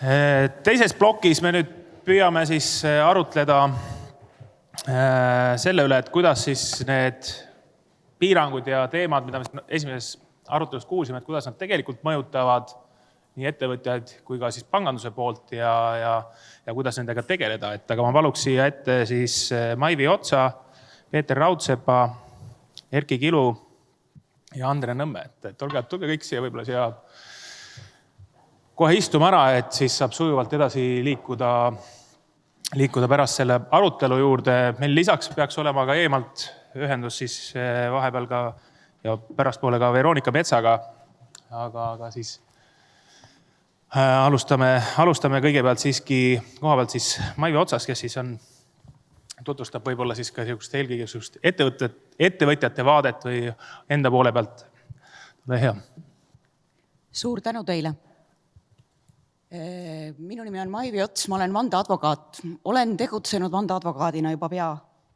Teises plokis me nüüd püüame siis arutleda selle üle, et kuidas siis need piirangud ja teemad, mida me esimeses arutelus kuulsime, et kuidas nad tegelikult mõjutavad nii ettevõtjaid kui ka siis panganduse poolt ja kuidas nendega tegeleda. Aga ma paluks siia ette siis Maivi Otsa, Peeter Raudsepa, Erki Kilu ja Andre Nõmme. Tulge kõik siia võib-olla siia kohe istuma ära, et siis saab sujuvalt edasi liikuda pärast selle arutelu juurde. Meil lisaks peaks olema ka eemalt ühendus siis vahepeal ka ja pärastpoole ka Veronika Metsaga. Aga siis alustame kõigepealt siiski koha pealt siis Maivi Otsas, kes siis tutvustab võib-olla siis ka eelkõige ettevõtjate vaadet või enda poole pealt. Ole hea. Suur tänu teile. Minu nimi on Maivi Ots, ma olen vandeadvokaat. Olen tegutsenud vandeadvokaadina juba pea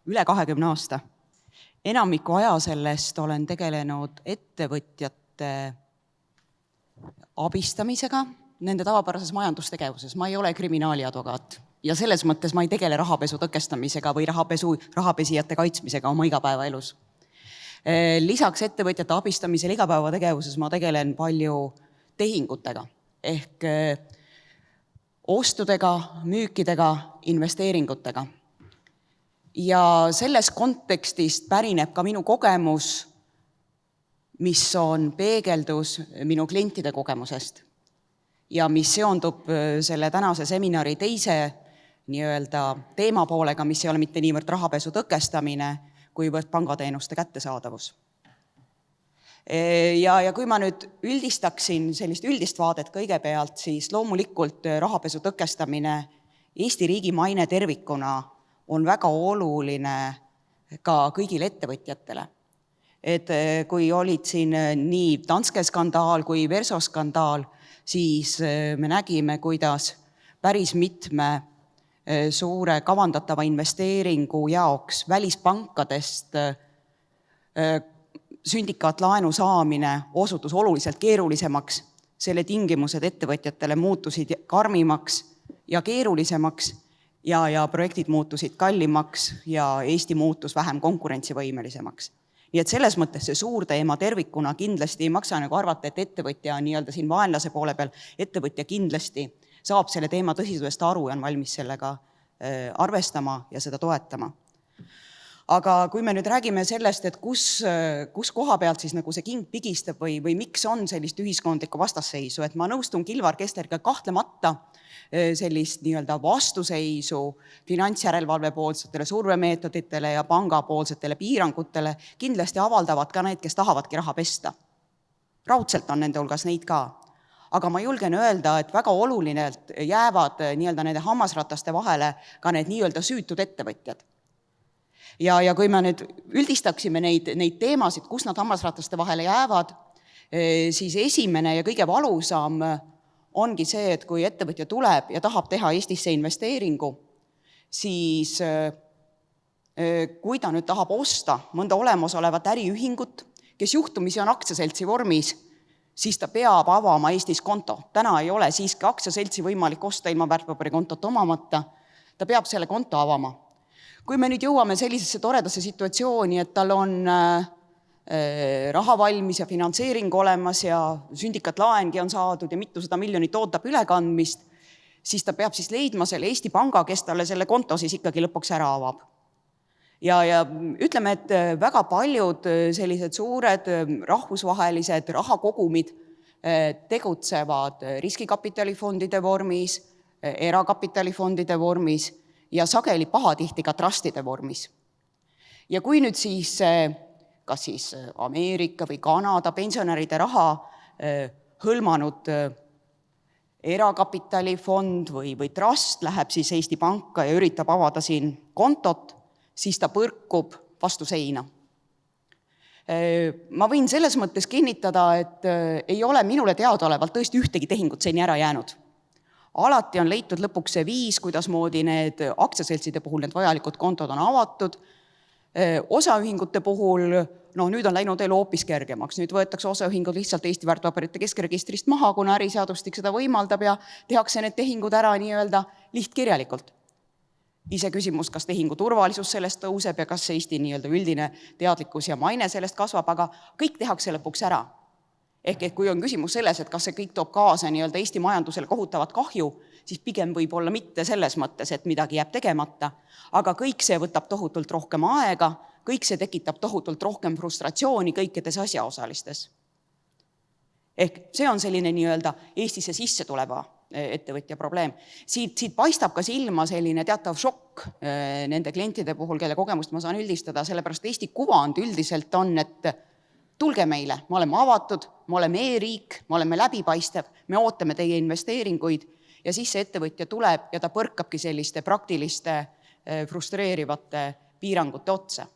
üle 20 aasta. Enamiku aja sellest olen tegelenud ettevõtjate abistamisega nende tavapärases majandustegevuses. Ma ei ole kriminaaliadvokaat ja selles mõttes ma ei tegele rahapesu tõkestamisega või rahapesijate kaitsmisega oma igapäevaelus. Lisaks ettevõtjate abistamisel igapäevategevuses ma tegelen palju tehingutega ehk ostudega, müükidega, investeeringutega. Ja selles kontekstist pärineb ka minu kogemus, mis on peegeldus minu klientide kogemusest ja mis seondub selle tänase seminari teise teema poolega, mis ei ole mitte niivõrd rahapesu tõkestamine, kuivõrd pangateenuste kättesaadavus. Ja kui ma nüüd üldistaksin sellist üldist vaadet kõigepealt, siis loomulikult rahapesu tõkestamine Eesti riigi maine tervikuna on väga oluline ka kõigile ettevõtjatele. Et kui olid siin nii Danske skandaal kui Verso skandaal, siis me nägime, kuidas päris mitme suure kavandatava investeeringu jaoks välispankadest sündikaatlaenu saamine osutus oluliselt keerulisemaks. Selle tingimused ettevõtjatele muutusid karmimaks ja keerulisemaks ja projektid muutusid kallimaks ja Eesti muutus vähem konkurentsivõimelisemaks. Nii et selles mõttes see suur teema tervikuna kindlasti ei maksa arvata, et ettevõtja on siin vaenlase poole peal. Ettevõtja kindlasti saab selle teema tõsisusest aru ja on valmis sellega arvestama ja seda toetama. Aga kui me nüüd räägime sellest, et kus koha pealt siis see king pigistab või miks on sellist ühiskondlikku vastasseisu, et ma nõustun Kilvar Kesteriga kahtlemata sellist vastuseisu finantsjärelevalve poolsetele survemeetoditele ja panga poolsetele piirangutele kindlasti avaldavad ka need, kes tahavadki raha pesta. Raudselt on nende hulgas neid ka. Aga ma julgen öelda, et väga oluline jäävad nende hammasrataste vahele ka need süütud ettevõtjad. Ja kui me nüüd üldistaksime neid teemasid, kus nad hammasrataste vahele jäävad, siis esimene ja kõige valusam ongi see, et kui ettevõtja tuleb ja tahab teha Eestisse investeeringu, siis kui ta nüüd tahab osta mõnda olemasolevat äriühingut, kes juhtumisi on aktsiaseltsi vormis, siis ta peab avama Eestis konto. Täna ei ole siiski aktsiaseltsi võimalik osta ilma väärtpaberikontot omamata. Ta peab selle konto avama. Kui me nüüd jõuame sellisesse toredasse situatsiooni, et tal on raha valmis ja finantseering olemas ja sündikaatlaengi on saadud ja mitusada miljonit ootab ülekandmist, siis ta peab siis leidma selle Eesti Panga, kes talle selle konto siis ikkagi lõpuks ära avab. Ja ütleme, et väga paljud sellised suured rahvusvahelised rahakogumid tegutsevad riskikapitalifondide vormis, erakapitalifondide vormis ja sageli pahatihti ka trustide vormis. Ja kui nüüd siis kas siis Ameerika või Kanada pensionäride raha hõlmanud erakapitalifond või trust läheb siis Eesti Panka ja üritab avada siin kontot, siis ta põrkub vastu seina. Ma võin selles mõttes kinnitada, et ei ole minule teadaolevalt tõesti ühtegi tehingut seni ära jäänud. Alati on leitud lõpuks see viis, kuidas moodi need aktsiaseltside puhul need vajalikud kontod on avatud. Osaühingute puhul No nüüd on läinud elu hoopis kergemaks, nüüd võetakse osaühingud lihtsalt Eesti väärtpaberite keskregistrist maha, kuna äriseadustik seda võimaldab ja tehakse need tehingud ära nii-öelda lihtkirjalikult. Ise küsimus, kas tehingu turvalisus sellest tõuseb ja kas Eesti nii-öelda üldine teadlikkus ja maine sellest kasvab, aga kõik tehakse lõpuks ära. Ehk kui on küsimus selles, et kas see kõik toob kaasa nii-öelda Eesti majandusele kohutavat kahju, siis pigem võib olla mitte selles mõttes, et midagi jääb tegemata, aga kõik see võtab tohutult rohkem aega, kõik see tekitab tohutult rohkem frustratsiooni kõikides asjaosalistes. Ehk see on selline nii-öelda Eestisse sisse tuleva ettevõtja probleem. Siit paistab ka silma selline teatav šokk nende klientide puhul, kelle kogemust ma saan üldistada, sellepärast Eesti kuvand üldiselt on, et tulge meile, me oleme avatud, me oleme e-riik, me oleme läbipaistev, me ootame teie investeeringuid ja siis see ettevõtja tuleb ja ta põrkabki selliste praktiliste frustreerivate piirangute otsa.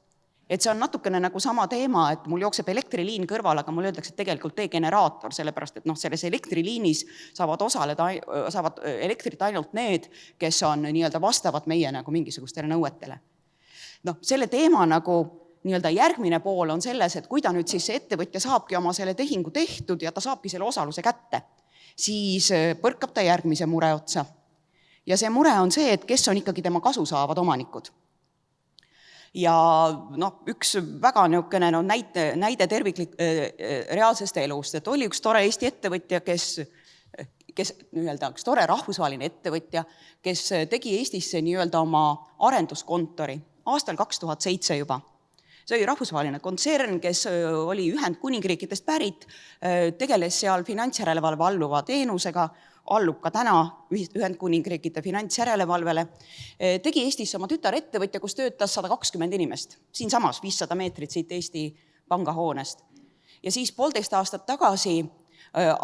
Et see on natukene nagu sama teema, et mul jookseb elektriliin kõrval, aga mul öeldakse, et tegelikult tee generaator, sellepärast et selles elektriliinis saavad elektrit ainult need, kes on nii-öelda vastavad meie nagu mingisugustele nõuetele. Selle teema nagu nii-öelda järgmine pool on selles, et kui ta nüüd siis see ettevõtja saabki oma selle tehingu tehtud ja ta saabki selle osaluse kätte, siis põrkab ta järgmise mure otsa. Ja see mure on see, et kes on ikkagi tema kasu saavad omanikud. Ja üks väga näide terviklik reaalsest elust, et oli üks tore Eesti ettevõtja, kes üks tore rahvusvaheline ettevõtja, kes tegi Eestisse nii-öelda oma arenduskontori aastal 2007 juba. See oli rahvusvaheline kontsern, kes oli Ühendkuningriikidest pärit, tegeles seal finantsjärelevalve alluva teenusega, allub ka täna Ühendkuningriikide finantsjärelevalvele, tegi Eestis oma tütarettevõtja, kus töötas 120 inimest, siinsamas 500 meetrit siit Eesti pangahoonest. Ja siis 1,5 aastat tagasi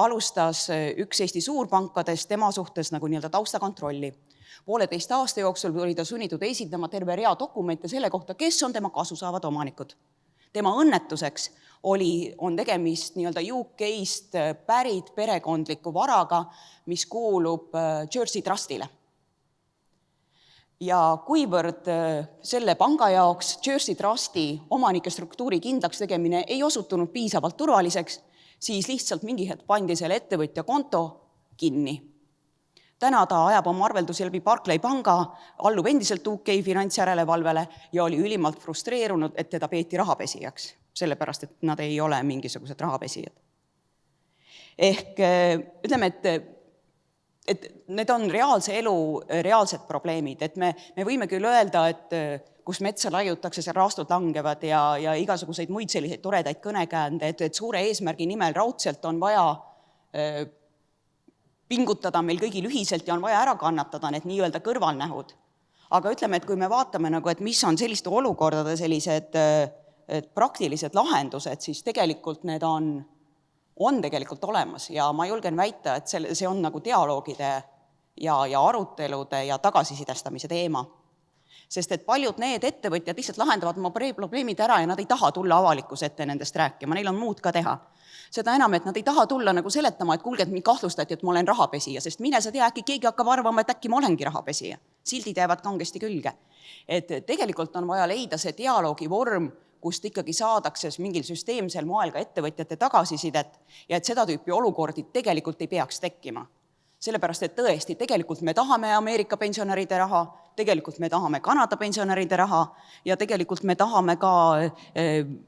alustas üks Eesti suurpankadest tema suhtes nagu nii-öelda taustakontrolli. 1,5 aasta jooksul oli ta sunnitud esindama terve rea dokumente selle kohta, kes on tema kasu saavad omanikud. Tema õnnetuseks on tegemist nii-öelda UK-st pärit perekondliku varaga, mis kuulub Jersey Trustile. Ja kuivõrd selle panga jaoks Jersey Trusti omanike struktuuri kindlaks tegemine ei osutunud piisavalt turvaliseks, siis lihtsalt mingi hetk pandi selle ettevõtja konto kinni. Täna ta ajab oma arveldusi läbi Barclay panga, allub endiselt UK finantsjärelevalvele ja oli ülimalt frustreerunud, et teda peeti rahapesijaks, sellepärast, et nad ei ole mingisugused rahapesijad. Ehk ütleme, et need on reaalse elu reaalsed probleemid, et me võime küll öelda, et kus metsa laiutakse, seal raastud langevad ja igasuguseid muid selliseid toredaid kõnekäände, et suure eesmärgi nimel raudselt on vaja pingutada meil kõigil ühiselt ja on vaja ära kannatada need nii-öelda kõrvalnähud. Aga ütleme, et kui me vaatame, et mis on selliste olukordade sellised praktilised lahendused, siis tegelikult need on tegelikult olemas ja ma julgen väita, et see on nagu dialoogide ja arutelude ja tagasisidestamise teema. Sest et paljud need ettevõtjad lihtsalt lahendavad oma probleemid ära ja nad ei taha tulla avalikkuse ette nendest rääkima, neil on muud ka teha. Seda enam, et nad ei taha tulla nagu seletama, et kuulge, et mind kahtlustati, et ma olen rahapesija, sest mine sa tea, äkki keegi hakkab arvama, et äkki ma olengi rahapesija. Sildid jäävad kangesti külge. Et tegelikult on vaja leida see dialoogi vorm, kust ikkagi saadakse mingil süsteemsel moel ka ettevõtjate tagasisidet ja et seda tüüpi olukordi tegelikult ei peaks tekkima. Sellepärast, et tõesti, tegelikult me tahame Ameerika pensionäride raha, tegelikult me tahame Kanada pensionäride raha ja tegelikult me tahame ka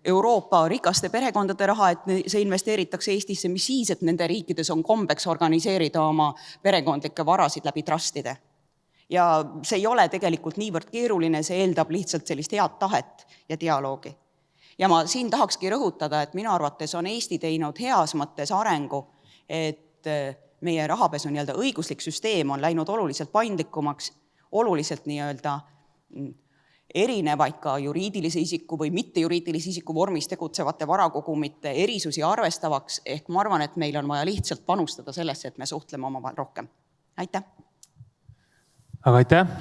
Euroopa rikaste perekondade raha, et see investeeritakse Eestisse, mis siis, et nende riikides on kombeks organiseerida oma perekondlikke varasid läbi trustide. Ja see ei ole tegelikult niivõrd keeruline, see eeldab lihtsalt sellist head tahet ja dialoogi. Ja ma siin tahakski rõhutada, et minu arvates on Eesti teinud heas mõttes arengu, et meie rahapesu nii-öelda õiguslik süsteem on läinud oluliselt paindlikumaks, oluliselt nii-öelda erinevaid ka juriidilise isiku või mitte juriidilise isiku vormis tegutsevate varakogumite erisusi arvestavaks, ehk ma arvan, et meil on vaja lihtsalt panustada sellesse, et me suhtleme omavahel rohkem. Aitäh! Aga aitäh!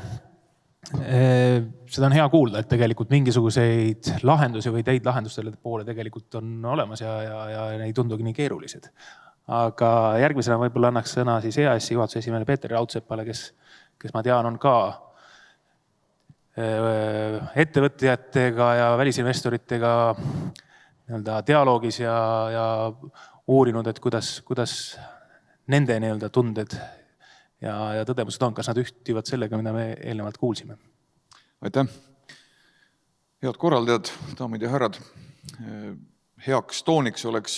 Seda on hea kuulda, et tegelikult mingisuguseid lahendusi või teid lahendustele poole tegelikult on olemas ja ei tundugi nii keerulised. Aga järgmisena võib-olla annaks sõna siis EAS-i juhatuse esimene Peeter Raudsepale, kes ma tean on ka ettevõtjatega ja välisinvestoritega nii-öelda dialoogis ja uurinud, et kuidas nende nii-öelda tunded ja tõdemused on, kas nad ühtivad sellega, mida me eelnevalt kuulsime? Aitäh! Head korraldajad, daamid ja härrad! Heaks tooniks oleks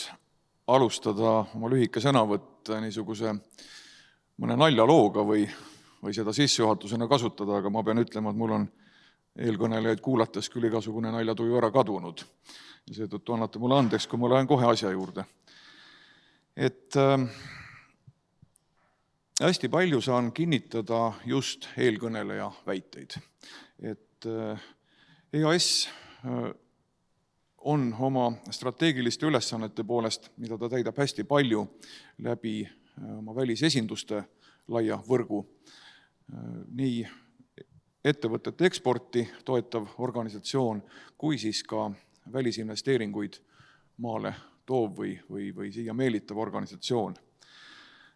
alustada oma lühike sõnavõtt niisuguse mõne naljalooga või seda sissejuhatusena kasutada, aga ma pean ütlema, et mul on eelkõnelejaid kuulates küll igasugune naljatuju ära kadunud. Ja seetõttu annate mulle andeks, kui ma lähen kohe asja juurde. Et hästi palju saan kinnitada just eelkõneleja väiteid. Et EAS on oma strateegiliste ülesannete poolest, mida ta täidab hästi palju läbi oma välisesinduste laia võrgu, nii ettevõtete eksporti toetav organisatsioon, kui siis ka välisinvesteeringuid maale toov või siia meelitav organisatsioon.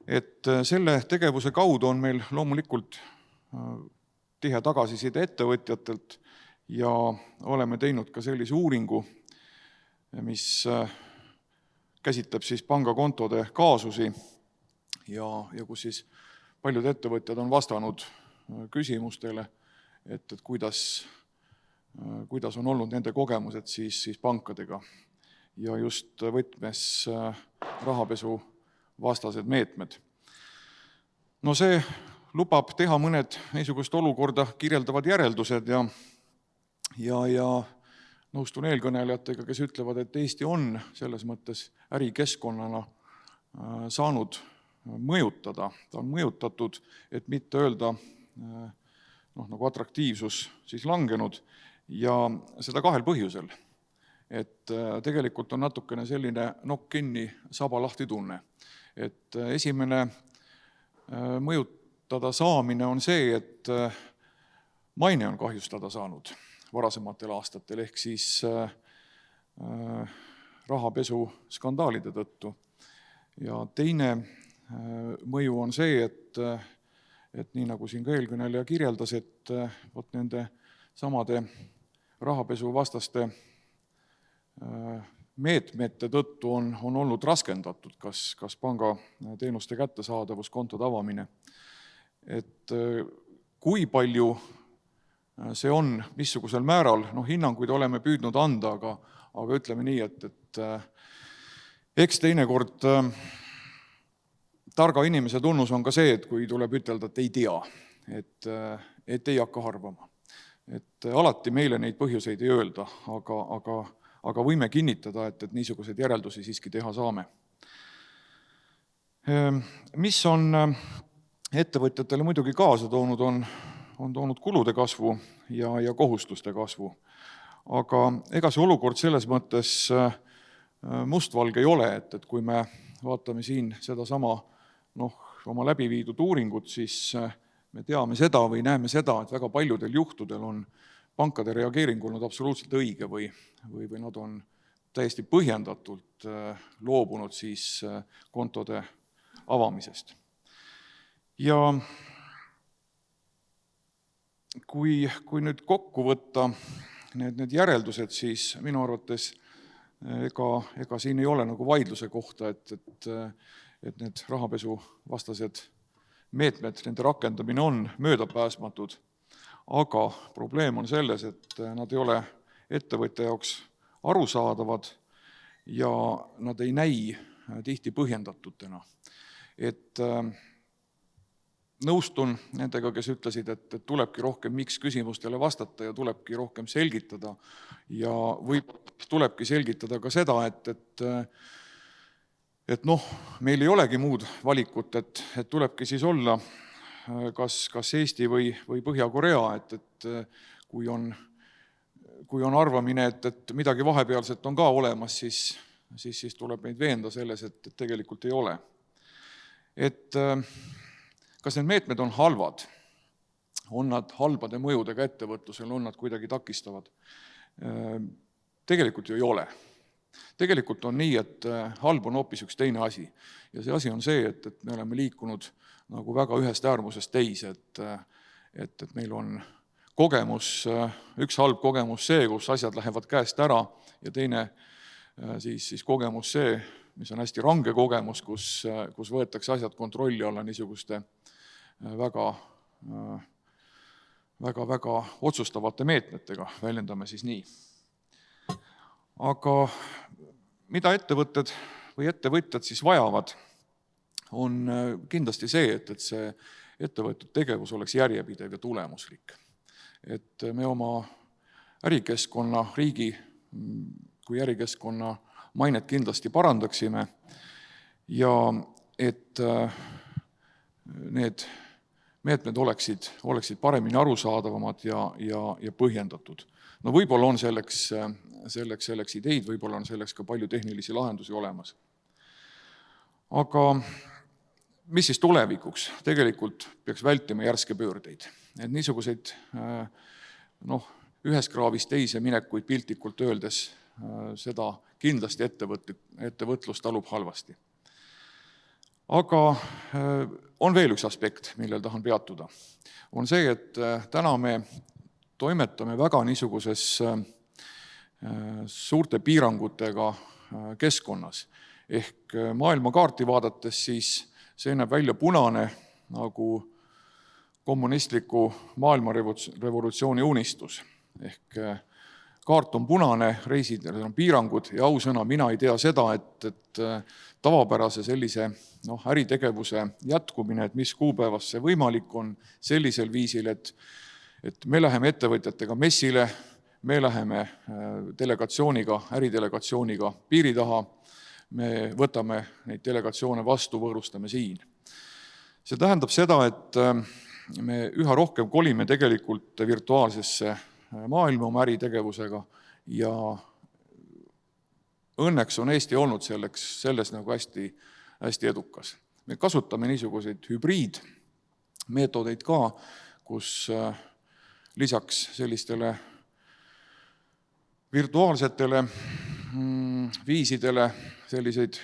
Et selle tegevuse kaudu on meil loomulikult tihe tagasiside ettevõtjatelt ja oleme teinud ka sellise uuringu, mis käsitleb siis pangakontode kaasusi ja kus siis paljud ettevõtjad on vastanud küsimustele, et kuidas on olnud nende kogemused siis pankadega ja just võtmes rahapesu vastased meetmed. No see lubab teha mõned niisugust olukorda kirjeldavad järeldused ja nõustun eelkõnelejatega, kes ütlevad, et Eesti on selles mõttes ärikeskkonnana saanud mõjutada. Ta on mõjutatud, et mitte öelda nagu atraktiivsus siis langenud ja seda kahel põhjusel. Et tegelikult on natukene selline nokk kinni, saba lahti tunne. Et esimene mõjutada saamine on see, et maine on kahjustada saanud varasematel aastatel, ehk siis rahapesu skandaalide tõttu. Ja teine mõju on see, et nii nagu siin ka eelkõneleja kirjeldas, et nende samade rahapesu vastaste meetmete tõttu on olnud raskendatud, kas panga teenuste kättesaadavus, kontode avamine. Et kui palju see on, missugusel määral, hinnanguid oleme püüdnud anda, aga ütleme nii, et eks teinekord targa inimese tunnus on ka see, et kui tuleb ütelda, et ei tea, et ei hakka arvama. Et alati meile neid põhjuseid ei öelda, aga võime kinnitada, et niisuguseid järeldusi siiski teha saame. Mis on ettevõtjatele muidugi kaasa toonud, on toonud kulude kasvu ja kohustuste kasvu. Aga ega see olukord selles mõttes mustvalge ei ole, et kui me vaatame siin sedasama oma läbiviidud uuringut, siis me teame seda või näeme seda, et väga paljudel juhtudel on pankade reageering olnud absoluutselt õige või nad on täiesti põhjendatult loobunud siis kontode avamisest. Ja kui nüüd kokku võtta need järeldused, siis minu arvates ega siin ei ole nagu vaidluse kohta, et need rahapesu vastased meetmed, nende rakendamine on möödapääsmatud, aga probleem on selles, et nad ei ole ettevõtja jaoks arusaadavad ja nad ei näi tihti põhjendatutena. Et nõustun nendega, kes ütlesid, et tulebki rohkem miks küsimustele vastata ja tulebki rohkem selgitada ja tulebki selgitada ka seda, et meil ei olegi muud valikut, et tulebki siis olla kas Eesti või Põhja-Korea, et kui on arvamine, et midagi vahepealset on ka olemas, siis tuleb meid veenda selles, et tegelikult ei ole. Et kas need meetmed on halvad? On nad halbade mõjudega ettevõtlusel, on nad kuidagi takistavad? Tegelikult ju ei ole. Tegelikult on nii, et halb on hoopis üks teine asi. Ja see asi on see, et me oleme liikunud nagu väga ühest äärmusest teise, et meil on kogemus, üks halb kogemus see, kus asjad lähevad käest ära ja teine siis kogemus see, mis on hästi range kogemus, kus võetakse asjad kontrolli alla niisuguste väga otsustavate meetmetega, väljendame siis nii. Aga mida ettevõtted või ettevõtjad siis vajavad, on kindlasti see, et see ettevõtted tegevus oleks järjepidev ja tulemuslik. Et me oma ärikeskkonna, riigi kui ärikeskkonna mainet kindlasti parandaksime ja et need meetmed oleksid paremini arusaadavamad ja põhjendatud. No võib-olla on selleks ideid, võib-olla on selleks ka palju tehnilisi lahendusi olemas. Aga mis siis tulevikuks? Tegelikult peaks vältima järske pöördeid. Et niisuguseid ühes kraavis teise minekuid piltlikult öeldes seda kindlasti ettevõtlus talub halvasti. Aga on veel üks aspekt, millel tahan peatuda. On see, et täna me toimetame väga niisuguses suurte piirangutega keskkonnas. Ehk maailmakaarti vaadates siis see näeb välja punane nagu kommunistliku maailmarevolutsiooni unistus. Ehk kaart on punane, reisidel on piirangud ja ausõna, mina ei tea seda, et tavapärase sellise äritegevuse jätkumine, et mis kuupäevast see võimalik on sellisel viisil, et me läheme ettevõtjatega messile, me läheme äridelegatsiooniga piiri taha, me võtame neid delegatsioone vastu, võõrustame siin. See tähendab seda, et me üha rohkem kolime tegelikult virtuaalsesse maailma oma äritegevusega ja õnneks on Eesti olnud selles nagu hästi edukas. Me kasutame niisuguseid hübriidmeetodeid ka, kus lisaks sellistele virtuaalsetele viisidele selliseid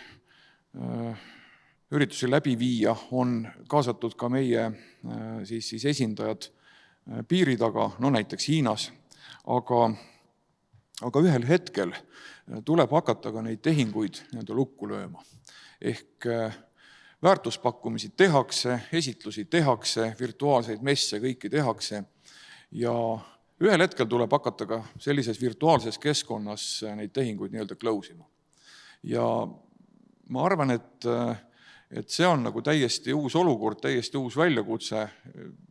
üritusi läbi viia on kaasatud ka meie siis esindajad piiri taga, näiteks Hiinas, aga ühel hetkel tuleb hakata ka neid tehinguid lukku lööma. Ehk väärtuspakkumisi tehakse, esitlusi tehakse, virtuaalseid messe kõiki tehakse ja ühel hetkel tuleb hakata ka sellises virtuaalses keskkonnas neid tehinguid close ima. Ja ma arvan, et see on nagu täiesti uus olukord, täiesti uus väljakutse,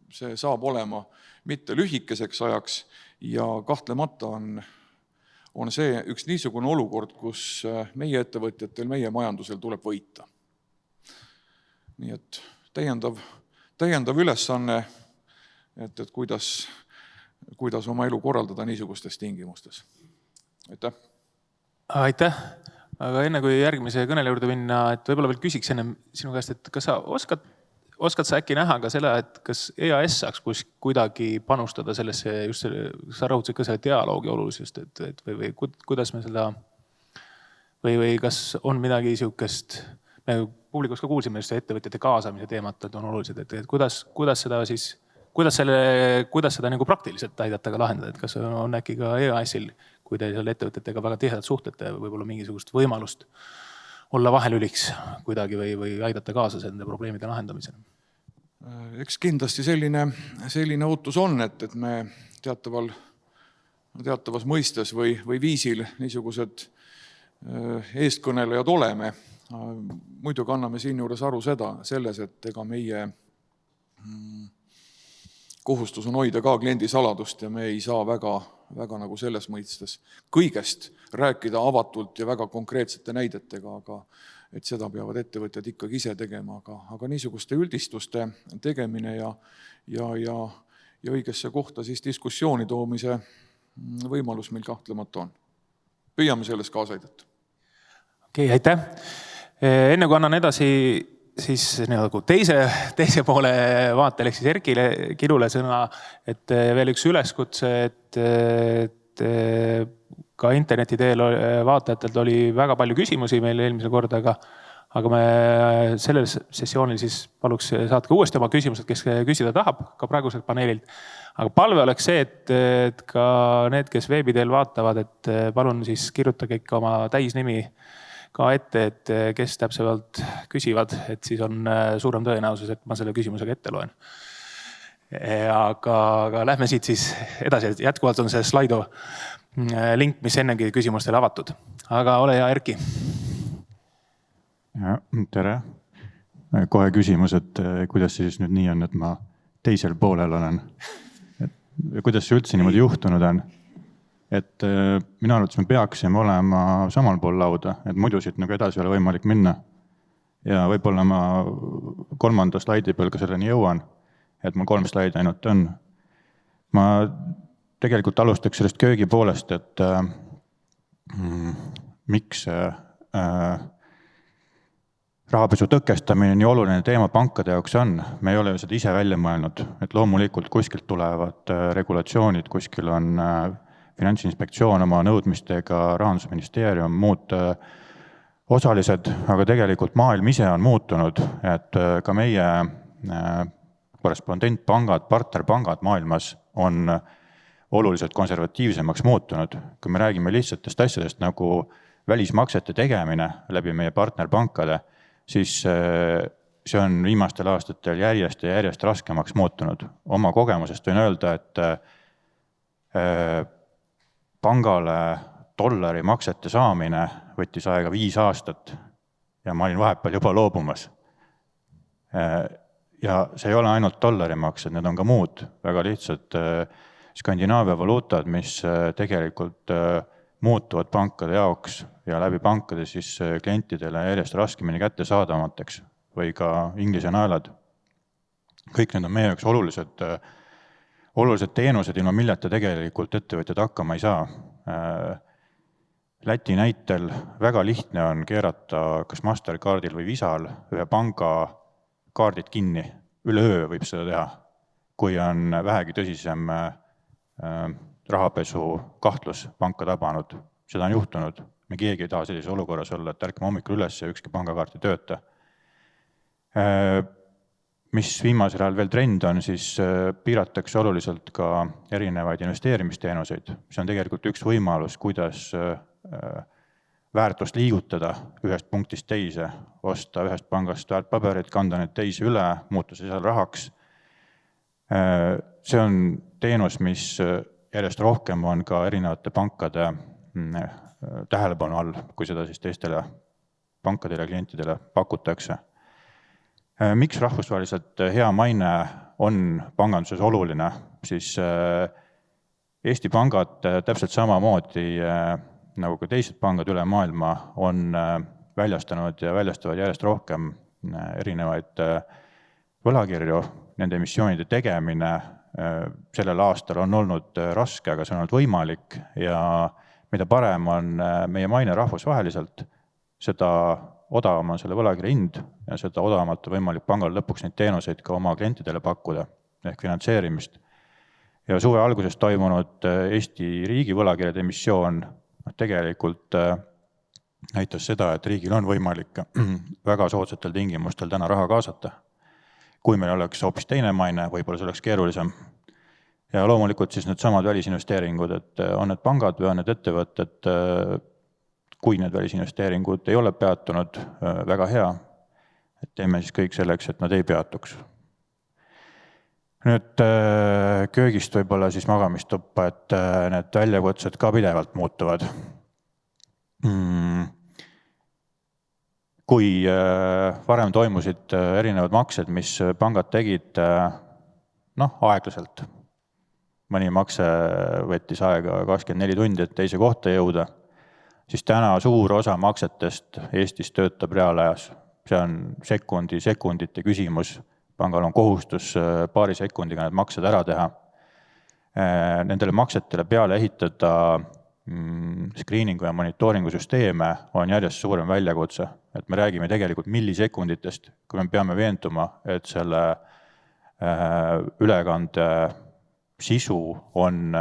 see saab olema mitte lühikeseks ajaks ja kahtlemata on see üks niisugune olukord, kus meie ettevõtjatel, meie majandusel tuleb võita. Nii et täiendav ülesanne, et kuidas oma elu korraldada niisugustes tingimustes. Aitäh! Aitäh! Aga enne kui järgmise kõnele juurde minna, et võib-olla veel küsiks enne sinu käest, et kas sa oskad sa äkki näha ka selle, et kas EAS saaks kuidagi panustada sellesse, just sa rõhutasid ka selle dialoogi olulisust, või kuidas me seda, või kas on midagi niisugust, me publikus ka kuulsime just ettevõtjate kaasamise teemat, et on olulised, et kuidas seda nagu praktiliselt aidata ka lahendada, et kas on äkki ka EAS-il, kui te seal ettevõtjatega väga tihedalt suhtlete, võib-olla mingisugust võimalust olla vahelüliks kuidagi või aidata kaasa nende probleemide lahendamisele? Eks kindlasti selline ootus on, et me teatavas mõistes või viisil niisugused eestkõnelejad oleme. Muidu kanname siin juures aru selles, et ega meie kohustus on hoida ka kliendi saladust ja me ei saa väga nagu selles mõistes kõigest rääkida avatult ja väga konkreetsete näidetega, aga et seda peavad ettevõtjad ikkagi ise tegema, aga niisuguste üldistuste tegemine ja õigesse kohta siis diskussiooni toomise võimalus meil kahtlemata on. Püüame selles kaasa aidata. Okei, aitäh! Enne kui annan edasi siis nagu teise poole vaatel, ehk siis Erkile Kilule sõna, et veel üks üleskutse, et ka interneti teel vaatajatelt oli väga palju küsimusi meil eelmise korda, aga me sellel sessioonil siis paluks saatke uuesti oma küsimused, kes küsida tahab, ka praeguselt paneelilt. Aga palve oleks see, et ka need, kes veebi teel vaatavad, et palun siis kirjutage ikka oma täisnimi ka ette, et kes täpsemalt küsivad, et siis on suurem tõenäosus, et ma selle küsimusega ette loen. Aga lähme siit siis edasi, et jätkuvalt on see Slido link, mis ennegi küsimustele avatud. Aga ole hea, Erki. Ja, tere. Kohe küsimus, et kuidas siis nüüd nii on, et ma teisel poolel olen. Kuidas see üldse niimoodi juhtunud on? Et minu arvates me peaksime olema samal pool lauda, et muidu siit nagu edasi ei ole võimalik minna. Ja võib-olla ma 3. slaidi peal ka selleni jõuan, et mul 3 slaidi ainult on. Ma tegelikult alustaks sellest köögi poolest, et miks rahapesu tõkestamine nii oluline teema pankade jaoks on. Me ei ole seda ise välja mõelnud, et loomulikult kuskilt tulevad regulatsioonid, kuskil on Finantsinspektsioon oma nõudmistega, Rahandusministeerium, muud osalised, aga tegelikult maailm ise on muutunud, et ka meie korrespondentpangad, partnerpangad maailmas on oluliselt konservatiivsemaks muutunud. Kui me räägime lihtsatest asjadest nagu välismaksete tegemine läbi meie partnerpankade, siis see on viimastel aastatel järjest ja järjest raskemaks muutunud. Oma kogemusest võin öelda, et pangale dollari maksete saamine võttis aega 5 aastat ja ma olin vahepeal juba loobumas. Ja see ei ole ainult dollari maksed, need on ka muud väga lihtsad Skandinaavia valuutad, mis tegelikult muutuvad pankade jaoks ja läbi pankade siis klientidele järjest raskemini kättesaadamateks või ka inglise naelad. Kõik need on meie jaoks olulised teenused, ilma milleta tegelikult ettevõtjad hakkama ei saa. Läti näitel väga lihtne on keerata kas Mastercardil või Visal ühe panga kaardid kinni. Üleöö võib seda teha, kui on vähegi tõsisem rahapesu kahtlus panka tabanud. Seda on juhtunud. Me keegi ei taha sellise olukorras olla, et ärkame hommikul üles ja ükski pangakaart ei tööta. Mis viimasel ajal veel trend on, siis piiratakse oluliselt ka erinevaid investeerimisteenuseid. See on tegelikult üks võimalus, kuidas väärtust liigutada ühest punktist teise, osta ühest pangast väärtpaberid, kanda need teisi üle, muuta see seal rahaks. See on teenus, mis järjest rohkem on ka erinevate pankade tähelepanu all, kui seda siis teistele pankadele ja klientidele pakutakse. Miks rahvusvaheliselt hea maine on panganduses oluline, siis Eesti pangad täpselt samamoodi nagu ka teised pangad üle maailma on väljastanud ja väljastavad järjest rohkem erinevaid võlakirju. Nende emissioonide tegemine sellel aastal on olnud raske, aga see on olnud võimalik ja mida parem on meie maine rahvusvaheliselt, seda odavam on selle võlakirja hind ja seda odavamalt on võimalik pangal lõpuks neid teenuseid ka oma klientidele pakkuda ehk finantseerimist. Ja suve alguses toimunud Eesti riigi võlakirjade emissioon tegelikult näitas seda, et riigil on võimalik väga soodsatel tingimustel täna raha kaasata. Kui meil oleks hoopis teine maine, võib-olla see oleks keerulisem. Ja loomulikult siis need samad välisinvesteeringud, et on need pangad või on need ettevõtted, kui need välisinvesteeringud ei ole peatunud, väga hea, et teeme siis kõik selleks, et nad ei peatuks. Nüüd köögist võib-olla siis magamistuppa, et need väljakutsed ka pidevalt muutuvad. Kui varem toimusid erinevad maksed, mis pangad tegid aeglaselt, mõni makse võttis aega 24 tundi, et teise kohta jõuda, siis täna suur osa maksetest Eestis töötab reaalajas. See on sekundite küsimus. Pangal on kohustus paari sekundiga need maksed ära teha. Nendele maksetele peale ehitada screeningu ja monitooringu süsteeme on järjest suurem väljakutse. Et me räägime tegelikult millisekunditest, kui me peame veenduma, et selle ülekande sisu on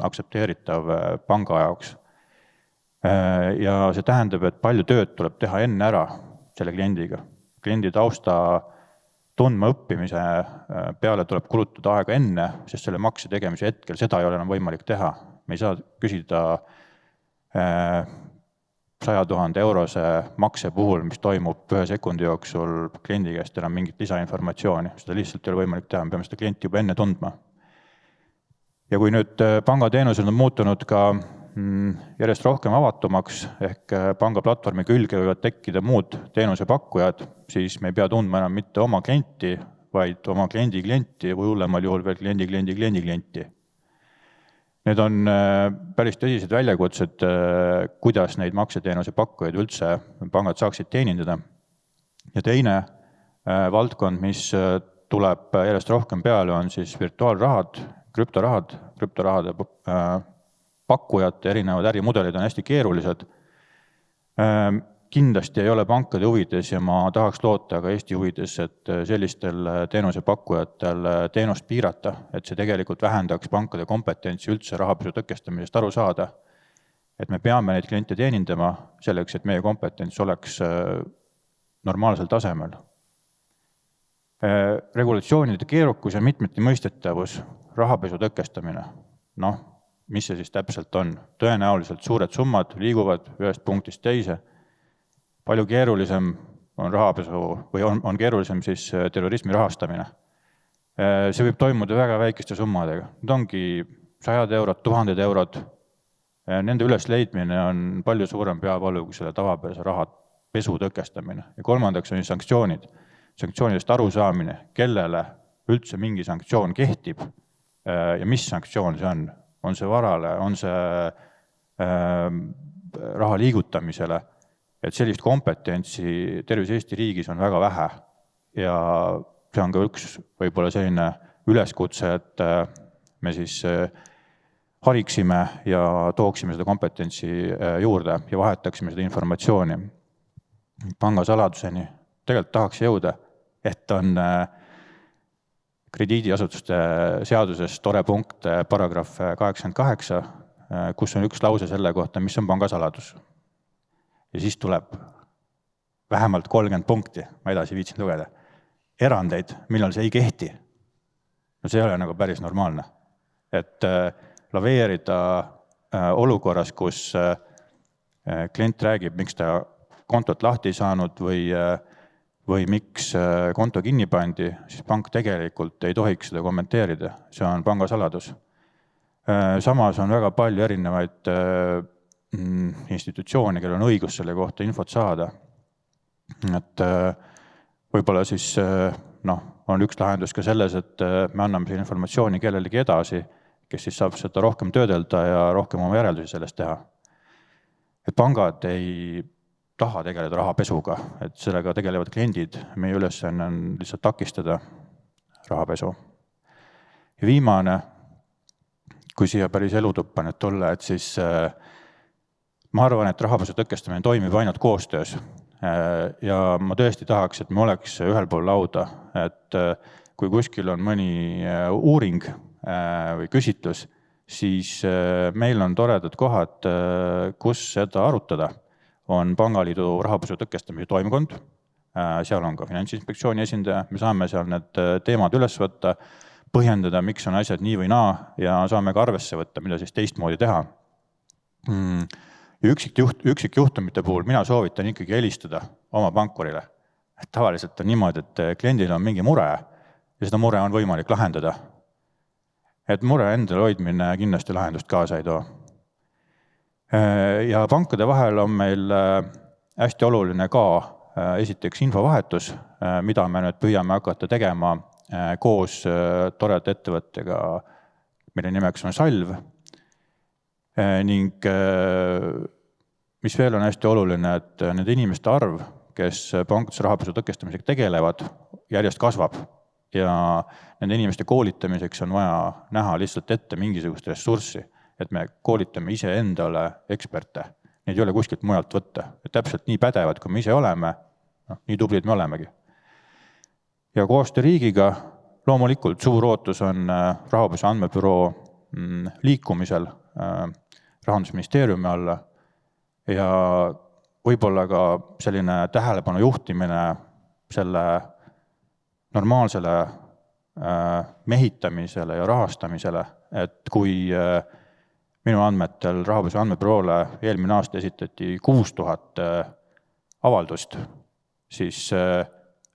aktsepteeritav panga jaoks. Ja see tähendab, et palju tööd tuleb teha enne ära. selle kliendiga. Kliendi tausta tundma õppimise peale tuleb kulutada aega enne, sest selle makse tegemise hetkel seda ei ole enam võimalik teha. Me ei saa küsida 100 000 eurose makse puhul, mis toimub 1 sekundi jooksul kliendi käest enam mingit lisainformatsiooni. Seda lihtsalt ei ole võimalik teha, me peame seda klienti juba enne tundma. Ja kui nüüd pangateenused on muutunud ka järjest rohkem avatumaks, ehk panga platvormi külge võivad tekkida muud teenusepakkujad, siis me ei pea tundma enam mitte oma klienti, vaid oma kliendi klienti või hullemal juhul veel klienti. Need on päris tõsised väljakutsed, kuidas neid makseteenuse pakkujaid üldse pangad saaksid teenindada. Ja teine valdkond, mis tuleb järjest rohkem peale, on siis virtuaalrahad, krüptorahade pakkujate erinevad ärimudelid on hästi keerulised. Kindlasti ei ole pankade huvides ja ma tahaks loota ka Eesti huvides, et sellistel teenusepakkujatel teenust piirata, et see tegelikult vähendaks pankade kompetentsi üldse rahapesu tõkestamisest aru saada. Et me peame neid kliente teenindama selleks, et meie kompetents oleks normaalsel tasemel. Regulatsioonide keerukus ja mitmeti mõistetavus, rahapesu tõkestamine. Mis see siis täpselt on? Tõenäoliselt suured summad liiguvad ühest punktist teise. Palju keerulisem on rahapesu või on keerulisem siis terrorismi rahastamine. See võib toimuda väga väikeste summadega. Need ongi 100 eurot, 1000 eurot. Nende ülesleidmine on palju suurem peavalu kui selle tavapärase rahapesu tõkestamine. Ja kolmandaks on sanktsioonid. Sanktsioonidest arusaamine, kellele üldse mingi sanktsioon kehtib ja mis sanktsioon see on. On see varale, on see raha liigutamisele, et sellist kompetentsi terves Eesti riigis on väga vähe ja see on ka üks võib-olla selline üleskutse, et me siis hariksime ja tooksime seda kompetentsi juurde ja vahetaksime seda informatsiooni pangasaladuseni. Tegelikult tahaks jõuda, et on krediidiasutuste seaduses tore punkt paragrahv 88, kus on üks lause selle kohta, mis on pangasaladus. Ja siis tuleb vähemalt 30 punkti, ma edasi viitsin lugeda. Erandeid, millal see ei kehti. See ei ole nagu päris normaalne. Et laveerida olukorras, kus klient räägib, miks ta kontot lahti ei saanud või miks konto kinni pandi, siis pank tegelikult ei tohiks seda kommenteerida. See on pangasaladus. Samas on väga palju erinevaid institutsioone, kellel on õigus selle kohta infot saada. Et võib-olla siis on üks lahendus ka selles, et me anname selle informatsiooni kellelegi edasi, kes siis saab seda rohkem töödelda ja rohkem oma järeldusi sellest teha. Et pangad ei taha tegeleda rahapesuga, et sellega tegelevad kliendid, meie ülesanne on lihtsalt takistada rahapesu. Ja viimane, kui siia päris elutuppa nüüd tulla, et siis ma arvan, et rahapesu tõkestamine toimib ainult koostöös ja ma tõesti tahaks, et me oleks ühel pool lauda, et kui kuskil on mõni uuring või küsitlus, siis meil on toredad kohad, kus seda arutada. On Pangaliidu rahapesu tõkestamise toimkond, seal on ka Finantsinspektsiooni esindaja, me saame seal need teemad üles võtta, põhjendada, miks on asjad nii või naa ja saame ka arvesse võtta, mida siis teistmoodi teha. Ja üksikjuhtumite puhul mina soovitan ikkagi helistada oma pankurile. Tavaliselt on niimoodi, et kliendil on mingi mure ja seda mure on võimalik lahendada. Et mure endale hoidmine kindlasti lahendust kaasa ei too. Ja pankade vahel on meil hästi oluline ka esiteks infovahetus, mida me nüüd püüame hakata tegema koos toreda ettevõttega, mille nimeks on Salv. Ning mis veel on hästi oluline, et need inimeste arv, kes pankades rahapesu tõkestamisega tegelevad, järjest kasvab. Ja nende inimeste koolitamiseks on vaja näha lihtsalt ette mingisugust ressurssi, et me koolitame ise endale eksperte. Neid ei ole kuskilt mujalt võtta. Et täpselt nii pädevad, kui me ise oleme, nii tublid me olemegi. Ja koostöö riigiga loomulikult suur ootus on rahapesu andmebüroo liikumisel Rahandusministeeriumi alla ja võib-olla ka selline tähelepanu juhtimine selle normaalsele mehitamisele ja rahastamisele, et kui minu andmetel Rahapesu Andmebüroole eelmine aasta esitati 6000 avaldust, siis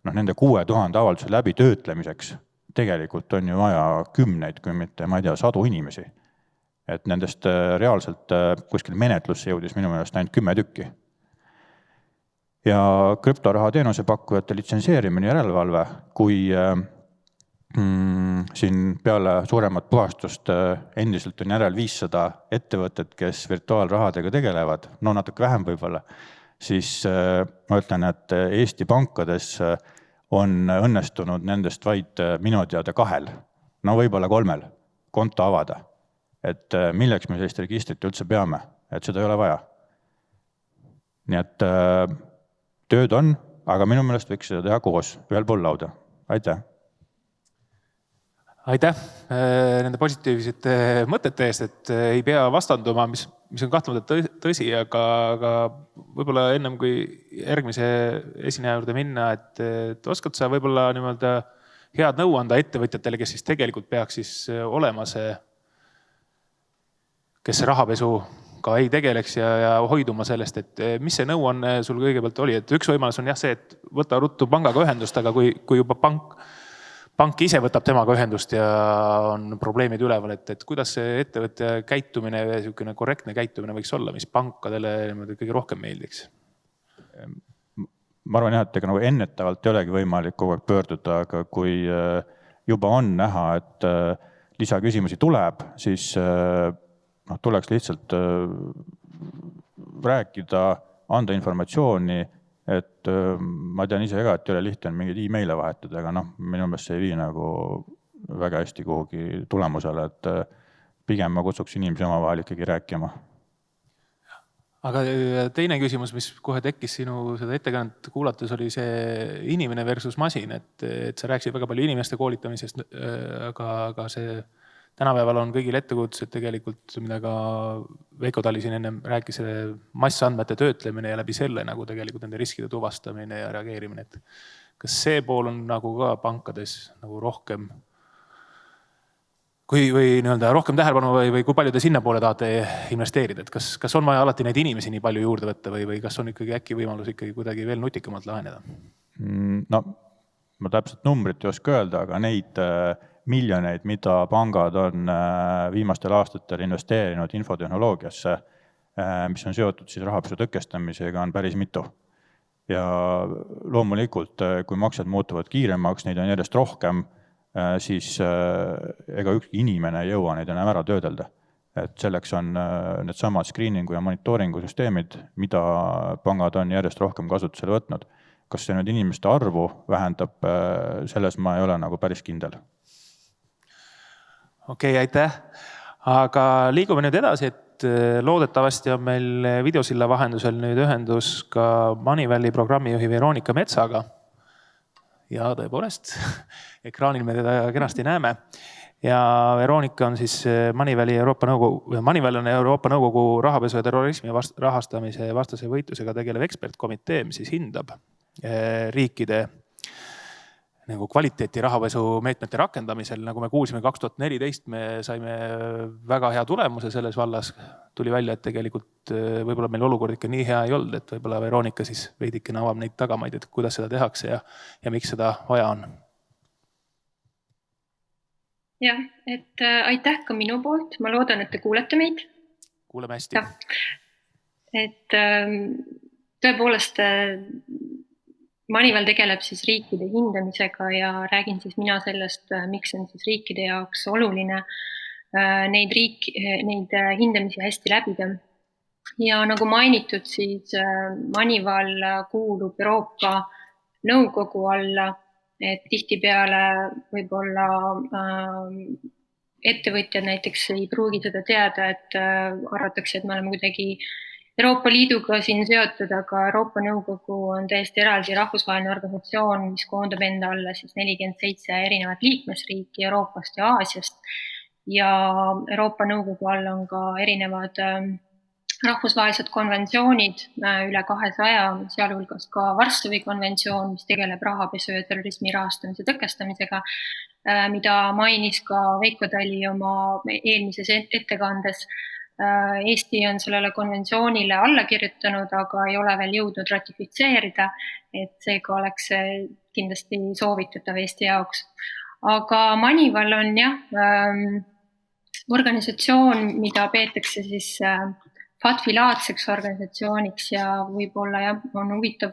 nende 6000 avalduse läbi töötlemiseks tegelikult on ju vaja kümneid, kui mitte, ma ei tea, 100 inimesi. Et nendest reaalselt kuskil menetlusse jõudis minu meelest ainult 10 tükki. Ja krüptoraha teenuse pakkujate litsenseerimine järelevalve, kui siin peale suuremat puhastust endiselt on järel 500 ettevõtet, kes virtuaalrahadega tegelevad, no natuke vähem võib-olla, siis ma ütlen, et Eesti pankades on õnnestunud nendest vaid minu teada 2, no võib-olla 3 konto avada. Et milleks me sellist registrit üldse peame, et seda ei ole vaja. Nii et tööd on, aga minu meelest võiks seda teha koos, ühel pool lauda. Aitäh! Aitäh nende positiivsete mõtete eest, et ei pea vastanduma, mis on kahtlemata tõsi, aga võib-olla ennem kui järgmise esineja juurde minna, et oskad sa võib-olla niimoodi head nõu anda ettevõtjatele, kes siis tegelikult peaks siis olema see, kes rahapesuga ei tegeleks ja hoiduma sellest, et mis see nõu on sul kõigepealt oli, et üks võimalus on jah see, et võta ruttu pangaga ühendust, aga kui juba pank ise võtab temaga ühendust ja on probleemid üleval, et kuidas see ettevõtte käitumine ja selline korrektne käitumine võiks olla, mis pankadele kõige rohkem meeldiks? Ma arvan jah, et ega nagu ennetavalt ei olegi võimalik kogu aeg pöörduda, aga kui juba on näha, et lisaküsimusi tuleb, siis tuleks lihtsalt rääkida, anda informatsiooni, et ma tean ise ka, et ei ole lihtne mingeid e-maile vahetada, aga minu meelest see ei vii nagu väga hästi kuhugi tulemusele, et pigem ma kutsuks inimesi omavahel ikkagi rääkima. Aga teine küsimus, mis kohe tekkis sinu seda ettekannet kuulates, oli see inimene versus masin, et sa rääkisid väga palju inimeste koolitamisest, aga see tänapäeval on kõigil ettekujutused tegelikult, mida ka Veiko Tali siin enne rääkis, massandmete töötlemine ja läbi selle nagu tegelikult nende riskide tuvastamine ja reageerimine. Et kas see pool on nagu ka pankades nagu rohkem, või rohkem tähelepanu või kui palju te sinna poole tahate investeerida? Et kas on vaja alati neid inimesi nii palju juurde võtta või kas on ikkagi äkki võimalus ikkagi kuidagi veel nutikamalt laheneda? No, ma täpselt numbrit ei oska öelda, aga neid miljoneid, mida pangad on viimastel aastatel investeerinud infotehnoloogiasse, mis on seotud siis rahapesu tõkestamisega, on päris mitu. Ja loomulikult, kui maksed muutuvad kiiremaks, neid on järjest rohkem, siis ega üks inimene ei jõua neid enam ära töödelda. Et selleks on need samad screeningu ja monitooringu süsteemid, mida pangad on järjest rohkem kasutusele võtnud. Kas see nüüd inimeste arvu vähendab, selles ma ei ole nagu päris kindel. Okei, aitäh. Aga liigume nüüd edasi, et loodetavasti on meil videosilla vahendusel nüüd ühendus ka Moneyvali programmijuhi Veronika Metsaga. Ja tõepoolest, ekraanil me teda kenasti näeme. Ja Veronika on siis Moneyval on Euroopa Nõukogu rahapesu ja terrorismi rahastamise vastase võitlusega tegelev ekspertkomitee, mis siis hindab riikide nagu kvaliteeti rahapesu meetmete rakendamisel. Nagu me kuulsime 2014, me saime väga hea tulemuse selles vallas. Tuli välja, et tegelikult võib-olla meil olukord ikka nii hea ei olnud, et võib-olla Veronika siis veidikene avab neid tagamaid, et kuidas seda tehakse ja miks seda vaja on. Jah, et aitäh ka minu poolt. Ma loodan, et te kuulete meid. Kuuleme hästi. Et tõepoolest Moneyval tegeleb siis riikide hindamisega ja räägin siis mina sellest, miks on siis riikide jaoks oluline neid hindamisi hästi läbida. Ja nagu mainitud, siis Moneyval kuulub Euroopa Nõukogu alla, et tihtipeale võib-olla ettevõtjad näiteks ei pruugi seda teada, et arvatakse, et me oleme kuidagi Euroopa Liiduga siin seotud, aga Euroopa Nõukogu on täiesti eraldi rahvusvaheline organisatsioon, mis koondab enda alla siis 47 erinevat liikmesriiki Euroopast ja Aasiast. Ja Euroopa Nõukogu all on ka erinevad rahvusvahelised konventsioonid, üle 200, sealhulgas ka Varssavi konventsioon, mis tegeleb rahapesu ja terrorismi rahastamise tõkestamisega, mida mainis ka Veiko Tali oma eelmises ettekandes. Eesti on sellele konventsioonile alla kirjutanud, aga ei ole veel jõudnud ratifitseerida, et seega oleks see kindlasti soovitatav Eesti jaoks. Aga Moneyval on organisatsioon, mida peetakse siis FATF-laadseks organisatsiooniks ja võib-olla on huvitav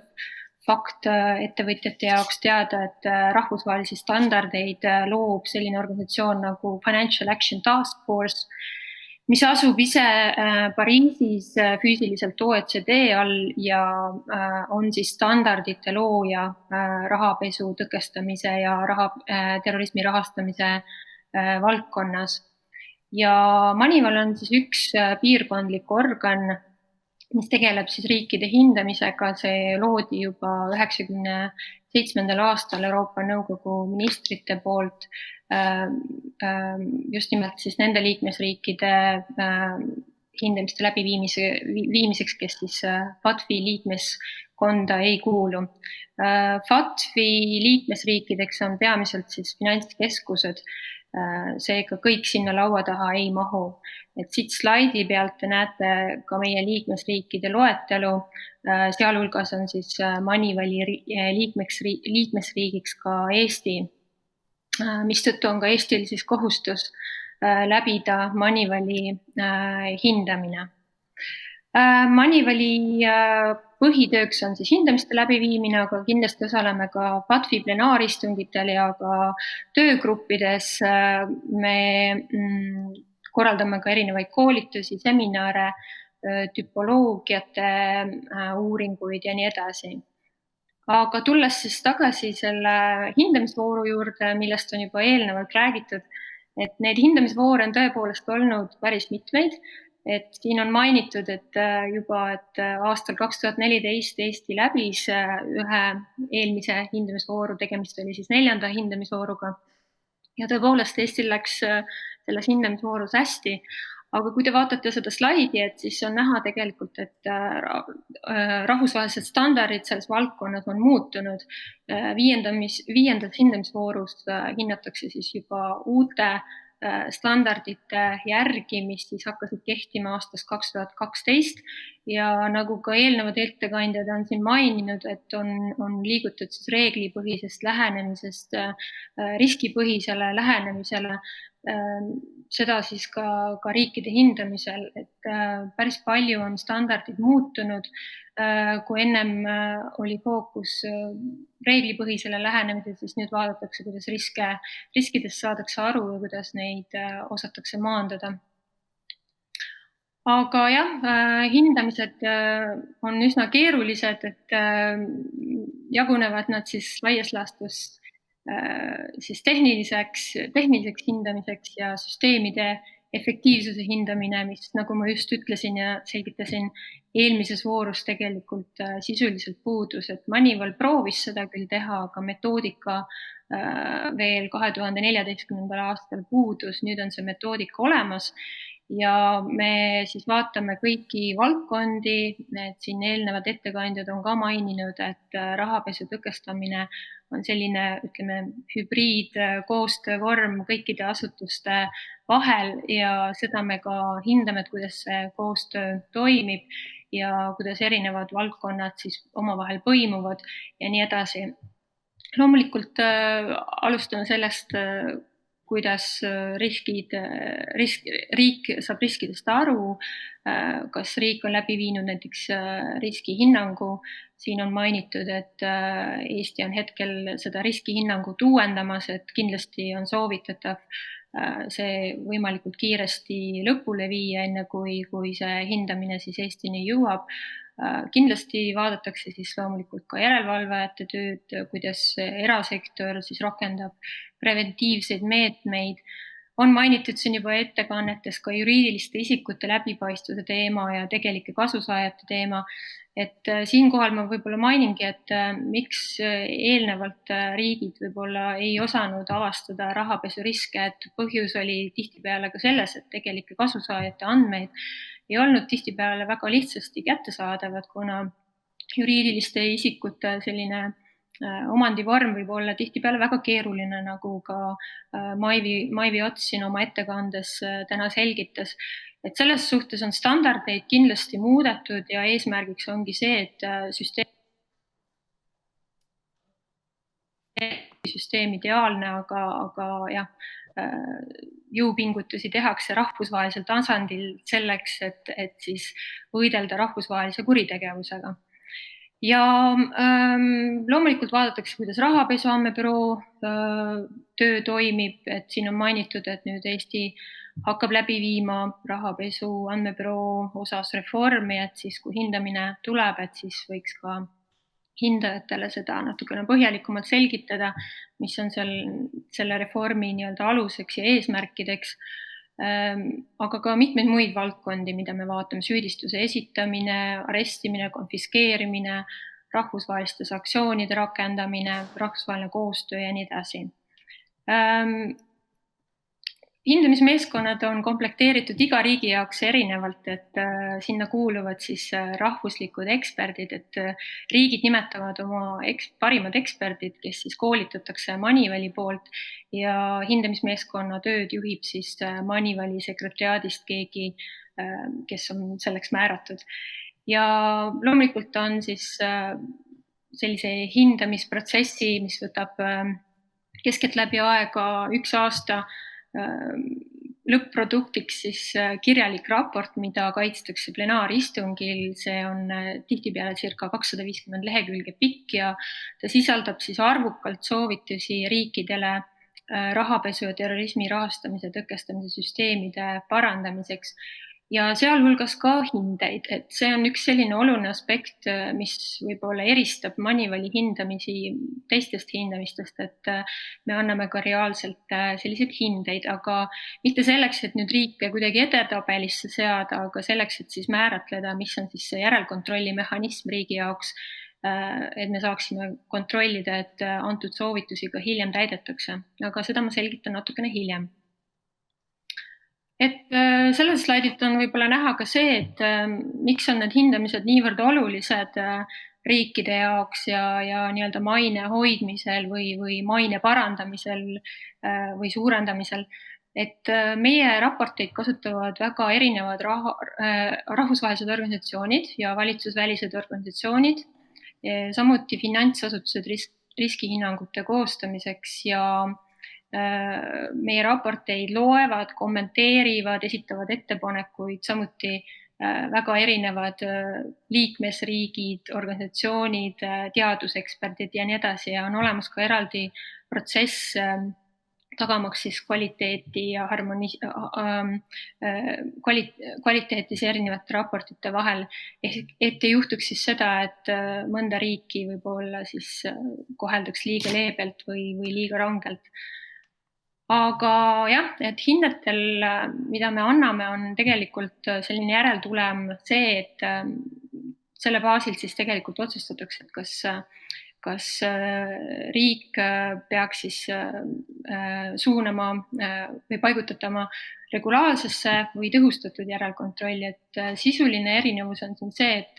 fakt ettevõtjate jaoks teada, et rahvusvahelisi standardeid loob selline organisatsioon nagu Financial Action Task Force, mis asub ise Pariisis füüsiliselt OECD all ja on siis standardite looja rahapesu tõkestamise ja terrorismi rahastamise valdkonnas. Ja Moneyval on siis üks piirkondlik organ, mis tegeleb siis riikide hindamisega. See loodi juba 1997. aastal Euroopa Nõukogu ministrite poolt just nimelt siis nende liikmesriikide hindamiste läbiviimiseks, kes siis FATF-i liikmeskonda ei kuulu. FATF-i liikmesriikideks on peamiselt siis finantskeskused, seega kõik sinna laua taha ei mahu. Et siit slaidi pealt te näete ka meie liikmesriikide loetelu, sealhulgas on siis Moneywali liikmesriigiks ka Eesti, mistõttu on ka Eestil siis kohustus läbida Moneywali hindamine. Moneywali põhitööks on siis hindamiste läbiviimine, aga kindlasti osaleme ka FATF-i plenaaristungitel ja ka töögruppides. Me korraldame ka erinevaid koolitusi, seminare, tüpoloogiate uuringuid ja nii edasi. Aga tulles siis tagasi selle hindamisvooru juurde, millest on juba eelnevalt räägitud, et need hindamisvoore on tõepoolest olnud päris mitmeid. Et siin on mainitud, et aastal 2014 Eesti läbis ühe eelmise hindamisvooru, tegemist oli siis 4. hindamisvooruga. Ja tõepoolest Eestil läks selles hindamisvoorus hästi. Aga kui te vaatate seda slaidi, et siis on näha tegelikult, et rahvusvahelised standardid selles valdkonnas on muutunud. Viiendas hindamisvoorus hinnatakse siis juba uute standardite järgi, mis siis hakkasid kehtima aastast 2012 ja nagu ka eelnevad ettekandjad on siin maininud, et on liigutud siis reeglipõhisest lähenemisest riskipõhisele lähenemisele, seda siis ka riikide hindamisel, et päris palju on standardid muutunud, kui ennem oli fookus reeglipõhisele lähenemisele, siis nüüd vaadatakse, kuidas riskidest saadakse aru ja kuidas neid osatakse maandada. Aga hindamised on üsna keerulised, et jagunevad nad siis laias laastus siis tehniliseks hindamiseks ja süsteemide efektiivsuse hindamine, mis nagu ma just ütlesin ja selgitasin, eelmises voorus tegelikult sisuliselt puudus, et Moneyval proovis seda küll teha, aga metoodika veel 2014. aastal puudus, nüüd on see metoodika olemas ja me siis vaatame kõiki valdkondi, et siin eelnevad ettekandjad on ka maininud, et rahapesu tõkestamine on selline, ütleme, hübriidkoostöövorm kõikide asutuste vahel ja seda me ka hindame, et kuidas see koostöö toimib ja kuidas erinevad valdkonnad siis omavahel põimuvad ja nii edasi. Loomulikult alustame sellest, kuidas riik saab riskidest aru, kas riik on läbi viinud näiteks riskihinnangu. Siin on mainitud, et Eesti on hetkel seda riskihinnangut uuendamas, et kindlasti on soovitatav see võimalikult kiiresti lõpule viia, enne kui see hindamine siis Eestini jõuab. Kindlasti vaadatakse siis loomulikult ka järelevalvajate tööd, kuidas erasektor siis rakendab preventiivseid meetmeid. on mainitud siin juba ettekannetes ka juriidiliste isikute läbipaistvuse teema ja tegelike kasusaajate teema. Et siinkohal ma võib-olla mainingi, et miks eelnevalt riigid võib-olla ei osanud avastada rahapesuriske, et põhjus oli tihtipeale ka selles, et tegelike kasusaajate andmeid ei olnud tihtipeale väga lihtsasti kättesaadavad, kuna juriidiliste isikute selline omandivorm võib olla tihtipeale väga keeruline, nagu ka Maivi Ots siin oma ettekandes täna selgitas. Et selles suhtes on standardeid kindlasti muudetud ja eesmärgiks ongi see, et süsteem ideaalne, aga jah, jõupingutusi tehakse rahvusvahelisel tasandil selleks, et siis võidelda rahvusvahelise kuritegevusega. Ja loomulikult vaadatakse, kuidas rahapesu andmebüroo töö toimib, et siin on mainitud, et nüüd Eesti hakkab läbi viima rahapesu andmebüroo osas reformi, et siis kui hindamine tuleb, et siis võiks ka hindajatele seda natukene põhjalikumalt selgitada, mis on selle reformi nii-öelda aluseks ja eesmärkideks. Aga ka mitmeid muid valdkondi, mida me vaatame, süüdistuse esitamine, arestimine, konfiskeerimine, rahvusvaheliste sanktsioonide rakendamine, rahvusvaheline koostöö ja nii edasi. Hindamismeeskonnad on komplekteeritud iga riigi jaoks erinevalt, et sinna kuuluvad siis rahvuslikud eksperdid, et riigid nimetavad oma parimad eksperdid, kes siis koolitatakse Moneyvali poolt ja hindamismeeskonna tööd juhib siis Moneyvali sekretariaadist keegi, kes on selleks määratud. Ja loomulikult on siis sellise hindamisprotsessi, mis võtab keskeltläbi aega 1 aasta, lõpp-produktiks siis kirjalik raport, mida kaitstakse plenaaristungil. See on tihtipeale circa 250 lehekülge pikk ja ta sisaldab siis arvukalt soovitusi riikidele rahapesu ja terrorismi rahastamise tõkestamise süsteemide parandamiseks ja sealhulgas ka hindeid. Et see on üks selline oluline aspekt, mis võib-olla eristab Moneyvali hindamisi teistest hindamistest, et me anname ka reaalselt selliseid hindeid, aga mitte selleks, et nüüd riike kuidagi edetabelisse seada, aga selleks, et siis määratleda, mis on siis see järelkontrolli mehhanism riigi jaoks, et me saaksime kontrollida, et antud soovitusi ka hiljem täidetakse. Aga seda ma selgitan natukene hiljem. Et sellel slaidilt on võib-olla näha ka see, et miks on need hindamised niivõrd olulised riikide jaoks ja nii-öelda maine hoidmisel või maine parandamisel või suurendamisel. Et meie raporteid kasutavad väga erinevad rahvusvahelised organisatsioonid ja valitsusvälised organisatsioonid, samuti finantsasutused riskihinnangute koostamiseks ja meie raporteid loevad, kommenteerivad, esitavad ettepanekuid, samuti väga erinevad liikmesriigid, organisatsioonid, teaduseksperdid ja nii edasi ja on olemas ka eraldi protsess tagamaks siis kvaliteeti ja kvaliteeti erinevate raportite vahel, et ei juhtuks siis seda, et mõnda riiki võib-olla siis koheldaks liiga leebelt või liiga rangelt. Aga jah, et hindetel, mida me anname, on tegelikult selline järeltulem see, et selle baasil siis tegelikult otsustatakse, et kas riik peaks siis suunama või paigutatama regulaarsesse või tõhustatud järelkontrolli. Et sisuline erinevus on siin see, et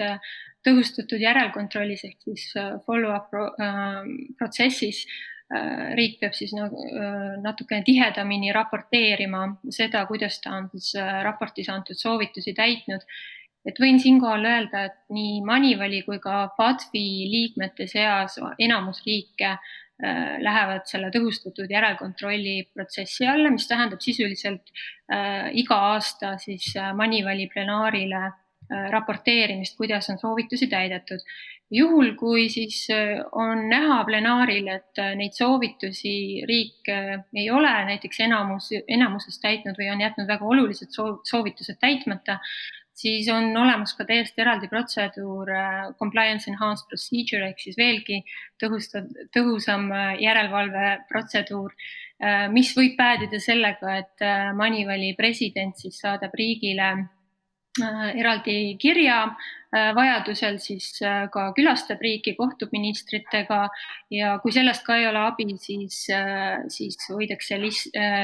tõhustatud järelkontrollis ehk siis follow-up protsessis riik peab siis natukene tihedamini raporteerima seda, kuidas ta on siis raportis antud soovitusi täitnud. Et võin siinkohal öelda, et nii Moneyvali kui ka FATF-i liikmete seas enamus riike lähevad selle tõhustatud järelkontrolli protsessi alla, mis tähendab sisuliselt iga aasta siis Moneyvali plenaarile raporteerimist, kuidas on soovitusi täidetud. Juhul, kui siis on näha plenaaril, et neid soovitusi riik ei ole näiteks enamuses täitnud või on jätnud väga olulised soovitused täitmata, siis on olemas ka täiesti eraldi protseduur, compliance enhanced procedure ehk siis veelgi tõhusam järelevalve protseduur, mis võib päädida sellega, et Moneyvali president siis saadab riigile eraldi kirja, vajadusel siis ka külastab riiki, kohtub ministritega ja kui sellest ka ei ole abi, siis võidakse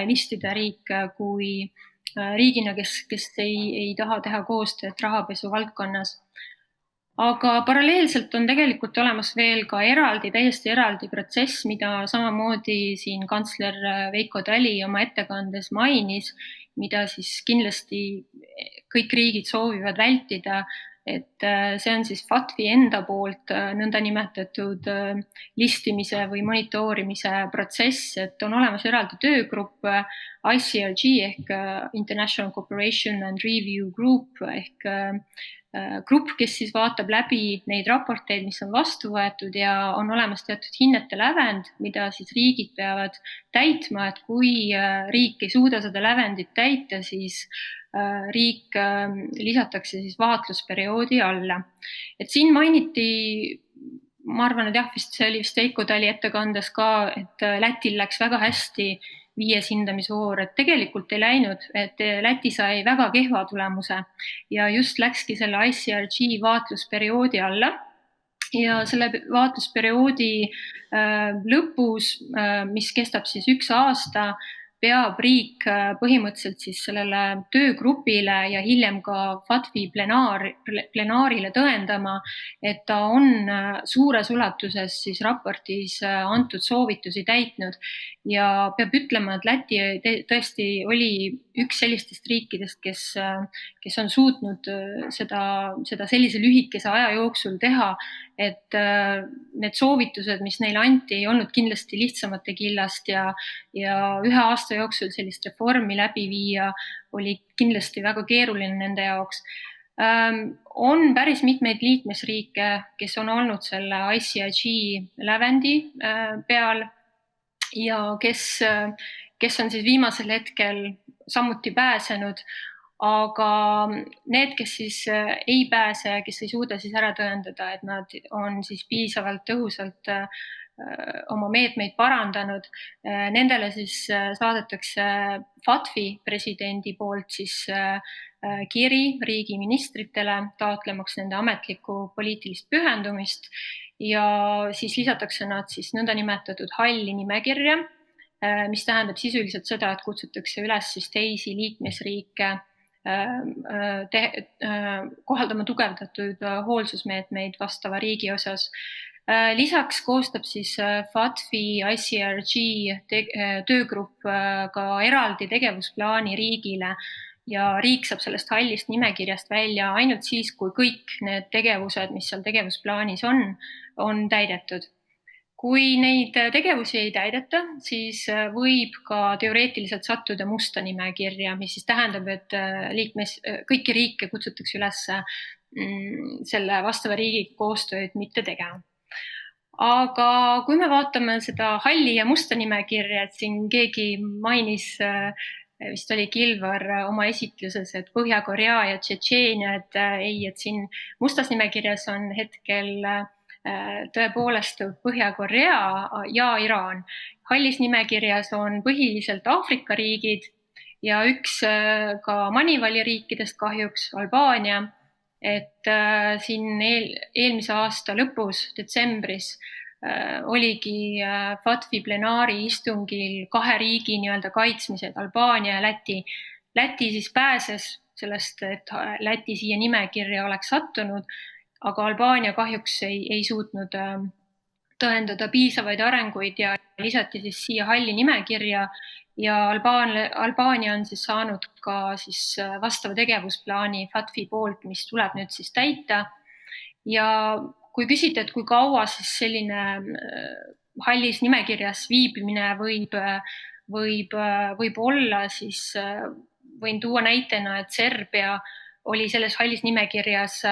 listida riik kui riigina, kes ei taha teha koostööd rahapesu valdkonnas. Aga paralleelselt on tegelikult olemas veel ka täiesti eraldi protsess, mida samamoodi siin kantsler Veiko Tali oma ettekandes mainis, mida siis kindlasti kõik riigid soovivad vältida, et see on siis FATF-i enda poolt nõndanimetatud listimise või monitoorimise protsess, et on olemas eraldi töögrupp ICRG ehk International Cooperation and Review Group ehk grupp, kes siis vaatab läbi neid raporteid, mis on vastu võetud ja on olemas teatud hinnete lävend, mida siis riigid peavad täitma, et kui riik ei suuda seda lävendit täita, siis riik lisatakse siis vaatlusperioodi alla. Et siin mainiti, ma arvan, et see oli vist Veiko Tali ettekandes ka, et Lätil läks väga hästi 5. hindamisvoor, et tegelikult ei läinud, et Läti sai väga kehva tulemuse ja just läkski selle ICRG vaatlusperioodi alla ja selle vaatlusperioodi lõpus, mis kestab siis 1 aasta, peab riik põhimõtteliselt siis sellele töögrupile ja hiljem ka FATF-i plenaarile tõendama, et ta on suures ulatuses siis raportis antud soovitusi täitnud ja peab ütlema, et Läti tõesti oli üks sellistest riikidest, kes on suutnud seda sellise lühikese aja jooksul teha, et need soovitused, mis neile anti, ei olnud kindlasti lihtsamate killast ja 1 aasta jooksul sellist reformi läbi viia oli kindlasti väga keeruline nende jaoks. On päris mitmeid liikmesriike, kes on olnud selle ICRG lävendi peal ja kes on siis viimasel hetkel samuti pääsenud, aga need, kes siis ei pääse, kes ei suuda siis ära tõendada, et nad on siis piisavalt tõhusalt oma meetmeid parandanud, nendele siis saadetakse FATF-i presidendi poolt siis kiri riigi ministritele, taotlemaks nende ametlikku poliitilist pühendumist ja siis lisatakse nad siis nõndanimetatud halli nimekirja, mis tähendab sisuliselt seda, et kutsutakse üles siis teisi liikmesriike kohaldama tugevdatud hoolsusmeetmeid vastava riigi osas. Lisaks koostab siis FATF-i ICRG töögrupp ka eraldi tegevusplaani riigile ja riik saab sellest hallist nimekirjast välja ainult siis, kui kõik need tegevused, mis seal tegevusplaanis on täidetud. Kui neid tegevusi ei täideta, siis võib ka teoreetiliselt sattuda musta nimekirja, mis siis tähendab, et kõiki riike kutsutakse üles selle vastava riigi koostööd mitte tegema. Aga kui me vaatame seda halli ja musta nimekirja, et siin keegi mainis, vist oli Kilvar oma esitluses, et Põhja-Korea ja Tšetšeenia, et siin mustas nimekirjas on hetkel tõepoolest Põhja-Korea ja Iraan. Hallis nimekirjas on põhiliselt Aafrika riigid ja üks ka Moneyvali riikidest kahjuks, Albaania, et siin eelmise aasta lõpus, detsembris, oligi FATF-i plenaari istungil 2 riigi nii-öelda kaitsmised, Albaania ja Läti. Läti siis pääses sellest, et Läti siia nimekirja oleks sattunud, aga Albaania kahjuks ei suutnud tõendada piisavaid arenguid ja lisati siis siia halli nimekirja ja Albaania on siis saanud ka siis vastava tegevusplaani FATF-i poolt, mis tuleb nüüd siis täita. Ja kui küsite, et kui kaua siis selline hallis nimekirjas viibimine võib olla, siis võin tuua näitena, et Serbia oli selles hallis nimekirjas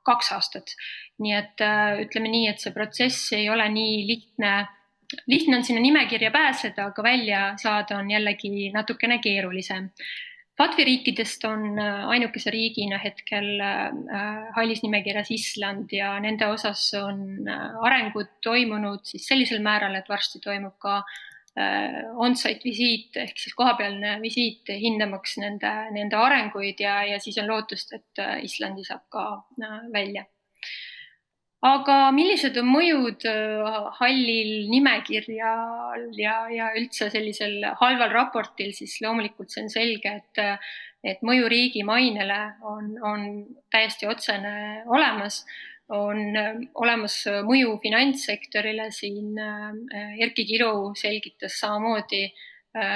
2 aastat. Nii et ütleme nii, et see protsess ei ole nii lihtne. Lihtne on sinna nimekirja pääseda, aga välja saada on jällegi natukene keerulisem. FATF-i riikidest on ainukese riigina hetkel hallis nimekirjas Island ja nende osas on arengud toimunud siis sellisel määral, et varsti toimub ka on-site visiit ehk siis kohapealne visiit hindamaks nende arenguid ja siis on lootust, et Islandi saab ka välja. Aga millised on mõjud hallil nimekirjal ja üldse sellisel halval raportil, siis loomulikult see on selge, et mõju riigi mainele on täiesti otsene olemas. On olemas mõju finantssektorile, siin Erki Kiru selgitas samamoodi,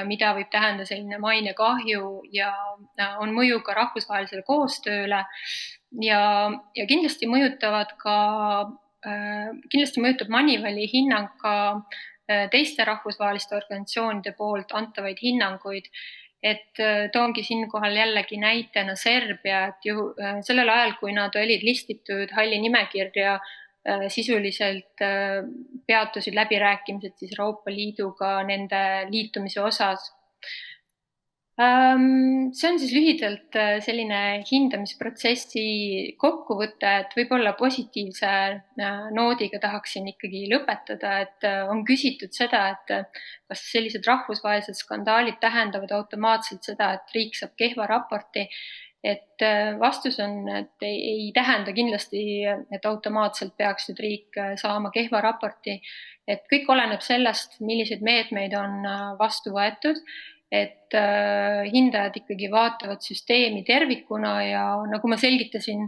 mida võib tähendada selline mainekahju ja on mõju ka rahvusvahelisele koostööle ja kindlasti mõjutab Moneyvali hinnang ka teiste rahvusvaheliste organisatsioonide poolt antavaid hinnanguid. Et toongi siinkohal jällegi näitena Serbia, et sellel ajal, kui nad olid listitud halli nimekirja, sisuliselt peatusid läbirääkimised siis Euroopa Liiduga nende liitumise osas. See on siis lühidalt selline hindamisprotsessi kokkuvõte, et võib-olla positiivse noodiga tahaksin ikkagi lõpetada, et on küsitud seda, et kas sellised rahvusvahelised skandaalid tähendavad automaatselt seda, et riik saab kehva raporti, et vastus on, et ei tähenda kindlasti, et automaatselt peaks nüüd riik saama kehva raporti, et kõik oleneb sellest, milliseid meetmeid on vastu võetud, et hindajad ikkagi vaatavad süsteemi tervikuna ja nagu ma selgitasin,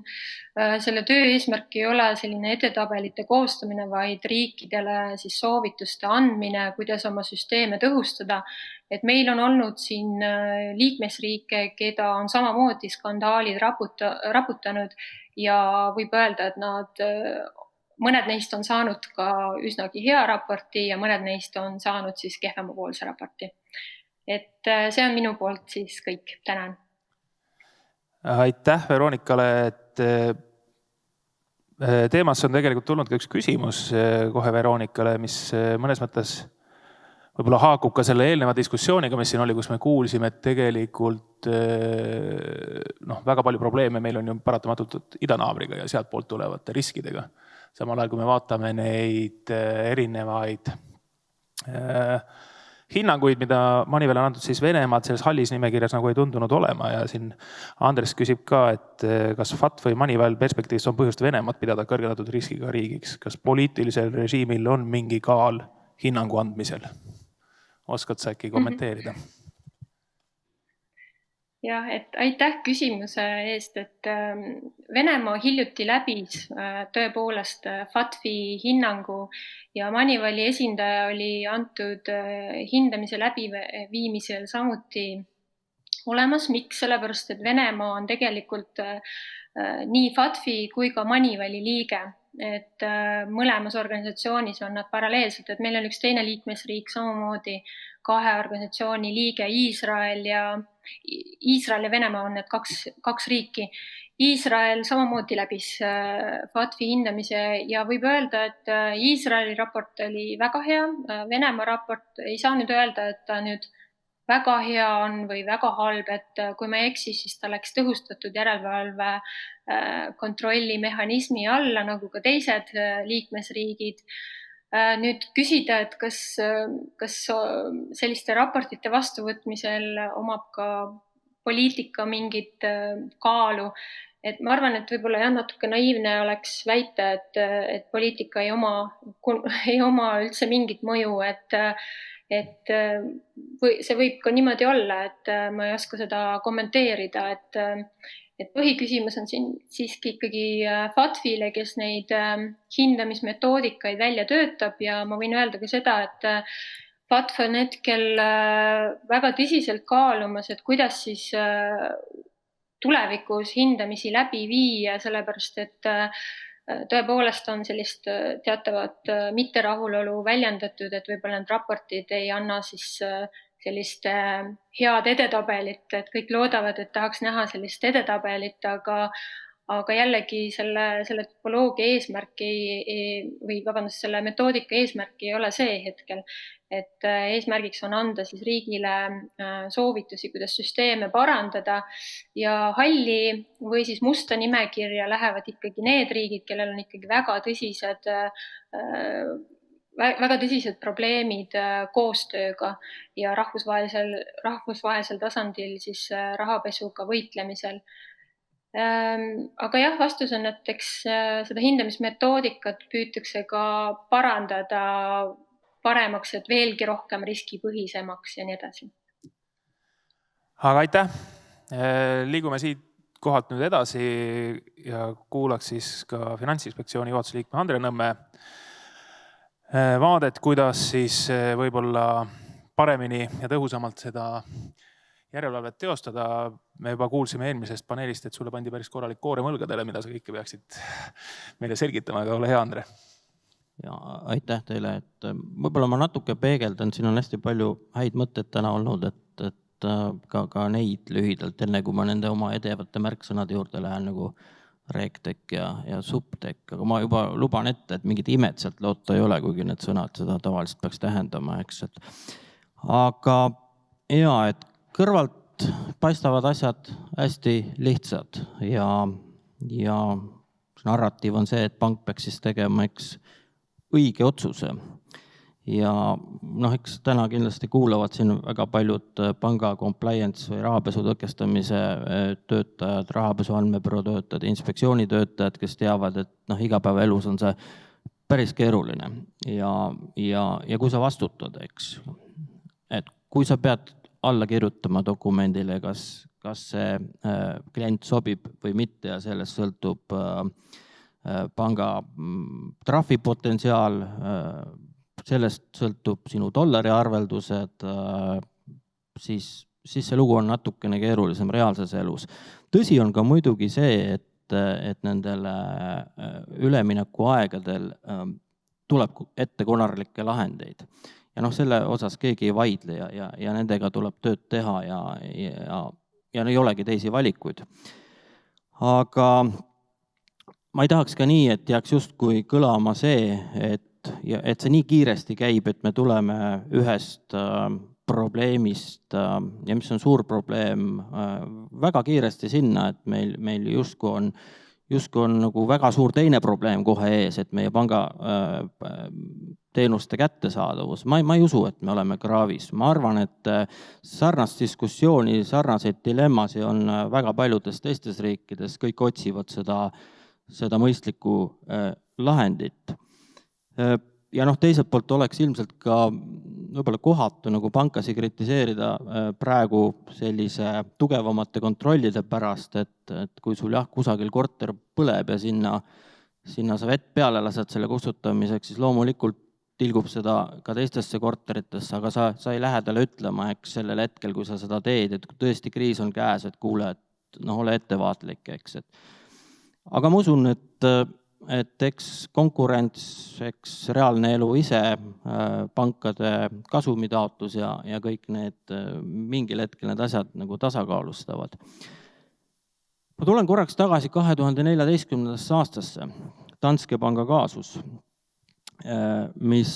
selle töö eesmärk ei ole selline edetabelite koostamine, vaid riikidele siis soovituste andmine, kuidas oma süsteeme tõhustada. Et meil on olnud siin liikmesriike, keda on samamoodi skandaalid raputanud ja võib öelda, et mõned neist on saanud ka üsnagi hea raporti ja mõned neist on saanud siis kehvemapoolse raporti. Et see on minu poolt siis kõik. Tänan. Aitäh Veronikale, et teemasse on tegelikult tulnud ka üks küsimus kohe Veronikale, mis mõnes mõttes võib-olla haakub ka selle eelneva diskussiooniga, mis siin oli, kus me kuulsime, et tegelikult väga palju probleeme meil on ju paratamatult idanaabriga ja sealt poolt tulevate riskidega. Samal ajal, kui me vaatame neid erinevaid hinnanguid, mida Moneyval on antud, siis Venemaad selles hallis nimekirjas nagu ei tundunud olema ja siin Andres küsib ka, et kas FAT või Moneyval perspektiivis on põhjust Venemaad pidada kõrgendatud riskiga riigiks. Kas poliitilisel režiimil on mingi kaal hinnangu andmisel? Oskad sa äkki kommenteerida? Jah, et aitäh küsimuse eest, et Venemaa hiljuti läbis tõepoolest FATF-i hinnangu ja Moneyvali esindaja oli antud hindamise läbiviimisel samuti olemas. Miks? Sellepärast, et Venemaa on tegelikult nii FATF-i kui ka Moneyvali liige. Et mõlemas organisatsioonis on nad paralleelselt, et meil on üks teine liikmesriik samamoodi kahe organisatsiooni liige, Iisrael ja Venemaa on need kaks riiki. Iisrael samamoodi läbis FATF-i hindamise ja võib öelda, et Iisraeli raport oli väga hea, Venemaa raport ei saa nüüd öelda, et ta nüüd väga hea on või väga halb, et kui ma ei eksi, siis ta läks tõhustatud järelevalve kontrollimehhanismi alla, nagu ka teised liikmesriigid. Nüüd küsida, et kas selliste raportite vastuvõtmisel omab ka poliitika mingit kaalu, et ma arvan, et võib-olla natuke naiivne oleks väita, et poliitika ei oma üldse mingit mõju, et see võib ka niimoodi olla, et ma ei oska seda kommenteerida, et põhiküsimus on siin siiski ikkagi FATF-ile, kes neid hindamismetoodikaid välja töötab ja ma võin öelda ka seda, et FATF on hetkel väga tõsiselt kaalumas, et kuidas siis tulevikus hindamisi läbi viia, sellepärast et tõepoolest on sellist teatavat mitterahulolu väljendatud, et võib-olla need raportid ei anna siis sellist head edetabelit, et kõik loodavad, et tahaks näha sellist edetabelit, aga jällegi selle topoloogia eesmärk selle metoodika eesmärk ei ole see hetkel, et eesmärgiks on anda siis riigile soovitusi, kuidas süsteeme parandada ja halli või siis musta nimekirja lähevad ikkagi need riigid, kellel on ikkagi väga tõsised väga tõsised probleemid koostööga ja rahvusvahelisel tasandil siis rahapesuga võitlemisel. Aga jah, vastus on, et eks seda hindamismetoodikat püütakse ka parandada paremaks, et veelgi rohkem riskipõhisemaks ja nii edasi. Aga aitäh! Liigume siit kohalt nüüd edasi ja kuulaks siis ka Finantsinspektsiooni juhatuse liikme Andre Nõmme vaadet, kuidas siis võib-olla paremini ja tõhusamalt seda järelevalvet teostada. Me juba kuulsime eelmisest paneelist, et sulle pandi päris korralik koorem õlgadele, mida sa kõike peaksid meile selgitama, aga ole hea, Andre. Ja aitäh teile, et võib-olla ma natuke peegeldan, siin on hästi palju häid mõtteid täna olnud, et ka neid lühidalt, enne kui ma nende oma edevate märksõnade juurde lähen nagu RegTech ja SupTech, aga ma juba luban ette, et mingid imed sealt loota ei ole, kuigi need sõnad seda tavaliselt peaks tähendama, eks. Aga ja, et kõrvalt paistavad asjad hästi lihtsad ja narratiiv on see, et pank peaks siis tegema õige otsuse. Ja eks täna kindlasti kuulavad siin väga paljud panga compliance või rahapesu tõkestamise töötajad, rahapesu andmebüroo töötajad, inspektsiooni töötajad, kes teavad, et igapäevaelus on see päris keeruline. Ja kui sa vastutad, eks, et kui sa pead alla kirjutama dokumendile, kas see klient sobib või mitte ja sellest sõltub panga trahvipotentsiaal, sellest sõltub sinu dollari arveldused, siis see lugu on natukene keerulisem reaalses elus. Tõsi on ka muidugi see, et nendele ülemineku aegadel tuleb ette konarlikke lahendeid. Ja selle osas keegi ei vaidle ja nendega tuleb tööd teha ja ei olegi teisi valikuid. Aga ma ei tahaks ka nii, et jääks justkui kõlama see, et see nii kiiresti käib, et me tuleme ühest probleemist ja mis on suur probleem väga kiiresti sinna, et meil justkui on nagu väga suur teine probleem kohe ees, et meie panga teenuste kättesaadavus. Ma ei usu, et me oleme kraavis. Ma arvan, et sarnast diskussiooni, sarnaseid dilemmasi on väga paljudes teistes riikides, kõik otsivad seda mõistlikku lahendit. Ja teiselt poolt oleks ilmselt ka võib-olla kohatu nagu pankasi kritiseerida praegu sellise tugevamate kontrollide pärast, et kui sul kusagil korter põleb ja sinna sa vett peale lased selle kustutamiseks, siis loomulikult tilgub seda ka teistesse korteritesse, aga sa ei lähe talle ütlema, eks sellel hetkel, kui sa seda teed, et kui tõesti kriis on käes, et kuule, et ole ettevaatlik, eks. Aga ma usun, et eks konkurents, eks reaalne elu ise, pankade kasumitaotlus ja kõik need mingil hetkel need asjad nagu tasakaalustavad. Ma tulen korraks tagasi 2014. aastasse, Danske panga kaasus, mis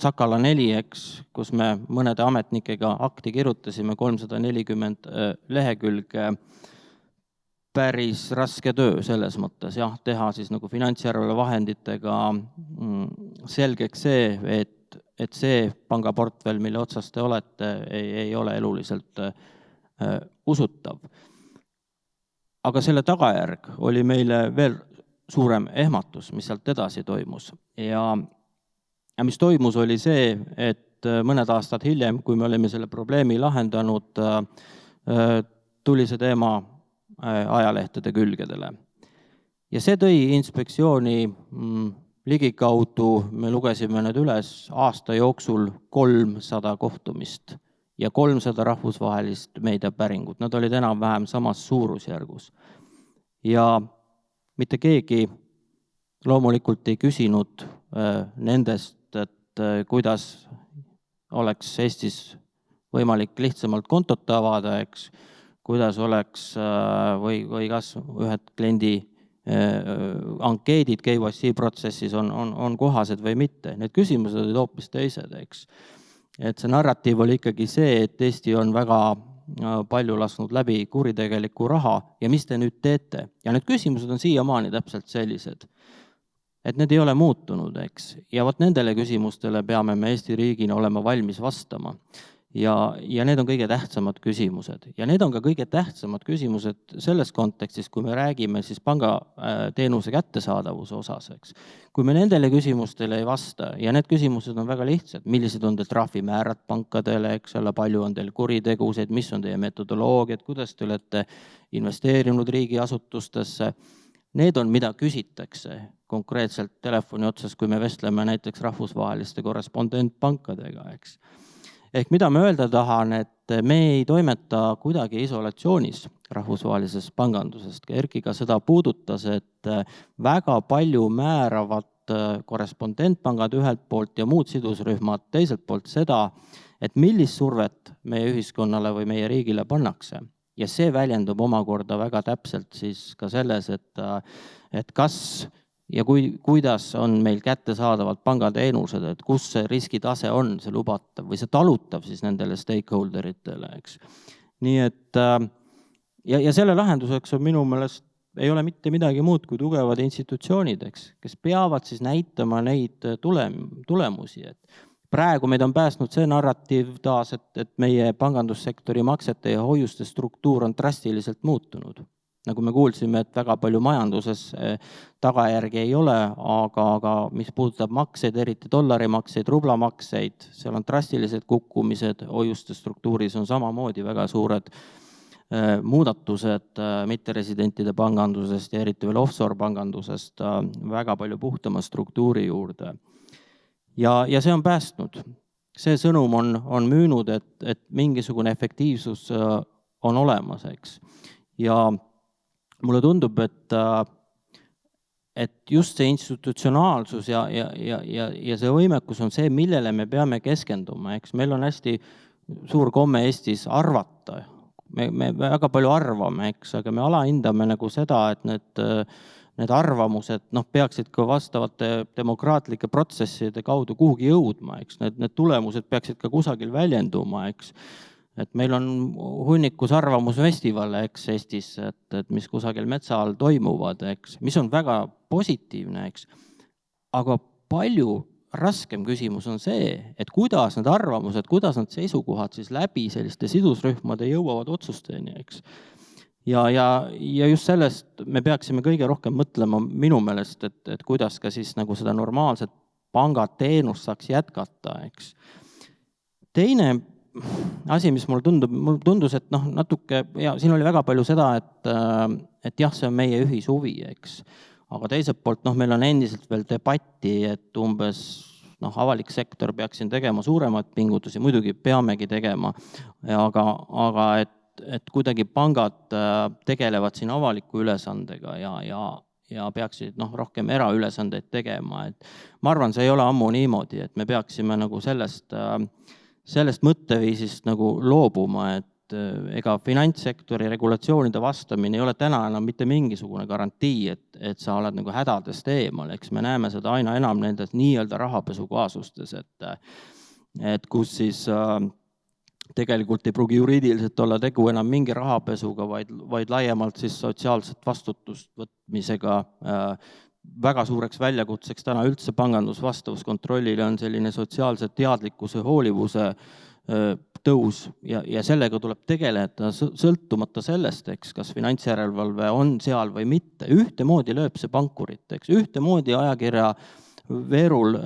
Sakala 4, eks, kus me mõnede ametnikega akti kirjutasime 340 lehekülge, päris raske töö selles mõttes, teha siis nagu finantsjärelevalve vahenditega selgeks see, et see pangaportfell, mille otsas te olete, ei ole eluliselt usutav. Aga selle tagajärg oli meile veel suurem ehmatus, mis sealt edasi toimus. Ja mis toimus, oli see, et mõned aastad hiljem, kui me olime selle probleemi lahendanud, tuli see teema ajalehtede külgedele. Ja see tõi inspektsiooni ligikaudu, me lugesime need üles aasta jooksul 300 kohtumist ja 300 rahvusvahelist meediapäringut. Nad olid enam-vähem samas suurusjärgus. Ja mitte keegi loomulikult ei küsinud nendest, et kuidas oleks Eestis võimalik lihtsamalt kontot avada, eks, kuidas oleks või kas ühed kliendi ankeedid KYC protsessis on kohased või mitte. Need küsimused olid hoopis teised, eks. Et see narratiiv oli ikkagi see, et Eesti on väga palju lasknud läbi kuritegeliku raha ja mis te nüüd teete? Ja need küsimused on siiamaani täpselt sellised. et need ei ole muutunud, eks. Ja vot nendele küsimustele peame me Eesti riigina olema valmis vastama. Ja need on kõige tähtsamad küsimused. Ja need on ka kõige tähtsamad küsimused selles kontekstis, kui me räägime siis pangateenuse kättesaadavuse osas, eks. Kui me nendele küsimustele ei vasta, ja need küsimused on väga lihtsad, millised on teil trahvimäärad pankadele, eks ole, palju on teil kuritegusid, mis on teie metodoloogiad, kuidas te olete investeerinud riigiasutustesse, need on, mida küsitakse konkreetselt telefoni otsas, kui me vestleme näiteks rahvusvaheliste korrespondentpankadega, eks. Ehk mida ma öelda tahan, et me ei toimeta kuidagi isolatsioonis rahvusvahelises pangandusest. Erki ka seda puudutas, et väga palju määravad korrespondentpangad ühelt poolt ja muud sidusrühmad teiselt poolt seda, et millist survet meie ühiskonnale või meie riigile pannakse. Ja see väljendub omakorda väga täpselt siis ka selles, et kas ja kuidas on meil kättesaadavad pangateenused, et kus see riskitase on, see lubatav või see talutav siis nendele stakeholderitele, eks. Nii et ja selle lahenduseks on minu meelest ei ole mitte midagi muud kui tugevad institutsioonid, eks, kes peavad siis näitama neid tulemusi, et praegu meid on päästnud see narratiiv taas, et meie pangandussektori maksete ja hoiuste struktuur on drastiliselt muutunud. Nagu me kuulsime, et väga palju majanduses tagajärgi ei ole, aga mis puudutab makseid, eriti dollarimakseid, rublamakseid, seal on drastilised kukkumised, hoiuste struktuuris on samamoodi väga suured muudatused mitteresidentide pangandusest ja eriti veel offshore pangandusest väga palju puhtama struktuuri juurde. Ja see on päästnud. See sõnum on müünud, et mingisugune efektiivsus on olemas, eks. Ja mulle tundub, et just see institutsionaalsus ja see võimekus on see, millele me peame keskenduma, eks. Meil on hästi suur komme Eestis arvata. Me väga palju arvame, eks, aga me alahindame nagu seda, et need arvamused peaksid ka vastavate demokraatlike protsesside kaudu kuhugi jõudma, eks. Need tulemused peaksid ka kusagil väljenduma, eks. Et meil on hunnikus arvamusfestivale, eks, Eestis, et mis kusagil metsa all toimuvad, eks, mis on väga positiivne, eks. Aga palju raskem küsimus on see, et kuidas need arvamused, kuidas need seisukohad siis läbi selliste sidusrühmade jõuavad otsusteni, eks. Ja just sellest me peaksime kõige rohkem mõtlema minu meelest, et kuidas ka siis nagu seda normaalset pangateenust saaks jätkata, eks. Teine asi, mis mulle tundus, et natuke, ja siin oli väga palju seda, et jah, see on meie ühishuvi, eks. Aga teiselt poolt, meil on endiselt veel debatti, et umbes avalik sektor peaks siin tegema suuremaid pingutusi, muidugi peamegi tegema, aga et kuidagi pangad tegelevad siin avaliku ülesandega ja peaksid rohkem eraülesandeid tegema. Et ma arvan, see ei ole ammu niimoodi, et me peaksime nagu sellest mõtteviisist nagu loobuma, et ega finantssektori regulatsioonide vastamine ei ole täna enam mitte mingisugune garantii, et sa oled nagu hädadest eemal, eks me näeme seda aina enam nendes nii-öelda rahapesukaasustes, et kus siis tegelikult ei pruugi juriidiliselt olla tegu enam mingi rahapesuga, vaid laiemalt siis sotsiaalset vastutust võtmisega. Väga suureks väljakutseks täna üldse pangandusvastavuskontrollile on selline sotsiaalse teadlikkuse, hoolivuse tõus ja sellega tuleb tegeleda sõltumata sellest, eks, kas finantsjärelevalve on seal või mitte. Ühtemoodi lööb see pankurit, eks, ühtemoodi ajakirja veerul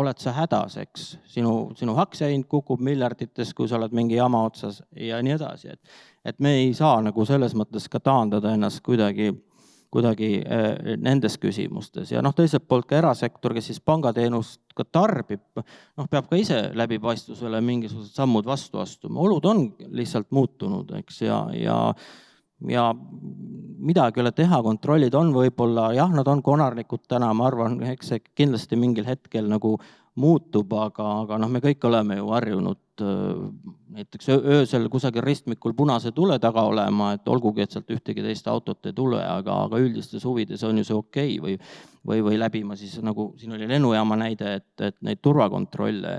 oled sa hädas, eks, sinu aktsiahind kukub miljardites, kui sa oled mingi jama otsas ja nii edasi. Et me ei saa nagu selles mõttes ka taandada ennast kuidagi nendes küsimustes. Ja teiselt poolt ka erasektor, kes siis pangateenust ka tarbib, peab ka ise läbipaistvusele mingisugused sammud vastu astuma. Olud on lihtsalt muutunud, eks, ja midagi ei ole teha, kontrollid on võib-olla, jah, nad on konarlikud täna, ma arvan, eks see kindlasti mingil hetkel nagu muutub, aga me kõik oleme ju harjunud näiteks öösel kusagil ristmikul punase tule taga olema, et olgugi, et sealt ühtegi teist autot ei tule, aga üldistes huvides on ju see okei või läbima siis, nagu siin oli lennujaama näide, et neid turvakontrolle,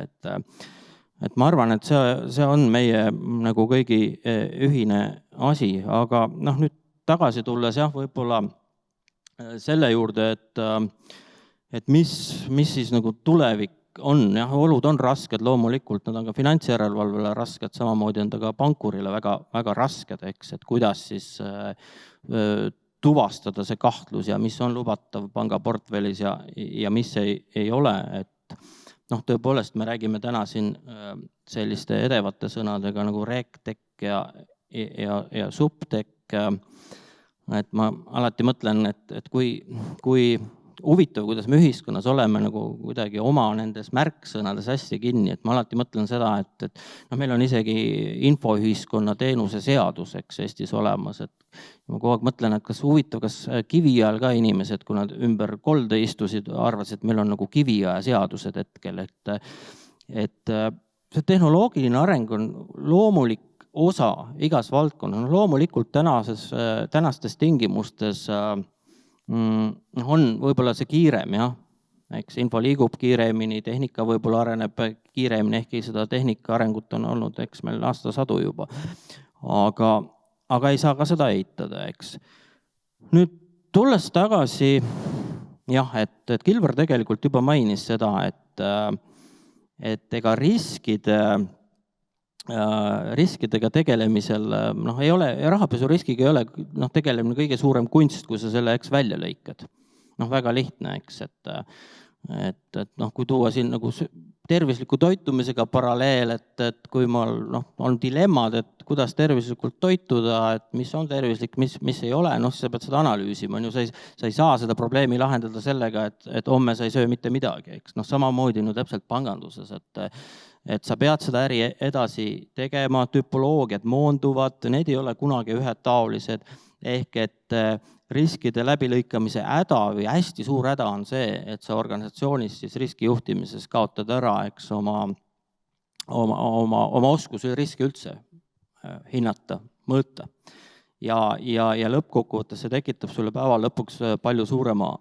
et ma arvan, et see on meie nagu kõigi ühine asi, aga nüüd tagasi tulles jah, võib-olla selle juurde, et mis siis nagu tulevik on, jah, olud on rasked, loomulikult nad on ka finantsjärelevalvele rasked, samamoodi on ta ka pankurile väga, väga rasked, eks, et kuidas siis tuvastada see kahtlus ja mis on lubatav panga portfellis ja mis ei ole, et noh, tõepoolest me räägime täna siin selliste edevate sõnadega nagu RegTech ja SupTech, et ma alati mõtlen, et kui huvitav, kuidas me ühiskonnas oleme nagu kuidagi oma nendes märksõnades hästi kinni, et ma alati mõtlen seda, et no meil on isegi infoühiskonna teenuse seadus, eks, Eestis olemas, et ma kogu aeg mõtlen, et kas huvitav, kas kivi ajal ka inimesed, kui nad ümber kolde istusid, arvasid, et meil on nagu kiviaja seadused hetkel, et see tehnoloogiline areng on loomulik osa igas valdkonnas, loomulikult tänastes tingimustes on võib-olla see kiirem, jah, eks info liigub kiiremini, tehnika võib-olla areneb kiiremini, ehkki seda tehnika arengut on olnud, eks meil aastasadu juba, aga ei saa ka seda eitada, eks. Nüüd tulles tagasi, jah, et Kilvar tegelikult juba mainis seda, et ega riskidega tegelemisel, noh, ei ole, rahapesu riskiga ei ole, noh, tegelemine kõige suurem kunst, kui sa selle, eks, välja lõikad. Noh, väga lihtne, eks, et noh, kui tuua siin nagu tervisliku toitumisega paralleel, et kui mal, noh, on dilemmad, et kuidas tervislikult toituda, et mis on tervislik, mis ei ole, noh, siis sa pead seda analüüsima, sa ei saa seda probleemi lahendada sellega, et homme sa ei söö mitte midagi, eks, noh, samamoodi no täpselt panganduses, et sa pead seda äri edasi tegema, tüpoloogiad moonduvad, need ei ole kunagi ühetaolised, ehk et riskide läbilõikamise häda või hästi suur häda on see, et sa organisatsioonis siis riskijuhtimises kaotad ära, eks, oma oskuse riski üldse hinnata, mõõta. Ja lõppkokkuvõttes see tekitab sulle päeva lõpuks palju suurema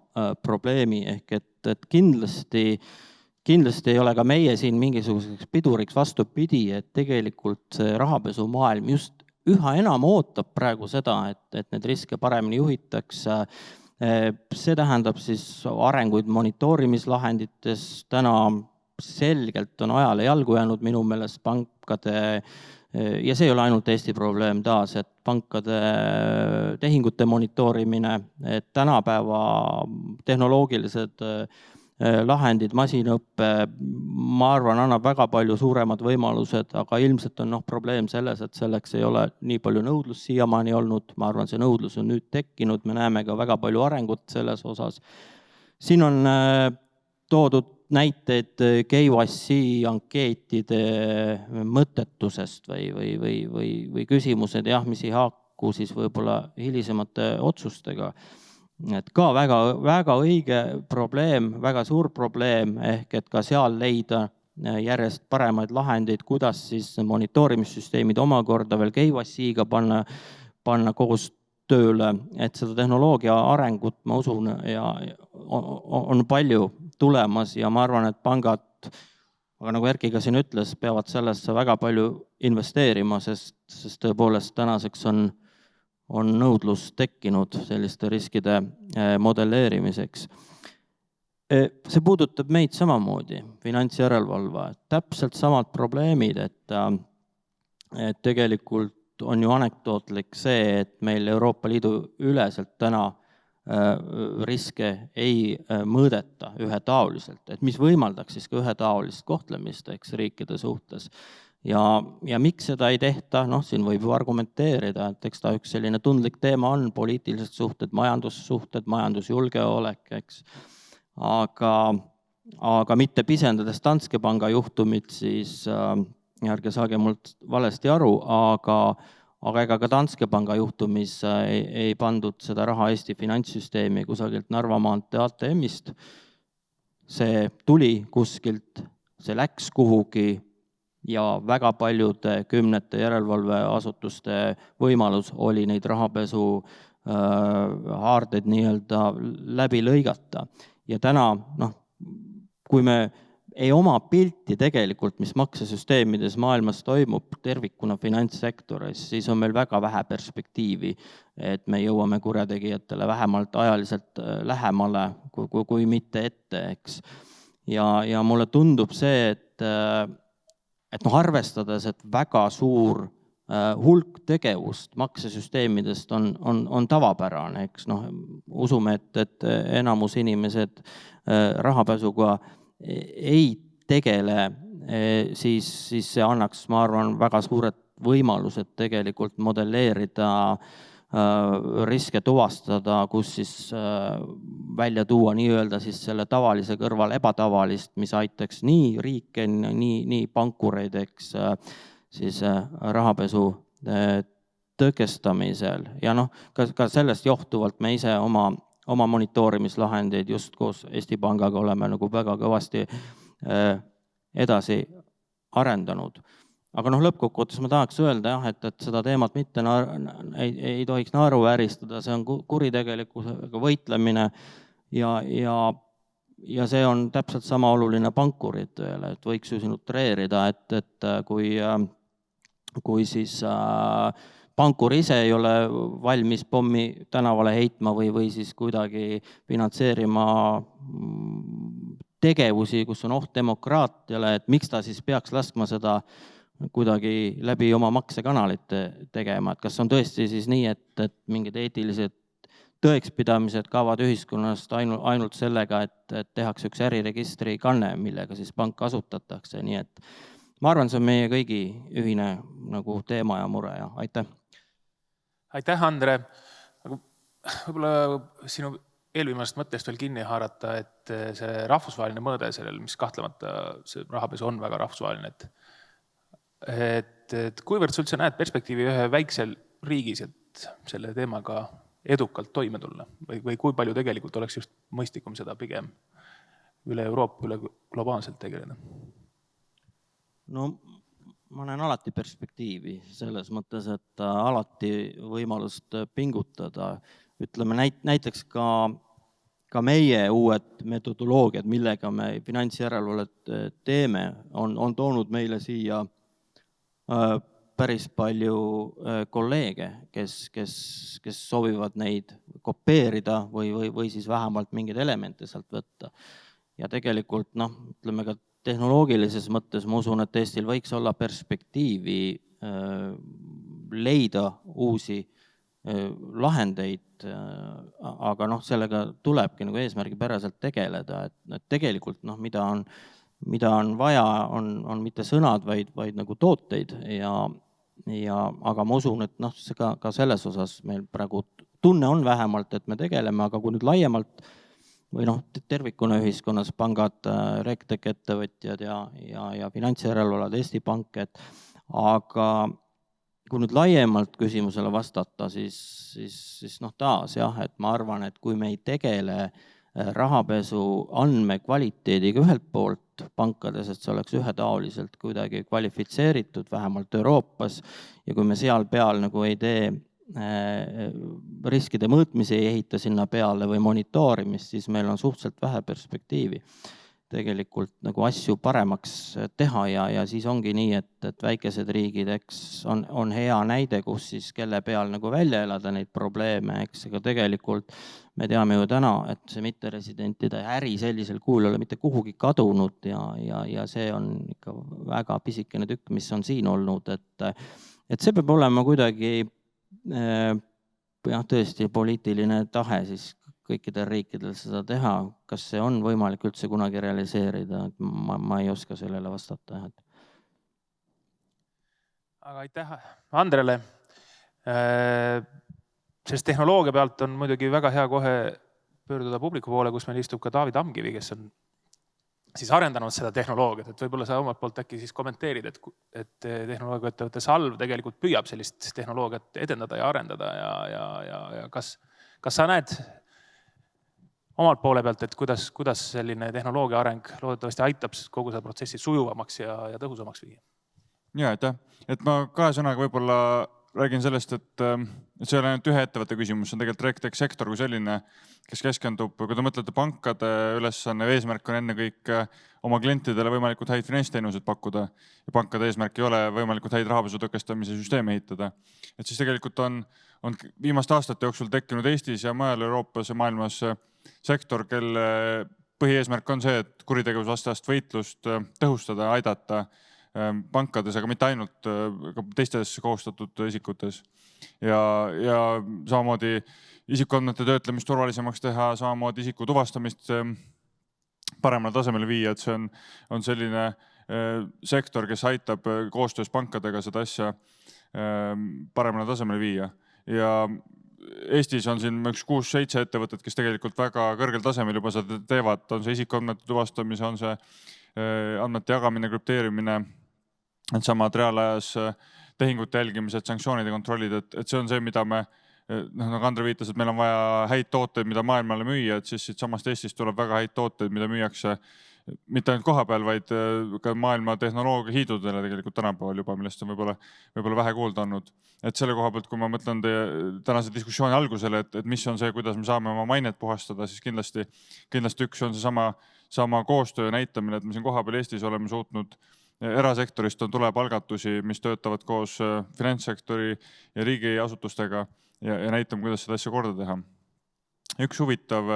probleemi, ehk et kindlasti ei ole ka meie siin mingisuguseks piduriks, vastupidi, et tegelikult see rahapesumaailm just üha enam ootab praegu seda, et need riske paremini juhitakse. See tähendab siis arenguid monitoorimislahendites, täna selgelt on ajale jalgu jäänud minu meelest pankade, ja see ei ole ainult Eesti probleem taas, et pankade tehingute monitoorimine, et tänapäeva tehnoloogilised lahendid, masinõppe, ma arvan, annab väga palju suuremad võimalused, aga ilmselt on probleem selles, et selleks ei ole nii palju nõudlust siiamaani olnud, ma arvan, see nõudlus on nüüd tekkinud, me näeme ka väga palju arengut selles osas. Siin on toodud näiteid KYC ankeetide mõttetusest või küsimused, jah, mis ei haaku siis võib-olla hilisemate otsustega. Et ka väga õige probleem, väga suur probleem, ehk et ka seal leida järjest paremaid lahendeid, kuidas siis monitoorimissüsteemid omakorda veel KYC-ga panna koos tööle, et seda tehnoloogia arengut, ma usun, ja on palju tulemas ja ma arvan, et pangad, aga nagu Erki ka siin ütles, peavad sellesse väga palju investeerima, sest tõepoolest tänaseks on nõudlus tekkinud selliste riskide modelleerimiseks. See puudutab meid samamoodi, finantsjärelevalve, täpselt samad probleemid, et tegelikult on ju anekdootlik see, et meil Euroopa Liidu üleselt täna riske ei mõõdeta ühetaoliselt, et mis võimaldaks siis ka ühetaolist kohtlemist, eks, riikide suhtes. Ja miks seda ei tehta, siin võib ju argumenteerida, et eks ta üks selline tundlik teema on, poliitilised suhted, majandussuhted, majandusjulgeolek, eks. Aga mitte pisendades Danske panga juhtumit, siis ärge saage mult valesti aru, aga ega ka Danske panga juhtumis ei pandud seda raha Eesti finantssüsteemi kusagilt Narva maantee ATM-ist. See tuli kuskilt, see läks kuhugi ja väga paljude kümnete järelevalveasutuste võimalus oli neid rahapesu haardeid nii-öelda läbi lõigata. Ja täna, kui me ei oma pilti tegelikult, mis maksesüsteemides maailmas toimub tervikuna finantssektoris, siis on meil väga vähe perspektiivi, et me jõuame kurjategijatele vähemalt ajaliselt lähemale, kui mitte ette, eks. Ja mulle tundub see, et arvestades, et väga suur hulk tegevust maksesüsteemidest on tavapärane, eks usume, et enamus inimesed rahapesuga ei tegele, siis see annaks, ma arvan, väga suured võimalused tegelikult modelleerida riske tuvastada, kus siis välja tuua nii-öelda siis selle tavalise kõrval ebatavalist, mis aitaks nii riike, nii pankureid, eks, siis rahapesu tõkestamisel. Ja ka sellest johtuvalt me ise oma monitoorimislahendeid just koos Eesti Pangaga oleme nagu väga kõvasti edasi arendanud. Aga lõppkokkuvõttes ma tahaks öelda, et seda teemat mitte ei tohiks naeruvääristada, see on kuritegelikkusega võitlemine ja see on täpselt sama oluline pankuritele, et võiks ju siin utreerida, et kui siis pankur ise ei ole valmis pommi tänavale heitma või siis kuidagi finantseerima tegevusi, kus on oht demokraatiale, et miks ta siis peaks laskma seda kuidagi läbi oma maksekanalite tegema, et kas on tõesti siis nii, et mingid eetilised tõekspidamised kaovad ühiskonnast ainult sellega, et tehakse üks äriregistri kanne, millega siis pank kasutatakse, nii et ma arvan, see on meie kõigi ühine nagu teema ja mure ja aitäh. Aitäh, Andre. Võib-olla sinu eelviimasest mõttest veel kinni haarata, et see rahvusvaheline mõõde sellel, mis kahtlemata see rahapesu on väga rahvusvaheline, et kuivõrd sa üldse näed perspektiivi ühe väiksel riigis, et selle teemaga edukalt toime tulla või kui palju tegelikult oleks just mõistlikum seda pigem üle Euroopa, üle globaalselt tegeleda? No ma näen alati perspektiivi selles mõttes, et alati võimalust pingutada. Ütleme näiteks ka meie uued metodoloogiad, millega me finantsjärelevalvet teeme, on toonud meile siia päris palju kolleege, kes soovivad neid kopeerida või siis vähemalt mingeid elemente sealt võtta. Ja tegelikult, ütleme ka tehnoloogilises mõttes ma usun, et Eestil võiks olla perspektiivi leida uusi lahendeid, aga sellega tulebki nagu eesmärgipäraselt tegeleda, et tegelikult mida on vaja, on mitte sõnad, vaid nagu tooteid aga ma usun, et see ka selles osas meil praegu tunne on vähemalt, et me tegeleme, aga kui nüüd laiemalt või tervikuna ühiskonnas pangad, RegTech ettevõtjad ja finantsjärelevalvad Eesti Pank, aga kui nüüd laiemalt küsimusele vastata, siis taas jah, et ma arvan, et kui me ei tegele rahapesu andmekvaliteediga ühelt poolt pankades, et see oleks ühetaoliselt kuidagi kvalifitseeritud, vähemalt Euroopas, ja kui me seal peal nagu ei tee riskide mõõtmisi ei ehita sinna peale või monitoorimist, siis meil on suhteliselt vähe perspektiivi tegelikult nagu asju paremaks teha ja siis ongi nii, et väikesed riigid, eks, on hea näide, kus siis kelle peal nagu välja elada neid probleeme, eks, aga tegelikult me teame ju täna, et see mitteresidentide äri sellisel kujul ei ole mitte kuhugi kadunud ja see on ikka väga pisikene tükk, mis on siin olnud, et see peab olema kuidagi tõesti poliitiline tahe siis kõikidel riikidel seda teha, kas see on võimalik üldse kunagi realiseerida, et ma ei oska sellele vastata. Aga aitäh Andrele. Sest tehnoloogia pealt on muidugi väga hea kohe pöörduda publiku poole, kus meil istub ka David Amgivi, kes on siis arendanud seda tehnoloogiat, et võib-olla sa omalt poolt äkki siis kommenteerid, et tehnoloogiaettevõtte Salv tegelikult püüab sellist tehnoloogiat edendada ja arendada ja kas sa näed omalt poole pealt, et kuidas selline tehnoloogia areng loodetavasti aitab kogu seda protsessi sujuvamaks ja tõhusamaks viia? Ja, aitäh. Et ma kahe sõnaga võib-olla räägin sellest, et see ei ole ainult ühe ettevõtte küsimus, see on tegelikult RegTech sektor kui selline, kes keskendub, kui te mõtlete pankade ülesanne, eesmärk on ennekõike oma klientidele võimalikult häid finantsteenused pakkuda ja pankade eesmärk ei ole võimalikult häid rahapesu tõkestamise süsteeme ehitada. Et siis tegelikult on viimaste aastate jooksul tekkinud Eestis ja mujal Euroopas ja maailmas sektor, kelle põhieesmärk on see, et kuritegevusvastast võitlust tõhustada, aidata pankades, aga mitte ainult ka teistes kohustatud isikutes. Ja samamoodi isikuandmete töötlemist turvalisemaks teha, samamoodi isiku tuvastamist paremale tasemele viia, et see on selline sektor, kes aitab koostöös pankadega seda asja paremale tasemele viia. Ja Eestis on siin 6-7 ettevõtet, kes tegelikult väga kõrgel tasemel juba seda teevad, on see isikuandmete tuvastamise, on see andmete jagamine, krüpteerimine, et samad reaalajas tehingute jälgimised, sanktsioonide kontrollid, et see on see, mida me, nagu Andre viitas, et meil on vaja häid tooteid, mida maailmale müüa, et siis siit samast Eestist tuleb väga häid tooteid, mida müüakse mitte ainult koha peal, vaid ka maailma tehnoloogia hiidudele tegelikult tänapäeval juba, millest on võib-olla vähe kuulda olnud. Et selle koha pealt, kui ma mõtlen teie tänase diskussiooni algusele, et mis on see, kuidas me saame oma mainet puhastada, siis kindlasti üks on see sama koostöö näitamine, et me siin koha peal Eestis oleme suutnud erasektorist tuleb algatusi, mis töötavad koos finantssektori ja riigiasutustega ja näitame, kuidas seda asja korda teha. Üks huvitav,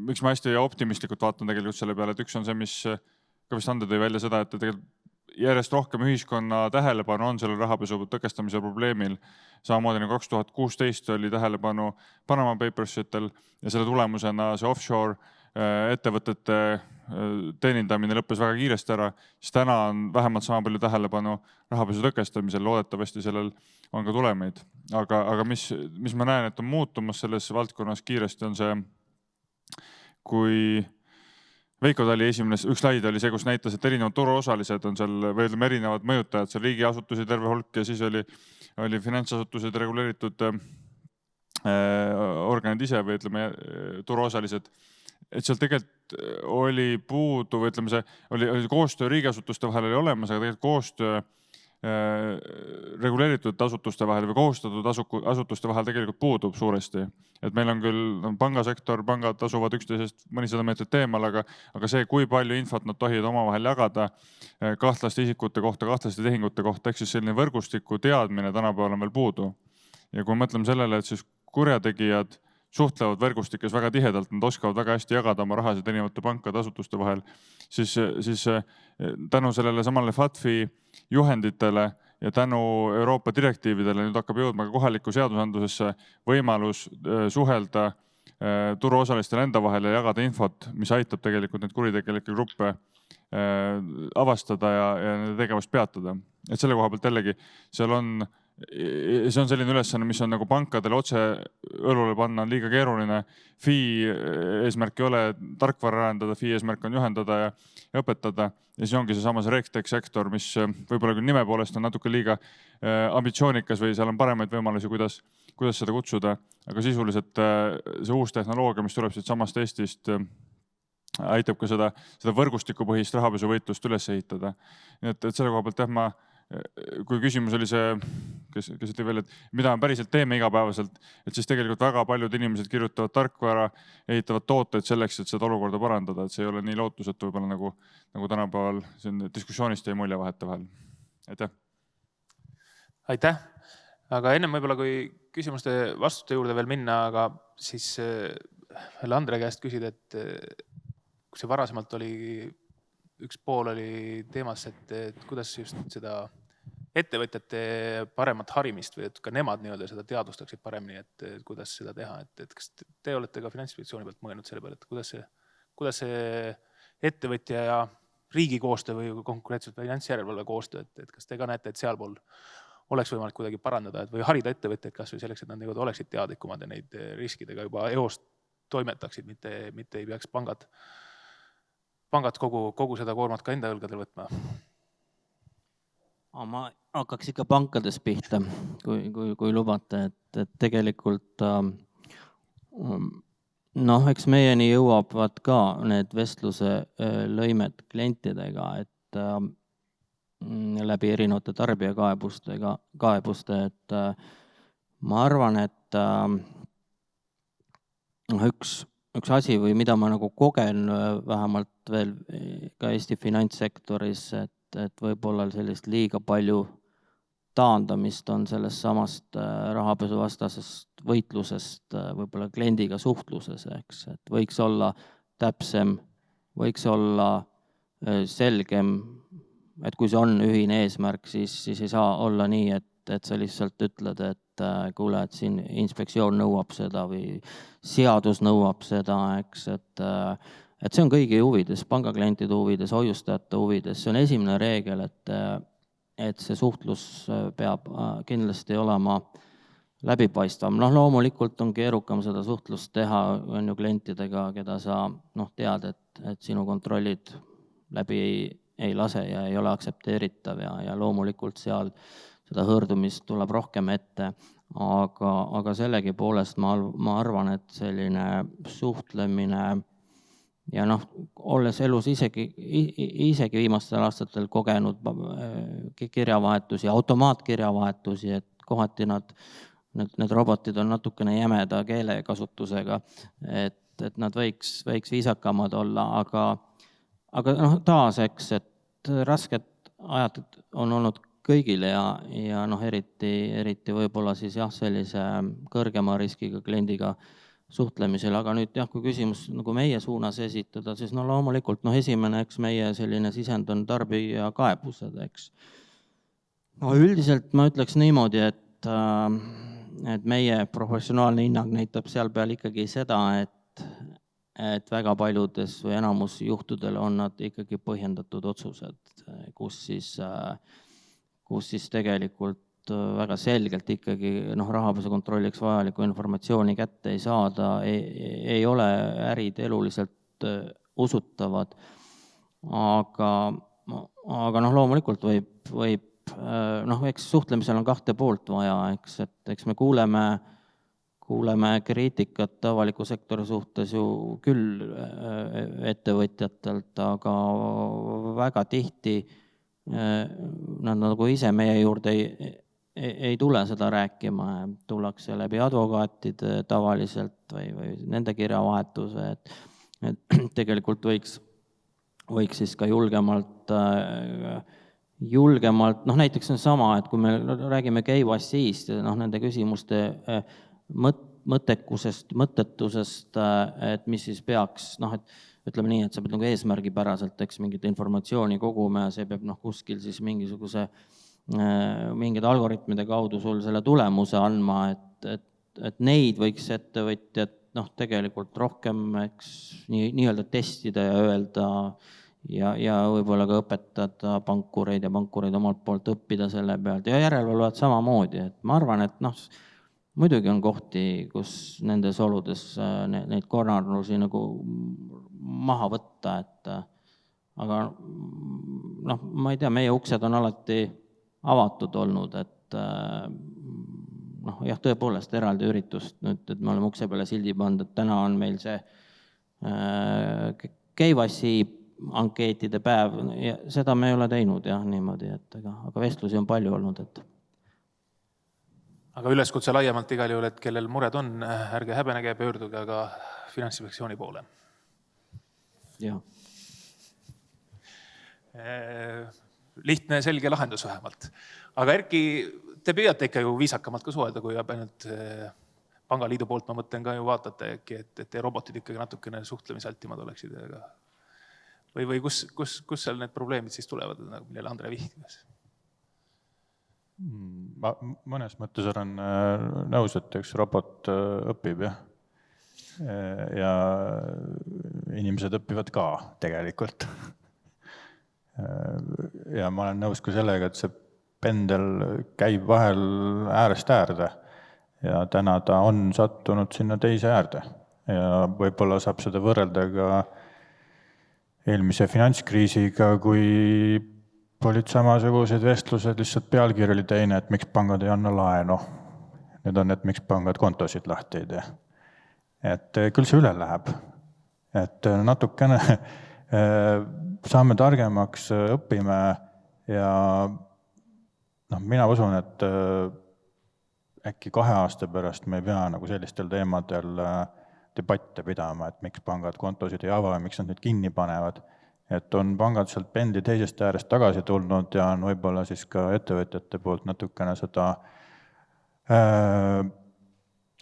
miks ma hästi optimistlikult vaatan tegelikult selle peale, et üks on see, mis ka vist Ande tõi välja seda, et tegelikult järjest rohkem ühiskonna tähelepanu on sellel rahapesu tõkestamise probleemil. Samamoodi 2016 oli tähelepanu Panama Papersitel ja selle tulemusena see offshore ettevõtete teenindamine lõppes väga kiiresti ära, siis täna on vähemalt sama palju tähelepanu rahapesu tõkestamisel, loodetavasti sellel on ka tulemeid. Aga mis ma näen, et on muutumas selles valdkonnas kiiresti, on see, kui Veiko Tali üks slaid oli see, kus näitas, et erinevad turuosalised on seal, või ütleme erinevad mõjutajad, seal riigiasutusi terve hulk ja siis oli finantsasutused reguleeritud organid ise või ütleme turuosalised. Et seal tegelikult oli puudu, või ütleme see, oli koostöö riigiasutuste vahel oli olemas, aga tegelikult koostöö reguleeritud asutuste vahel või kohustatud asutuste vahel tegelikult puudub suuresti. Et meil on küll pangasektor, pangad asuvad üksteisest mõnisada meetrit teemal, aga see, kui palju infot nad tohivad omavahel jagada kahtlaste isikute kohta, kahtlaste tehingute kohta, ehk siis selline võrgustiku teadmine tänapäeval on veel puudu. Ja kui mõtleme sellele, et siis kurjategijad suhtlevad võrgustikes väga tihedalt, nad oskavad väga hästi jagada oma rahasid erinevate pankade asutuste vahel, siis tänu sellele samale FATF-i juhenditele ja tänu Euroopa direktiividele nüüd hakkab jõudma ka kohaliku seadusandlusesse võimalus suhelda turuosalistel enda vahel ja jagada infot, mis aitab tegelikult neid kuritegelikke gruppe avastada ja nende tegevust peatada. Et selle koha pealt jällegi, see on selline ülesanne, mis on nagu pankadele otse õlule panna, on liiga keeruline. FI eesmärk ei ole tarkvara arendada, FI eesmärk on juhendada ja õpetada. Ja siis ongi see samas RegTech sektor, mis võib-olla küll nime poolest on natuke liiga ambitsioonikas või seal on paremaid võimalusi, kuidas seda kutsuda. Aga sisuliselt see uus tehnoloogia, mis tuleb siit samast Eestist, aitab ka seda võrgustikupõhist rahapesuvõitlust üles ehitada. Et selle koha pealt kui küsimus oli see, kes ütles veel, et mida me päriselt teeme igapäevaselt, et siis tegelikult väga paljud inimesed kirjutavad tarkvara, ehitavad tooteid selleks, et seda olukorda parandada, et see ei ole nii lootusetu võib-olla nagu tänapäeval diskussioonist jäi mulje vahetevahel. Aitäh! Aitäh! Aga ennem võib-olla kui küsimuste vastuste juurde veel minna, aga siis veel Andre käest küsida, et kui see varasemalt oli, üks pool oli teemas, et kuidas just seda ettevõtjate paremat harimist või et ka nemad seda teadvustaksid paremini, et kuidas seda teha. Et kas te olete ka Finantsinspektsiooni pealt mõelnud selle peale, et kuidas see ettevõtja ja riigi koostöö või konkreetselt finantsjärelevalve koostöö, et kas te ka näete, et sealpool oleks võimalik kuidagi parandada või harida ettevõtteid kas või selleks, et nad oleksid teadlikumad ja neid riskidega juba eos toimetaksid, mitte ei peaks pangad kogu seda koormat ka enda õlgadel võtma? Ma hakkaks ikka pankades pihta, kui lubate, et tegelikult eks meieni jõuavad ka need vestluse lõimed klientidega, et läbi erinevate tarbijakaebuste, et ma arvan, et üks asi või mida ma nagu kogen vähemalt veel ka Eesti finantssektoris, et võib-olla sellist liiga palju taandamist on sellest samast rahapesuvastasest võitlusest võib-olla kliendiga suhtluses, eks, et võiks olla täpsem, võiks olla selgem, et kui see on ühine eesmärk, siis ei saa olla nii, et sa lihtsalt ütled, et kuule, et siin inspektsioon nõuab seda või seadus nõuab seda, eks, et see on kõigi huvides, pangaklientide huvides, hoiustajate huvides, see on esimene reegel, et see suhtlus peab kindlasti olema läbipaistvam. Loomulikult on keerukam seda suhtlust teha on ju klientidega, keda sa tead, et sinu kontrollid läbi ei lase ja ei ole aktsepteeritav ja loomulikult seal seda hõõrdumist tuleb rohkem ette, aga sellegi poolest ma arvan, et selline suhtlemine ja olles elus isegi viimastel aastatel kogenud kirjavahetusi, automaatkirjavahetusi, et kohati need robotid on natukene jämeda keelekasutusega, et nad võiks viisakamad olla, aga taas, eks, et rasked ajad on olnud kõigile ja eriti võib-olla siis sellise kõrgema riskiga kliendiga suhtlemisel, aga nüüd kui küsimus nagu meie suunas esitada, siis loomulikult esimene, eks meie selline sisend on tarbija kaebused, eks. Üldiselt ma ütleks niimoodi, et meie professionaalne hinnang näitab seal peal ikkagi seda, et väga paljudes või enamus juhtudel on nad ikkagi põhjendatud otsused, kus siis tegelikult väga selgelt ikkagi rahapesu kontrolliks vajalikku informatsiooni kätte ei saada, ei ole ärid eluliselt usutavad, aga loomulikult võib eks suhtlemisel on kahte poolt vaja, eks me kuuleme kriitikat avaliku sektori suhtes ju küll ettevõtjatelt, aga väga tihti nad nagu ise meie juurde ei tule seda rääkima, tullakse läbi advokaatide tavaliselt või nende kirjavahetuse, et tegelikult võiks siis ka julgemalt, näiteks on sama, et kui me räägime KYC-st, nende küsimuste mõttekusest, mõttetusest, et mis siis peaks, ütleme nii, et sa pead nagu eesmärgipäraselt mingit informatsiooni koguma ja see peab kuskil siis mingid algoritmide kaudu sul selle tulemuse andma, et neid võiks ettevõtjad tegelikult rohkem nii-öelda testida ja öelda ja võib-olla ka õpetada pankureid ja pankureid omalt poolt õppida selle pealt ja järelevalvajad samamoodi, et ma arvan, et muidugi on kohti, kus nendes oludes neid korrarnusi nagu maha võtta, aga ma ei tea, meie uksed on alati avatud olnud, et tõepoolest eraldi üritust nüüd, et me oleme ukse peale sildi pandud, et täna on meil see KYC ankeetide päev ja seda me ei ole teinud niimoodi, aga vestlusi on palju olnud, Aga üleskutse laiemalt igal juhul, et kellel mured on, ärge häbenege, pöörduge aga Finantsinspektsiooni poole. Jah. Lihtne, selge lahendus vähemalt. Aga Erki, te püüate ikka ju viisakamalt ka suhelda, kui ainult Pangaliidu poolt ma mõtlen ka ju vaatate äkki, et robotid ikkagi natukene suhtlemisaltimad oleksid. Või kus seal need probleemid siis tulevad, millele Andre vihtis? Ma mõnes mõttes olen nõus, et üks robot õpib ja inimesed õpivad ka tegelikult. Ja ma olen nõus ka sellega, et see pendel käib vahel äärest äärde ja täna ta on sattunud sinna teise äärde ja võib-olla saab seda võrrelda ka eelmise finantskriisiga, kui olid samasugused vestlused, lihtsalt pealkiri oli teine, et miks pangad ei anna laenu. Need on, et miks pangad kontosid lahti ei tee. Et küll see üle läheb. Et natukene saame targemaks, õpime ja mina usun, et äkki 2 aasta pärast me ei pea nagu sellistel teemadel debatte pidama, et miks pangad kontosid ei ava ja miks nad neid kinni panevad. Et on pangad sealt pendli teisest äärest tagasi tulnud ja on võib-olla siis ka ettevõtjate poolt natukene seda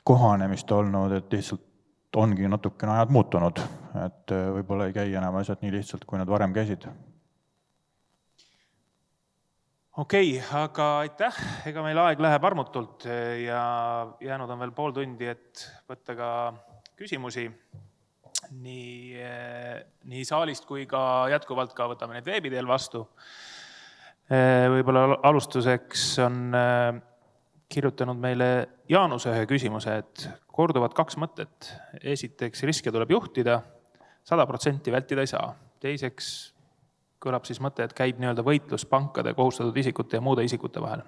kohanemist olnud, et lihtsalt ongi natukene ajad muutunud, et võib-olla ei käi enam asjad nii lihtsalt, kui nad varem käisid. Okei, aga aitäh, ega meil aeg läheb armutult ja jäänud on veel pool tundi, et võtta ka küsimusi nii saalist kui ka jätkuvalt ka võtame neid veebi teel vastu. Võib-olla alustuseks on kirjutanud meile Jaanus ühe küsimuse, et korduvad 2 mõtet. Esiteks, riske tuleb juhtida, 100% vältida ei saa. Teiseks kõlab siis mõte, et käib nii-öelda võitlus pankade, kohustatud isikute ja muude isikute vahel.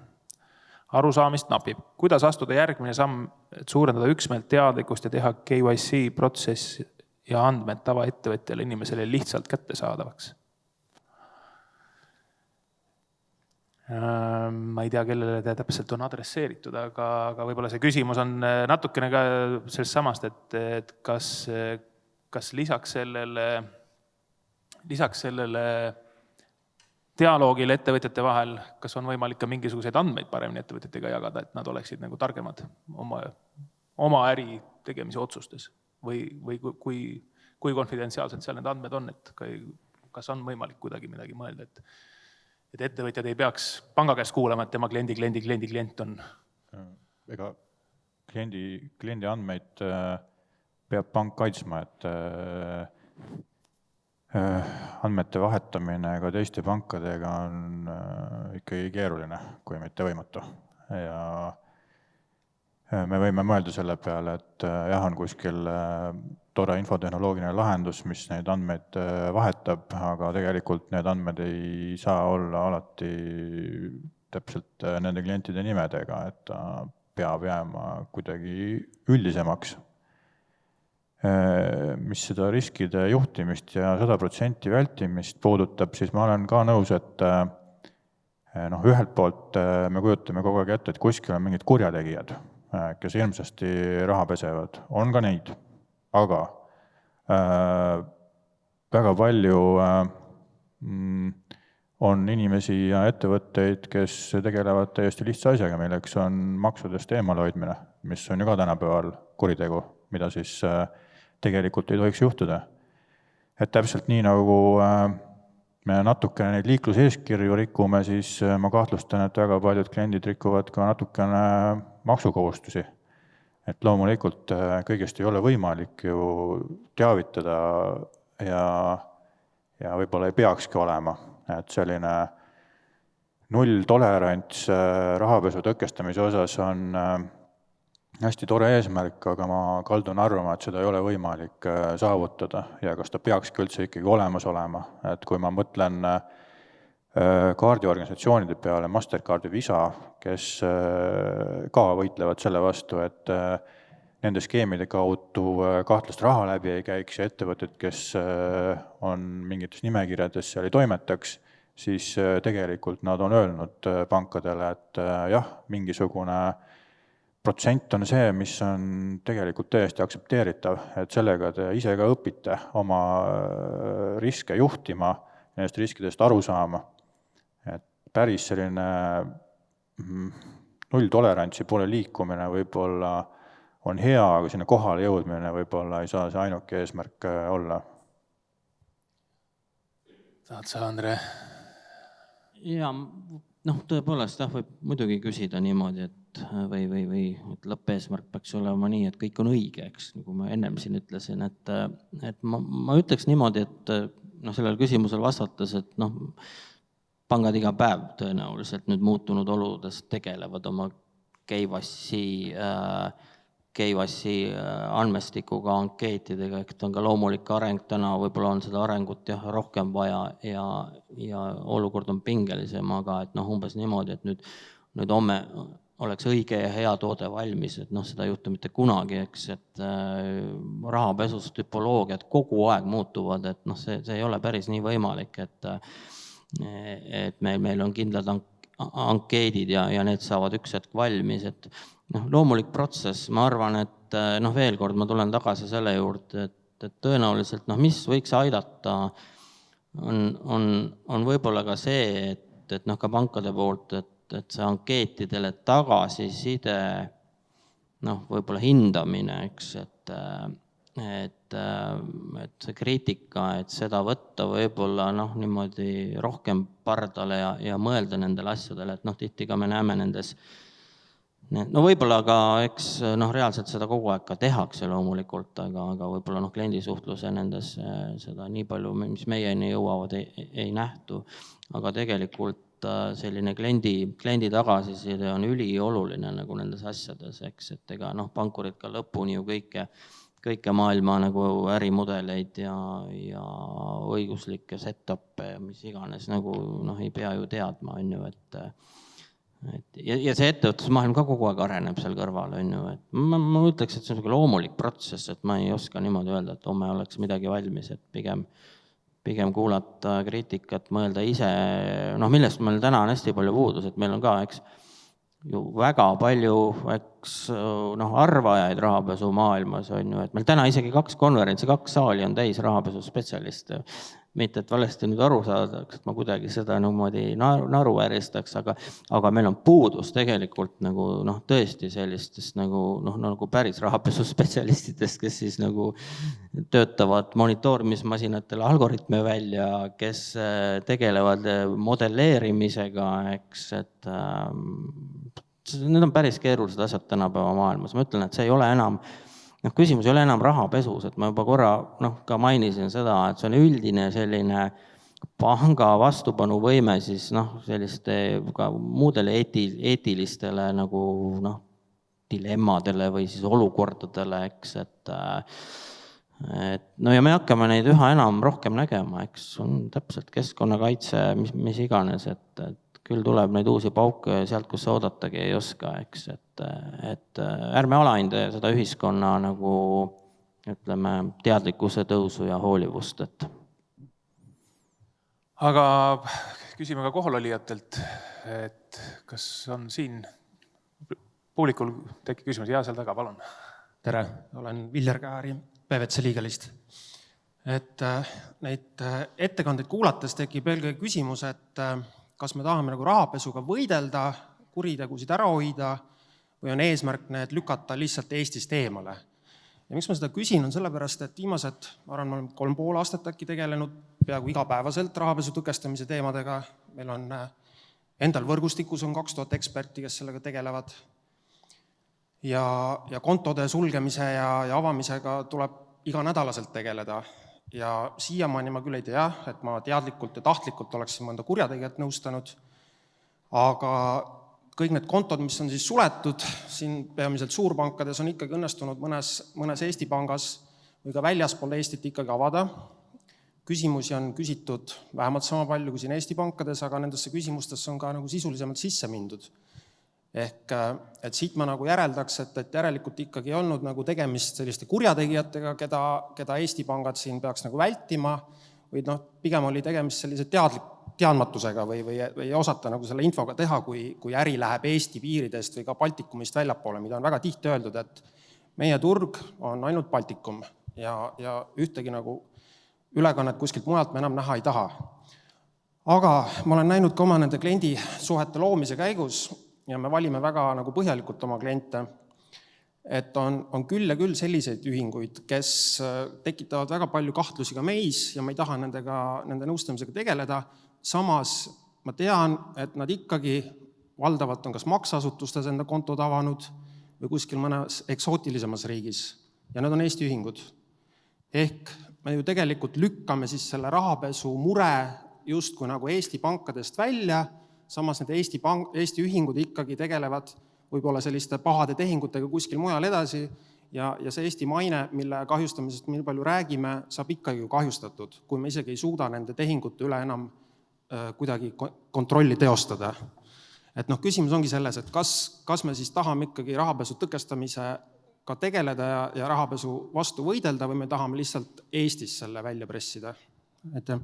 Arusaamist napib. Kuidas astuda järgmine samm, et suurendada üksmeelt teadlikkust ja teha KYC protsess ja andmed tavaettevõtjale inimesele lihtsalt kättesaadavaks? Ma ei tea, kellele ta täpselt on adresseeritud, aga võib-olla see küsimus on natukene ka sellest samast, et kas lisaks sellele dialoogile ettevõtjate vahel, kas on võimalik ka mingisuguseid andmeid paremini ettevõtjatega jagada, et nad oleksid nagu targemad oma äri tegemise otsustes või kui konfidentsiaalselt seal need andmed on, et kas on võimalik kuidagi midagi mõelda, et ettevõtjad ei peaks panga käest kuulama, et tema klient on. Ega kliendi andmeid peab pank kaitsma, et andmete vahetamine ka teiste pankadega on ikkagi keeruline, kui mitte võimatu. Ja me võime mõelda selle peale, et jah, on kuskil tore infotehnoloogiline lahendus, mis neid andmeid vahetab, aga tegelikult need andmed ei saa olla alati täpselt nende klientide nimedega, et ta peab jääma kuidagi üldisemaks. Mis seda riskide juhtimist ja 100% vältimist puudutab, siis ma olen ka nõus, et ühelt poolt me kujutame kogu aeg ette, et kuskil on mingid kurjategijad, kes ilmsesti raha pesevad. On ka neid, aga väga palju on inimesi ja ettevõtteid, kes tegelevad täiesti lihtsa asjaga, milleks on maksudest eemalhoidmine, mis on ju ka tänapäeval kuritegu, mida siis tegelikult ei tohiks juhtuda. Et täpselt nii nagu me natukene neid liikluseeskirju rikume, siis ma kahtlustan, et väga paljud kliendid rikuvad ka natukene maksukohustusi. Et loomulikult kõigest ei ole võimalik ju teavitada ja võib-olla ei peakski olema. Et selline nulltolerants rahapesu tõkestamise osas on hästi tore eesmärk, aga ma kaldun arvama, et seda ei ole võimalik saavutada ja kas ta peakski üldse ikkagi olemas olema. Et kui ma mõtlen kaardiorganisatsioonide peale, Mastercard ja Visa, kes ka võitlevad selle vastu, et nende skeemide kaudu kahtlast raha läbi ei käiks ja ettevõtted, kes on mingites nimekirjades seal ei toimetaks, siis tegelikult nad on öelnud pankadele, et jah, mingisugune protsent on see, mis on tegelikult täiesti aktsepteeritav, et sellega te ise ka õpite oma riske juhtima, nendest riskidest aru saama. Et päris selline nulltolerantsi poole liikumine võib-olla on hea, aga sinna kohale jõudmine võib-olla ei saa see ainuke eesmärk olla. Tahad sa, Andre? Ja tõepoolest võib muidugi küsida niimoodi, et lõppeesmärk peaks olema nii, et kõik on õige, eks, nagu ma ennem siin ütlesin, et ma ütleks niimoodi, et sellele küsimusele vastates, et pangad iga päev tõenäoliselt nüüd muutunud oludes tegelevad oma KYC andmestikuga, ankeetidega, ehk on ka loomulik areng täna, võib-olla on seda arengut rohkem vaja ja olukord on pingelisem, aga et umbes niimoodi, et nüüd homme oleks õige ja hea toode valmis, et seda ei juhtu mitte kunagi, eks, et rahapesust tüpoloogiad kogu aeg muutuvad, et see ei ole päris nii võimalik, et meil on kindlad ankeedid ja need saavad üks hetk valmis, et loomulik protsess, ma arvan, et veel kord ma tulen tagasi selle juurde, et tõenäoliselt mis võiks aidata, on võib-olla ka see, et ka pankade poolt, et see ankeetidele tagasiside, võib-olla hindamine, eks, et see kriitika, et seda võtta võib-olla niimoodi rohkem pardale ja mõelda nendele asjadele, et tihti ka me näeme nendes, võib-olla ka, eks reaalselt seda kogu aeg ka tehakse loomulikult, aga võib-olla kliendisuhtluse nendes seda nii palju, mis meieni jõuavad, ei nähtu, aga tegelikult selline kliendi tagasiside on ülioluline nagu nendes asjades, eks, et ega pankurid ka lõpuni ju kõike maailma nagu ärimudeleid ja õiguslikke set-up'e, mis iganes ei pea ju teadma, on ju, ja see ettevõtlusmaailm ka kogu aeg areneb seal kõrval, on ju, et ma ütleks, et see on loomulik protsess, et ma ei oska niimoodi öelda, et homme oleks midagi valmis, et pigem kuulata kriitikat, mõelda ise, millest meil täna on hästi palju puudus, et meil on ka, eks, ju väga palju, eks, arvajaid rahapesu maailmas, on ju, et meil täna isegi 2 konverentsi, 2 saali on täis rahapesu spetsialiste, mitte et valesti nüüd aru saadaks, et ma kuidagi seda niimoodi naruvääristaks, aga meil on puudus tegelikult tõesti sellistest nagu päris rahapesu spetsialistidest, kes siis töötavad monitoorimismasinatele algoritme välja, kes tegelevad modelleerimisega, eks, et need on päris keerulised asjad tänapäeva maailmas. Ma ütlen, et see ei ole enam küsimus ei ole enam rahapesus, et ma juba korra ka mainisin seda, et see on üldine selline panga vastupanuvõime siis selliste ka muudele eetilistele dilemmadele või siis olukordadele, eks, et ja me hakkame neid üha enam rohkem nägema, eks, on täpselt keskkonnakaitse, mis iganes, et küll tuleb neid uusi pauke sealt, kus oodatagi ei oska, eks, et ärme alainde seda ühiskonna ütleme, teadlikkuse tõusu ja hoolivust, et. Aga küsime ka kohalolijatelt, et kas on siin publikul tekib küsimus, seal taga, palun. Tere, olen Viljar Kääri PVC Legalist. Et neid ettekandeid kuulates tekib eelkõige küsimus, et kas me tahame rahapesuga võidelda, kuritegusid ära hoida või on eesmärk need lükata lihtsalt Eestist eemale. Ja miks ma seda küsin, on sellepärast, et viimased, ma arvan, ma olen 3,5 aastat äkki tegelenud peaaegu igapäevaselt rahapesu tõkestamise teemadega. Meil on endal võrgustikus on 2000 eksperti, kes sellega tegelevad. Ja kontode sulgemise ja avamisega tuleb iganädalaselt tegeleda. Ja siiamaani ma küll ei tea, et ma teadlikult ja tahtlikult oleksin mõnda kurjategijat nõustanud, aga kõik need kontod, mis on siis suletud, siin peamiselt suurpankades on ikkagi õnnestunud mõnes Eesti pangas või ka väljaspool Eestit ikkagi avada. Küsimusi on küsitud vähemalt sama palju kui siin Eesti pankades, aga nendesse küsimustesse on ka sisulisemalt sisse mindud. Ehk et siit ma järeldaks, et järelikult ikkagi ei olnud tegemist selliste kurjategijatega, keda Eesti pangad siin peaks vältima, või pigem oli tegemist sellise teadmatusega või ei osata selle infoga teha, kui äri läheb Eesti piiridest või ka Baltikumist väljapoole, mida on väga tihti öeldud, et meie turg on ainult Baltikum ja ühtegi ülekannet kuskilt mujalt me enam näha ei taha. Aga ma olen näinud ka oma nende kliendisuhete loomise käigus, ja me valime väga põhjalikult oma kliente, et on küll ja küll selliseid ühinguid, kes tekitavad väga palju kahtlusi ka meis ja ma ei taha nende nõustamisega tegeleda. Samas ma tean, et nad ikkagi valdavalt on kas makseasutustes enda kontod avanud või kuskil mõnes eksootilisemas riigis ja need on Eesti ühingud. Ehk me ju tegelikult lükkame siis selle rahapesu mure justkui Eesti pankadest välja, samas need Eesti ühingud ikkagi tegelevad võib-olla selliste pahade tehingutega kuskil mujal edasi ja see Eesti maine, mille kahjustamisest me nii palju räägime, saab ikkagi kahjustatud, kui me isegi ei suuda nende tehingute üle enam kuidagi kontrolli teostada. Et küsimus ongi selles, et kas me siis tahame ikkagi rahapesu tõkestamisega tegeleda ja rahapesu vastu võidelda või me tahame lihtsalt Eestis selle välja pressida. Aitäh.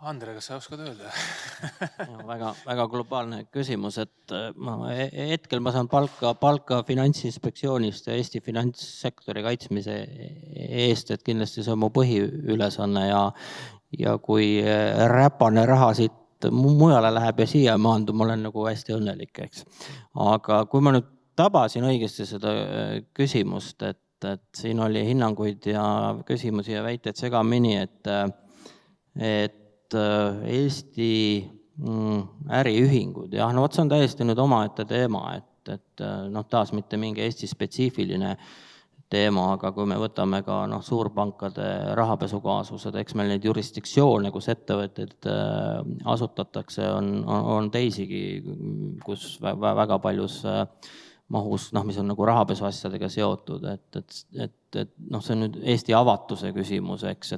Andre, kas sa oskad öelda? Väga, väga globaalne küsimus, et hetkel ma saan palka Finantsinspektsioonist ja Eesti finantssektori kaitsmise eest, et kindlasti see on mu põhiülesanne ja kui räpane raha siit mujale läheb ja siia maandub, ma olen nagu hästi õnnelik, eks. Aga kui ma nüüd tabasin õigesti seda küsimust, et siin oli hinnanguid ja küsimusi ja väiteid segamini, et Eesti äriühingud, jah, no vot see on täiesti nüüd omaette teema, et taas mitte mingi Eesti spetsiifiline teema, aga kui me võtame ka suurpankade rahapesukaasused, eks meil neid jurisdiktsioone, kus ettevõtted asutatakse, on teisigi, kus väga paljus mahus, mis on nagu rahapesu asjadega seotud, et see on nüüd Eesti avatuse küsimus, eks,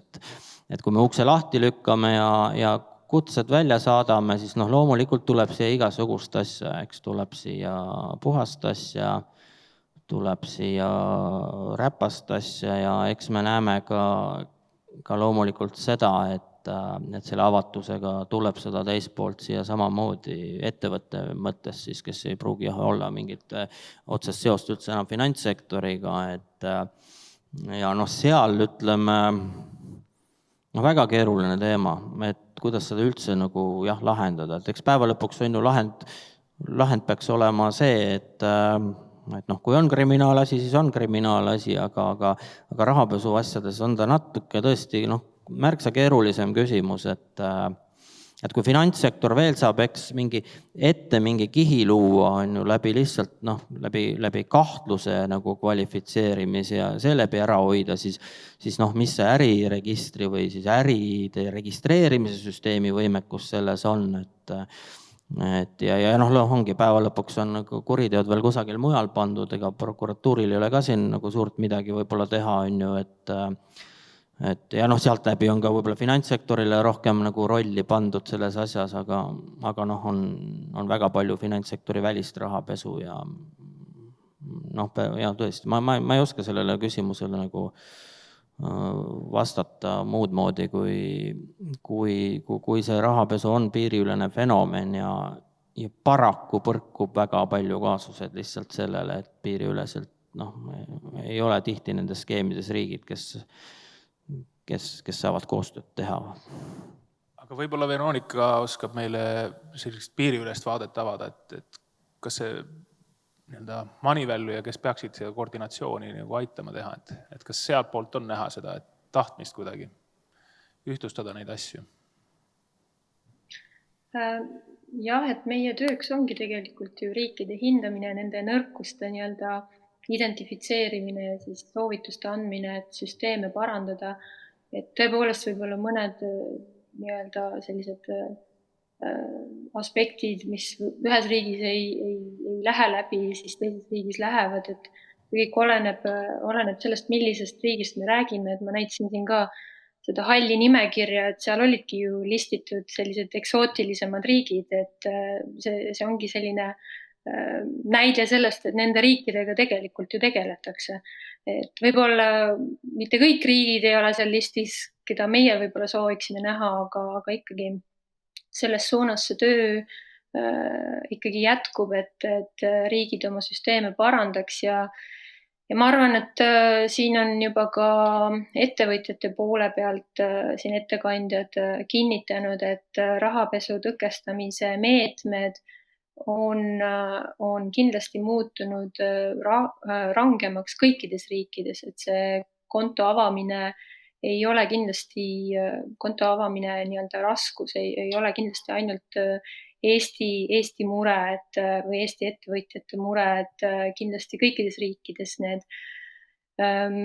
et kui me ukse lahti lükkame ja kutsed välja saadame, siis loomulikult tuleb siia igasugust asja, eks, tuleb siia puhast asja, tuleb siia räpast asja ja eks me näeme ka loomulikult seda, et selle avatusega tuleb seda teist poolt siia samamoodi ettevõtte mõttes siis, kes ei pruugi olla mingit otsest seost üldse enam finantssektoriga, ja seal ütleme väga keeruline teema, et kuidas seda üldse lahendada, et eks päeva lõpuks on ju lahend peaks olema see, et kui on kriminaalasi, siis on kriminaalasi, aga rahapesu asjades on ta natuke tõesti märksa keerulisem küsimus, et kui finantssektor veel saab mingi kihi luua, on ju läbi lihtsalt läbi kahtluse kvalifitseerimise ja seeläbi ära hoida, siis mis see äriregistri või siis äride registreerimise süsteemi võimekus selles on, ja ongi päeva lõpuks on kuriteod veel kusagil mujal pandud, ega prokuratuuril ei ole ka siin suurt midagi võib-olla teha, on ju, ja sealt läbi on ka võib-olla finantssektorile rohkem rolli pandud selles asjas, aga on väga palju finantssektori välist rahapesu ja tõesti, ma ei oska sellele küsimusele vastata muud moodi, kui see rahapesu on piiriülene fenomen ja paraku põrkub väga palju kaasuseid lihtsalt sellele, et piiriüleselt ei ole tihti nendes skeemides riigid, kes saavad koostööd teha. Aga võib-olla Veronika oskab meile sellist piiriülest vaadet avada, et kas see Moneyvalu ja kes peaksid seda koordinatsiooni aitama teha, et kas sealt poolt on näha seda, et tahtmist kuidagi ühtlustada neid asju? Jah, et meie tööks ongi tegelikult ju riikide hindamine, nende nõrkuste identifitseerimine ja siis soovituste andmine, et süsteeme parandada. Et tõepoolest võib-olla mõned sellised aspektid, mis ühes riigis ei lähe läbi, siis teises riigis lähevad, et kõik oleneb sellest, millisest riigist me räägime, et ma näitasin siin ka seda halli nimekirja, et seal olidki ju listitud sellised eksootilisemad riigid, et see ongi selline näide sellest, et nende riikidega tegelikult ju tegeletakse. Et võib-olla mitte kõik riigid ei ole seal listis, keda meie võib-olla sooviksime näha, aga ikkagi selles suunas see töö ikkagi jätkub, et riigid oma süsteeme parandaks ja ma arvan, et siin on juba ka ettevõtjate poole pealt siin ettekandjad kinnitanud, et rahapesu tõkestamise meetmed on kindlasti muutunud rangemaks kõikides riikides, et see konto avamine ei ole kindlasti, raskus ei ole kindlasti ainult Eesti mure, või Eesti ettevõtjate mure, et kindlasti kõikides riikides need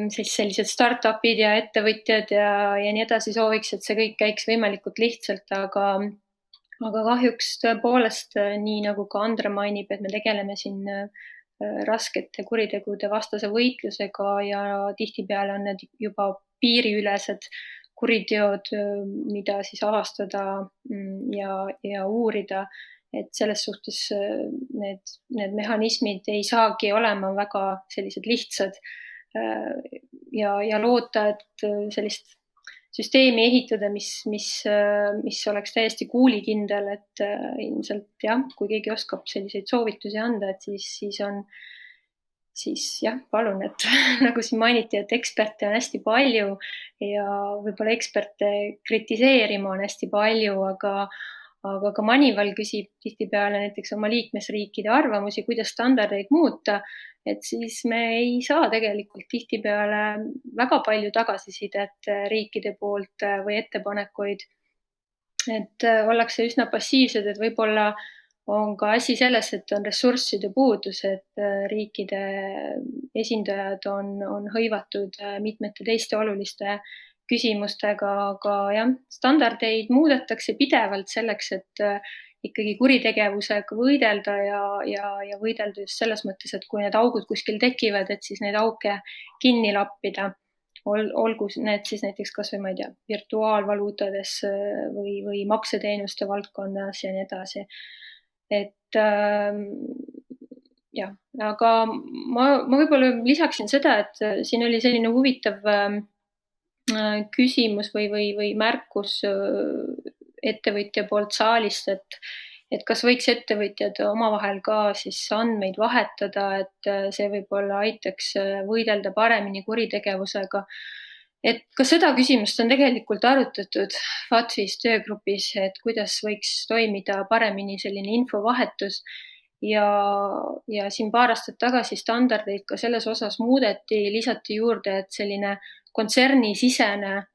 sellised startupid ja ettevõtjad ja nii edasi sooviks, et see kõik käiks võimalikult lihtsalt, aga kahjuks tõepoolest, nii nagu ka Andre mainib, et me tegeleme siin raskete kuritegude vastase võitlusega ja tihtipeale on need juba piiriülesed kuriteod, mida siis avastada ja uurida, et selles suhtes need mehhanismid ei saagi olema väga sellised lihtsad ja loota, et sellist süsteemi ehitada, mis oleks täiesti kuulikindel, et ilmselt jah, kui keegi oskab selliseid soovitusi anda, et siis jah, palun, et nagu siin mainiti, et eksperte on hästi palju ja võib-olla eksperte kritiseerima on hästi palju, aga ka Moneyval küsib tihtipeale näiteks oma liikmesriikide arvamusi, kuidas standardeid muuta, et siis me ei saa tegelikult tihtipeale väga palju tagasisidet riikide poolt või ettepanekuid, et ollakse üsna passiivsed, et võib-olla on ka asi selles, et on ressursside puudus, et riikide esindajad on hõivatud mitmete teiste oluliste küsimustega, aga jah, standardeid muudetakse pidevalt selleks, et ikkagi kuritegevusega võidelda ja võidelda just selles mõttes, et kui need augud kuskil tekivad, et siis neid auke kinni lappida. Olgu need siis näiteks kas või, ma ei tea, virtuaalvaluutades või makseteenuste valdkonnas ja nii edasi. Et jah, aga ma võib-olla lisaksin seda, et siin oli selline huvitav küsimus või märkus ettevõtja poolt saalist, et kas võiks ettevõtjad omavahel ka siis andmeid vahetada, et see võib-olla aitaks võidelda paremini kuritegevusega. Et ka seda küsimust on tegelikult arutatud FATF-is töögrupis, et kuidas võiks toimida paremini selline infovahetus ja siin paar aastat tagasi standardeid ka selles osas muudeti, lisati juurde, et selline kontsernisisene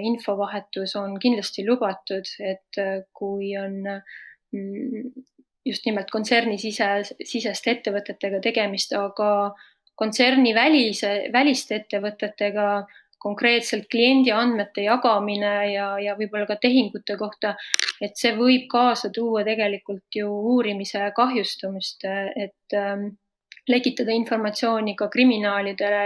infovahetus on kindlasti lubatud, et kui on just nimelt kontsernisiseste ettevõtetega tegemist, aga kontserni väliste ettevõtetega konkreetselt kliendi andmete jagamine ja võib-olla ka tehingute kohta, et see võib kaasa tuua tegelikult ju uurimise kahjustumist, et lekitada informatsiooni ka kriminaalidele,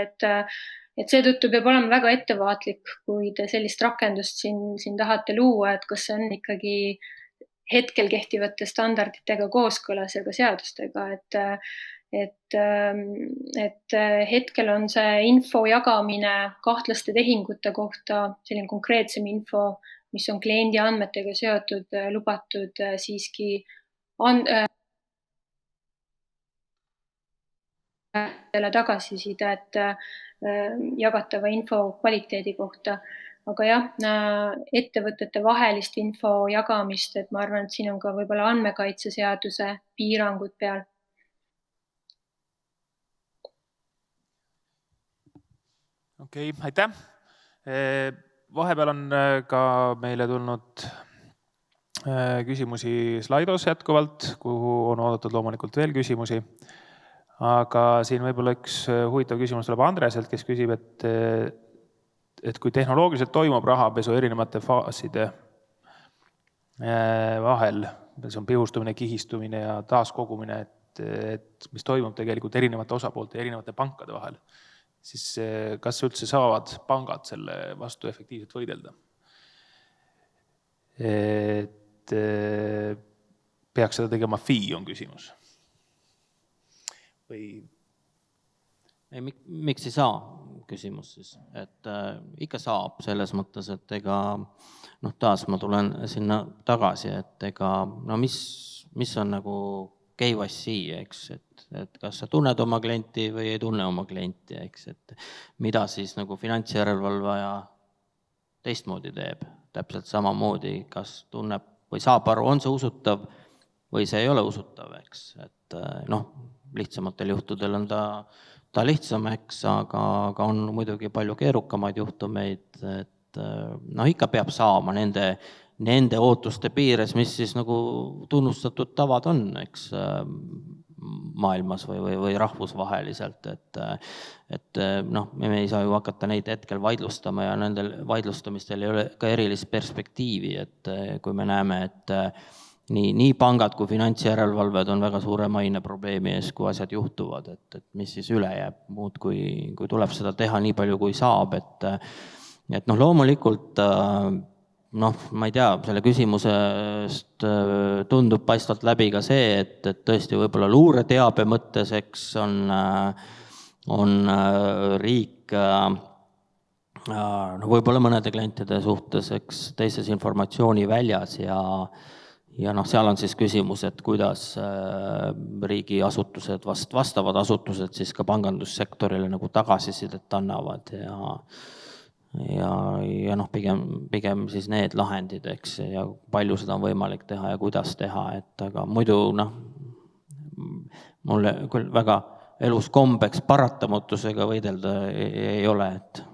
et seetõttu peab olema väga ettevaatlik, kui te sellist rakendust siin tahate luua, et kas see on ikkagi hetkel kehtivate standarditega kooskõlas ja ka seadustega, et hetkel on see info jagamine kahtlaste tehingute kohta, selline konkreetsem info, mis on kliendi andmetega seotud, lubatud siiski tagasisidet jagatava info kvaliteedi kohta. Aga jah, ettevõtete vahelist info jagamist, et ma arvan, et siin on ka võib-olla andmekaitseseaduse piirangud peal. Okei, aitäh. Vahepeal on ka meile tulnud küsimusi Slidos jätkuvalt, kuhu on oodatud loomulikult veel küsimusi. Aga siin võib-olla üks huvitav küsimus tuleb Andreselt, kes küsib, et kui tehnoloogiliselt toimub rahapesu erinevate faaside vahel, see on pihustumine, kihistumine ja taaskogumine, et mis toimub tegelikult erinevate osapoolte ja erinevate pankade vahel, siis kas üldse saavad pangad selle vastu efektiivselt võidelda? Et peaks seda tegema FI, on küsimus. Või... Miks ei saa küsimus siis? Et ikka saab selles mõttes, et ega taas ma tulen sinna tagasi, et ega mis on nagu KYC, eks, et kas sa tunned oma klienti või ei tunne oma klienti, eks, et mida siis nagu finantsjärelevalvaja teistmoodi teeb, täpselt samamoodi, kas tunneb või saab aru, on see usutav või see ei ole usutav, eks, et lihtsamatel juhtudel on ta lihtsam, eks, aga on muidugi palju keerukamaid juhtumeid, et ikka peab saama nende ootuste piires, mis siis nagu tunnustatud tavad on, eks, maailmas või rahvusvaheliselt, et me ei saa ju hakata neid hetkel vaidlustama ja nendel vaidlustamistel ei ole ka erilist perspektiivi, et kui me näeme, et nii pangad kui finantsjärelevalved on väga suure maine probleemi ees, kui asjad juhtuvad, et mis siis üle jääb muud, kui tuleb seda teha nii palju, kui saab, et loomulikult ma ei tea, selle küsimusest tundub paistvalt läbi ka see, et tõesti võib-olla luureteabe mõttes, eks, on riik no võib-olla mõnede klientide suhtes, eks teises informatsiooni väljas ja seal on siis küsimus, et kuidas riigiasutused, vastavad asutused siis ka pangandussektorile nagu tagasisidet annavad ja pigem siis need lahendid, eks, ja palju seda on võimalik teha ja kuidas teha, et aga muidu mulle küll väga elus kombeks paratamatusega võidelda ei ole, et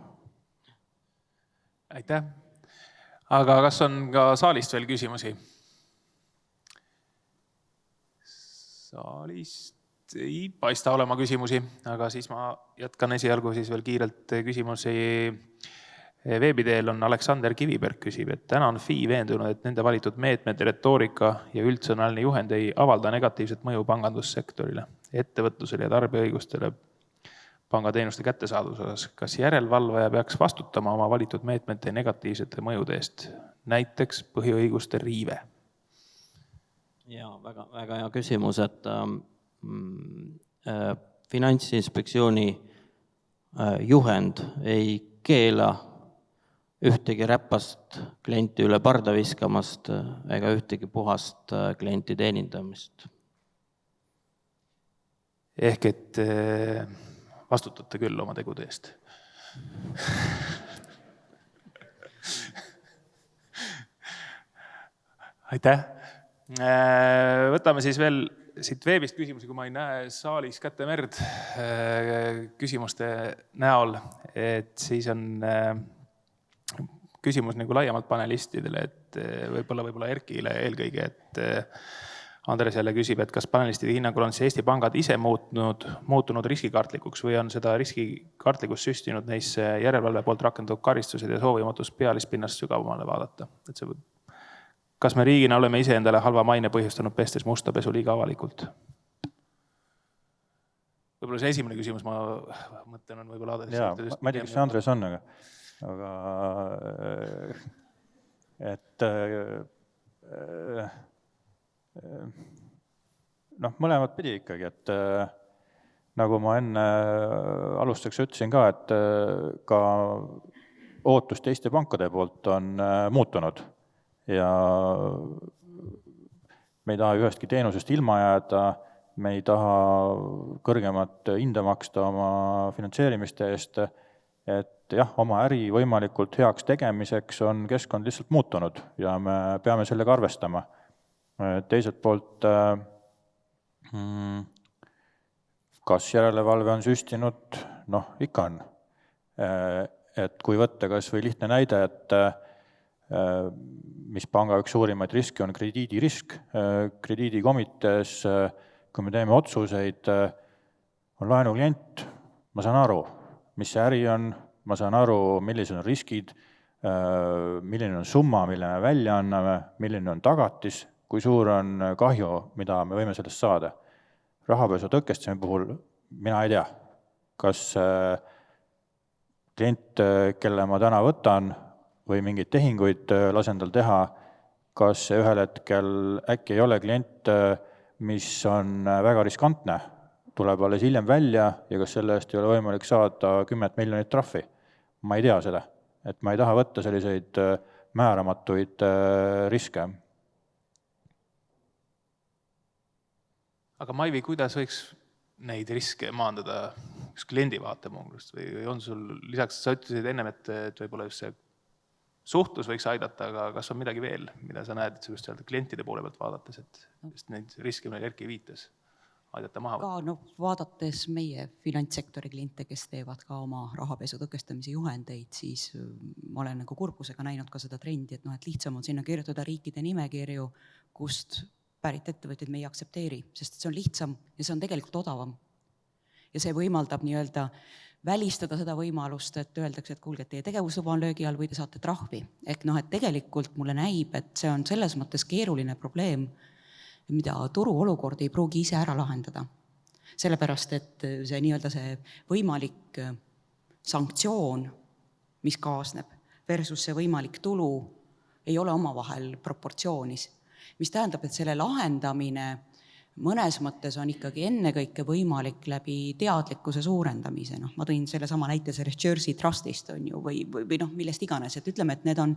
Aitäh. Aga kas on ka saalist veel küsimusi? Saalist ei paista olema küsimusi, aga siis ma jätkan esialgu siis veel kiirelt küsimusi. Veebiteel on Aleksander Kiviberg küsib, et täna on FI veendunud, et nende valitud meetmed, retoorika ja üldsõnaline juhend ei avalda negatiivset mõju pangandussektorile, ettevõtlusele ja tarbijaõigustele pangateenuste kättesaaduseks. Kas järelevalvaja peaks vastutama oma valitud meetmete negatiivsete mõjude eest, näiteks põhiõiguste riive? Ja väga hea küsimus, et Finantsinspektsiooni juhend ei keela ühtegi räpast klienti üle parda viskamast ega ühtegi puhast klienti teenindamist. Ehk et vastutate küll oma tegude eest. Aitäh. Võtame siis veel siit veebist küsimusi, kui ma ei näe saalis kätte merd küsimuste näol, et siis on küsimus nagu laiemalt panelistidele, et võib-olla Erkile eelkõige, et Andres jälle küsib, et kas panelistide hinnangul on siis Eesti pangad ise muutunud riskikartlikuks või on seda riskikartlikus süstinud neisse järelevalve poolt rakendatud karistused ja soovimatus pealispinnast sügavamale vaadata? Et see, kas me riigina oleme iseendale halva maine põhjustanud pestes musta pesu liiga avalikult? Võib-olla see esimene küsimus, ma mõtlen, on võib-olla Andres. Jaa, ma ei tea, kas see Andres on, aga mõlemad pidi ikkagi, et nagu ma enne alustuseks ütlesin ka, et ka ootus teiste pankade poolt on muutunud ja me ei taha ühestki teenusest ilma jääda, me ei taha kõrgemat hinda maksta oma finantseerimiste eest, et jah, oma äri võimalikult heaks tegemiseks on keskkond lihtsalt muutunud ja me peame sellega arvestama. Teiselt poolt, kas järelevalve on süstinud? Ikka on. Et kui võtta kas või lihtne näide, et mis panga üks suurimaid riske on krediidirisk. Krediidikomitees, kui me teeme otsuseid, on laenuklient, ma saan aru, mis see äri on, ma saan aru, millised on riskid, milline on summa, mille me välja anname, milline on tagatis, kui suur on kahju, mida me võime sellest saada. Rahapesu tõkestamise puhul mina ei tea, kas klient, kelle ma täna võtan või mingeid tehinguid lasen tal teha, kas ühel hetkel äkki ei ole klient, mis on väga riskantne, tuleb alles hiljem välja ja kas selle eest ei ole võimalik saada 10 miljonit trahvi. Ma ei tea seda, et ma ei taha võtta selliseid määramatuid riske. Aga Maivi, kuidas võiks neid riske maandada kliendi vaatepunktist või on sul lisaks, sa ütlesid ennem, et võib-olla just see suhtlus võiks aidata, aga kas on midagi veel, mida sa näed, et sa just klientide poole pealt vaadates, et just neid riske, mille Erki viitas, aidata maha võtta? Vaadates meie finantssektori kliente, kes teevad ka oma rahapesu tõkestamise juhendeid, siis ma olen nagu kurbusega näinud ka seda trendi, et lihtsam on sinna kirjutada riikide nimekirju, kust pärit ettevõtjad me ei aktsepteeri, sest see on lihtsam ja see on tegelikult odavam. Ja see võimaldab nii-öelda välistada seda võimalust, et öeldakse, et kuulge, et teie tegevusluba on löögi all või te saate trahvi. Ehk et tegelikult mulle näib, et see on selles mõttes keeruline probleem, mida turu olukord ei pruugi ise ära lahendada. Sellepärast, et see nii-öelda see võimalik sanktsioon, mis kaasneb, versus see võimalik tulu ei ole omavahel proportsioonis. Mis tähendab, et selle lahendamine mõnes mõttes on ikkagi ennekõike võimalik läbi teadlikkuse suurendamise, ma tõin selle sama näite sellest Jersey Trustist on ju, või millest iganes, et ütleme, et need on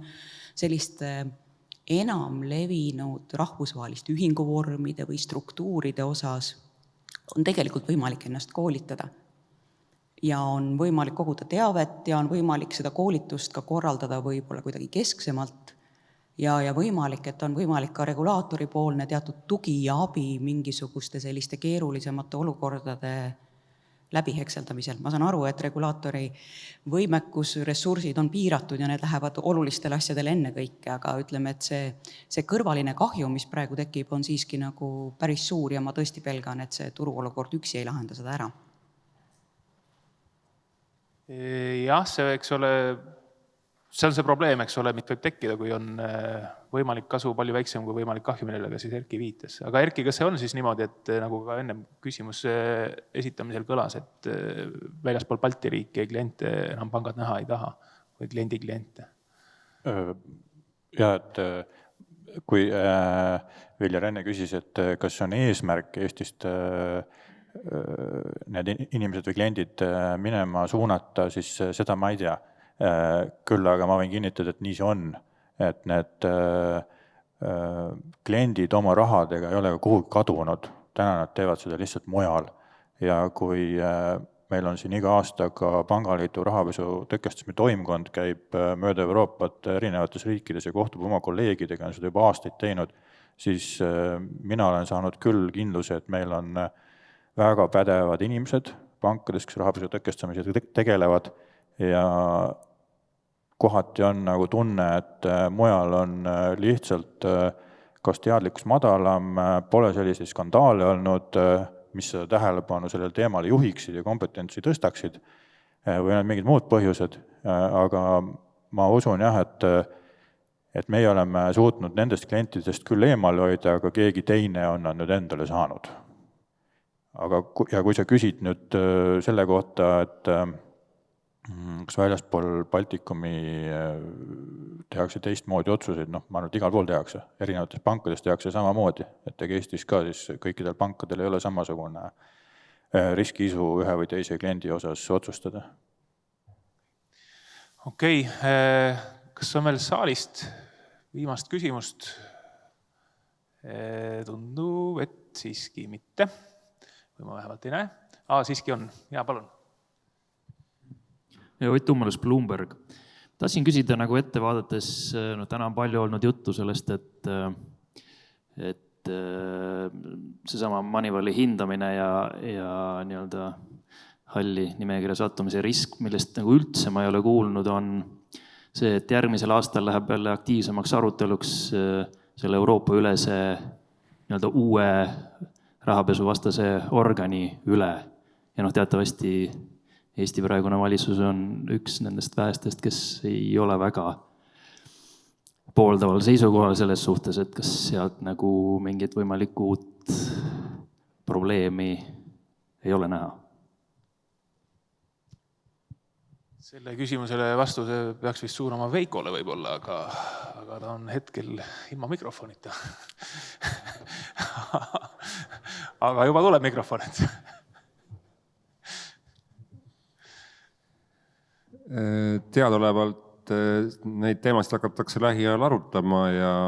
sellist enam levinud rahvusvaheliste ühinguvormide või struktuuride osas on tegelikult võimalik ennast koolitada. Ja on võimalik koguda teavet ja on võimalik seda koolitust ka korraldada võib-olla kuidagi kesksemalt ja võimalik, et on võimalik ka regulaatori poolne teatud tugi ja abi mingisuguste selliste keerulisemate olukordade läbihekseldamisel. Ma saan aru, et regulaatori võimekus, ressursid on piiratud ja need lähevad olulistele asjadele ennekõike, aga ütleme, et see kõrvaline kahju, mis praegu tekib, on siiski nagu päris suur ja ma tõesti pelgan, et see turuolukord üksi ei lahenda seda ära. Jah, see võiks ole, see on see probleem, eks ole, mis võib tekkida, kui on võimalik kasu palju väiksem kui võimalik kahju, millega siis Erki viitas. Aga Erki, kas see on siis niimoodi, et nagu ka enne küsimus esitamisel kõlas, et väljaspool Balti riiki kliente enam pangad näha ei taha või kliendi kliente? Ja, et kui Viljar enne küsis, et kas on eesmärk Eestist need inimesed või kliendid minema suunata, siis seda ma ei tea. Küll aga ma võin kinnitada, et nii see on, et need kliendid oma rahadega ei ole kuhugi kadunud. Täna nad teevad seda lihtsalt mujal. Ja kui meil on siin iga aasta ka Pangaliidu rahapesu tõkestusme toimkond käib mööda Euroopat erinevates riikides ja kohtub oma kolleegidega, on seda juba aastaid teinud, siis mina olen saanud küll kindluse, et meil on väga pädevad inimesed pankades, kes rahapesu tõkestamisega tegelevad ja kohati on nagu tunne, et mujal on lihtsalt kas teadlikkus madalam, pole selliseid skandaale olnud, mis seda tähelepanu sellel teemale juhiksid ja kompetentsi tõstaksid või on mingid muud põhjused, aga ma usun jah, et meie oleme suutnud nendest klientidest küll eemale hoida, aga keegi teine on nad nüüd endale saanud. Aga kui sa küsid nüüd selle kohta, et kas väljaspool Baltikumi tehakse teistmoodi otsuseid, ma arvan, et igal pool tehakse, erinevates pankades tehakse samamoodi, et Eestis ka siis kõikidel pankadel ei ole samasugune riskiisu ühe või teise kliendi osas otsustada. Okei, kas on meil saalist viimast küsimust? Tundub, et siiski mitte. Või ma vähemalt ei näe. Siiski on. Jaa, palun. Ott Ummalus, Bloomberg. Tahtsin küsida nagu ette vaadates, täna on palju olnud juttu sellest, et seesama Moneyvali hindamine ja nii-öelda halli nimekirja sattumise risk, millest nagu üldse ma ei ole kuulnud, on see, et järgmisel aastal läheb jälle aktiivsemaks aruteluks selle Euroopa ülese nii-öelda uue rahapesuvastase organi üle. Ja teatavasti Eesti praegune valitsus on üks nendest vähestest, kes ei ole väga pooldaval seisukohal selles suhtes, et kas sealt nagu mingit võimalikku uut probleemi ei ole näha. Selle küsimusele vastuse peaks vist suunama Veikole võib-olla, aga ta on hetkel ilma mikrofonita. Aga juba tuleb mikrofonid. Teadaolevalt neid teemasid hakatakse lähiajal arutama ja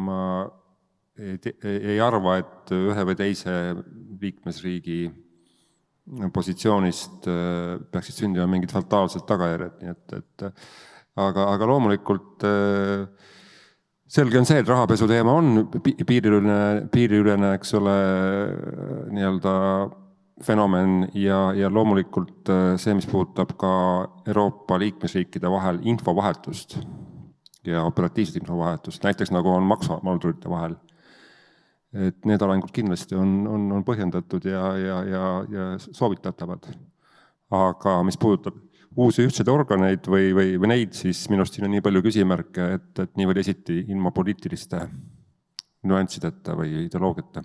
ma ei arva, et ühe või teise liikmesriigi positsioonist peaksid sündima mingid fataalsed tagajärjed. Aga loomulikult selge on see, et rahapesu teema on piiriülene, eks ole, nii-öelda fenomen ja loomulikult see, mis puudutab ka Euroopa liikmesriikide vahel infovahetust ja operatiivset infovahetust, näiteks nagu on maksumaldurite vahel. Et need arengud kindlasti on põhjendatud ja soovitatavad. Aga mis puudutab uusi ühtseid organeid või neid, siis minust siin on nii palju küsimärke, et nii või teisiti ilma poliitiliste nüanssideta või ideoloogiata.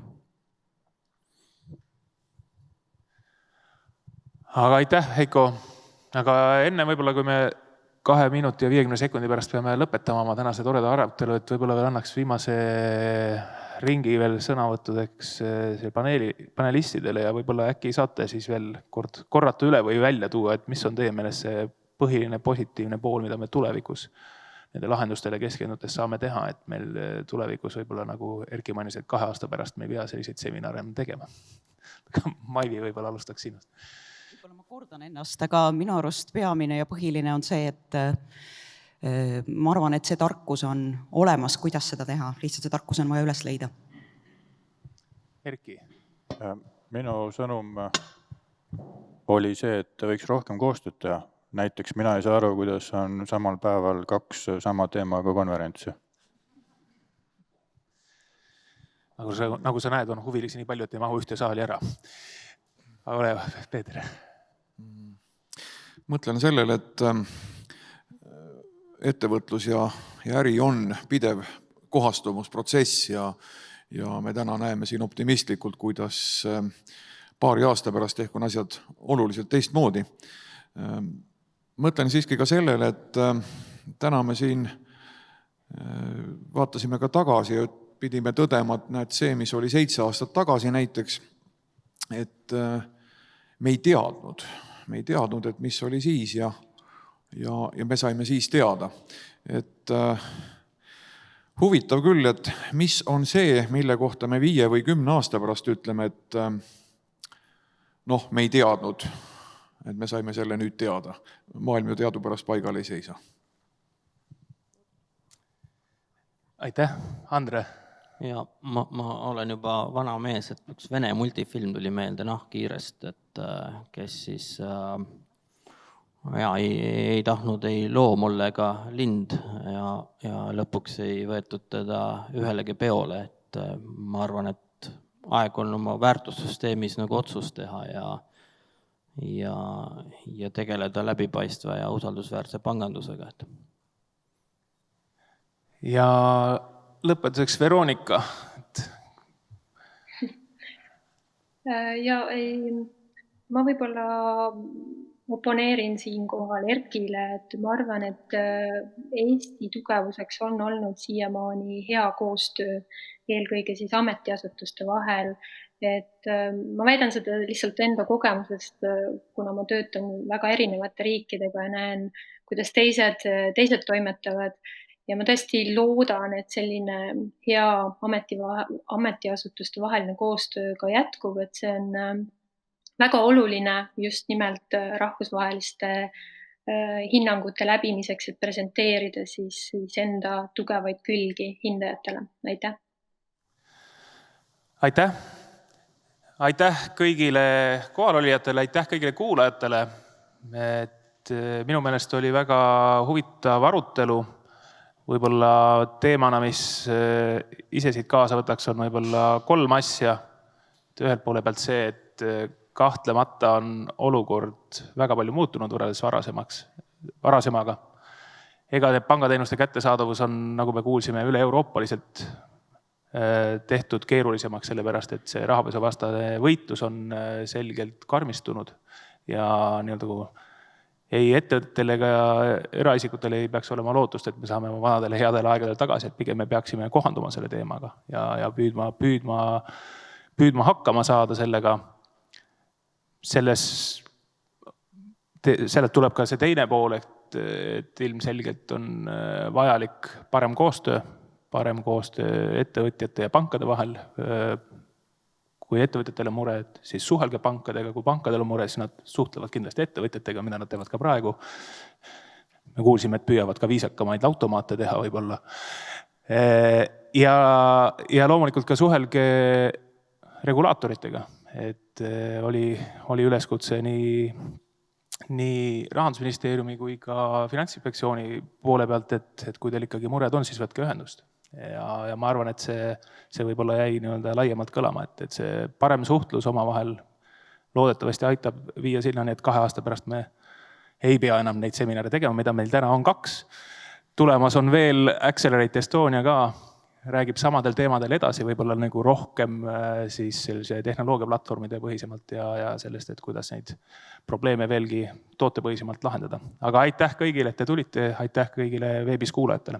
Aga aitäh, Heiko. Aga enne võib-olla, kui me 2 minuti ja 50 sekundi pärast peame lõpetama oma tänase toreda arutelu, et võib-olla veel annaks viimase ringi veel sõnavõttudeks panelistidele ja võib-olla äkki saate siis veel korrata üle või välja tuua, et mis on teie meelest see põhiline positiivne pool, mida me tulevikus nende lahendustele keskendudes saame teha, et meil tulevikus võib-olla nagu Erki mainis, et 2 aasta pärast me ei pea selliseid seminare tegema. Maivi võib-olla alustaks sinust. Võib-olla ma kordan ennast, aga minu arust peamine ja põhiline on see, et ma arvan, et see tarkus on olemas, kuidas seda teha. Lihtsalt see tarkus on vaja üles leida. Erki. Minu sõnum oli see, et võiks rohkem koostööd teha. Näiteks mina ei saa aru, kuidas on samal päeval 2 sama teemaga konverentsi. Nagu sa näed, on huvilisi nii palju, et ei mahu ühte saali ära. Ole, Peeter. Mõtlen sellele, et ettevõtlus ja äri on pidev kohastumusprotsess ja me täna näeme siin optimistlikult, kuidas paari aasta pärast ehk on asjad oluliselt teistmoodi. Mõtlen siiski ka sellele, et täna me siin vaatasime ka tagasi ja pidime tõdema, et näed see, mis oli 7 aastat tagasi näiteks, et me ei teadnud, et mis oli siis ja me saime siis teada. Et huvitav küll, et mis on see, mille kohta me 5 või 10 aasta pärast ütleme, et me ei teadnud, et me saime selle nüüd teada. Maailm ju teadupärast paigal ei seisa. Aitäh, Andre. Ja ma olen juba vana mees, et üks Vene multifilm tuli meelde Nahkhiirest, et kes siis ei tahtnud ei loomul ega lind ja lõpuks ei võetud teda ühelegi peole. Et ma arvan, et aeg on oma väärtussüsteemis nagu otsus teha ja tegeleda läbipaistva ja usaldusväärse pangandusega. Ja lõpetuseks Veronika. Ja ma võib-olla oponeerin siinkohal Erkile, et ma arvan, et Eesti tugevuseks on olnud siiamaani hea koostöö eelkõige siis ametiasutuste vahel. Et ma väidan seda lihtsalt enda kogemusest, kuna ma töötan väga erinevate riikidega ja näen, kuidas teised toimetavad. Ja ma tõesti loodan, et selline hea ametiasutuste vaheline koostöö ka jätkub, et see on väga oluline just nimelt rahvusvaheliste hinnangute läbimiseks, et presenteerida siis enda tugevaid külgi hindajatele. Aitäh! Aitäh! Aitäh kõigile kohalolijatele, aitäh kõigile kuulajatele. Et minu meelest oli väga huvitav arutelu. Võib-olla teemana, mis ise siit kaasa võtaks, on võib-olla 3 asja. Ühelt poole pealt see, et kahtlemata on olukord väga palju muutunud võrreldes varasemaga. Ega pangateenuste kättesaadavus on, nagu me kuulsime, üle euroopaliselt tehtud keerulisemaks, sellepärast, et see rahapesuvastane võitlus on selgelt karmistunud ja ei ettevõtetele ega eraisikutele ei peaks olema lootust, et me saame vanadele headele aegadele tagasi, et pigem me peaksime kohanduma selle teemaga ja püüdma hakkama saada sellega. Sellelt tuleb ka see teine pool, et ilmselgelt on vajalik parem koostöö ettevõtjate ja pankade vahel. Kui ettevõtjatele on mure, siis suhelge pankadega, kui pankadel on mure, siis nad suhtlevad kindlasti ettevõtjatega, mida nad teevad ka praegu. Me kuulsime, et püüavad ka viisakamaid automaate teha võib-olla. Ja loomulikult ka suhelge regulaatoritega, et oli üleskutse nii Rahandusministeeriumi kui ka Finantsinspektsiooni poole pealt, et kui teil ikkagi mured on, siis võtke ühendust. Ja ma arvan, et see võib-olla jäi laiemalt kõlama, et see parem suhtlus oma vahel loodetavasti aitab viia sinnani, et 2 aasta pärast me ei pea enam neid seminare tegema, mida meil täna on 2. Tulemas on veel Accelerate Estonia ka, räägib samadel teemadel edasi, võib-olla rohkem siis sellise tehnoloogiaplatvormide põhisemalt ja sellest, et kuidas neid probleeme veelgi tootepõhisemalt lahendada. Aga aitäh kõigile, et te tulite, aitäh kõigile veebis kuulajatele.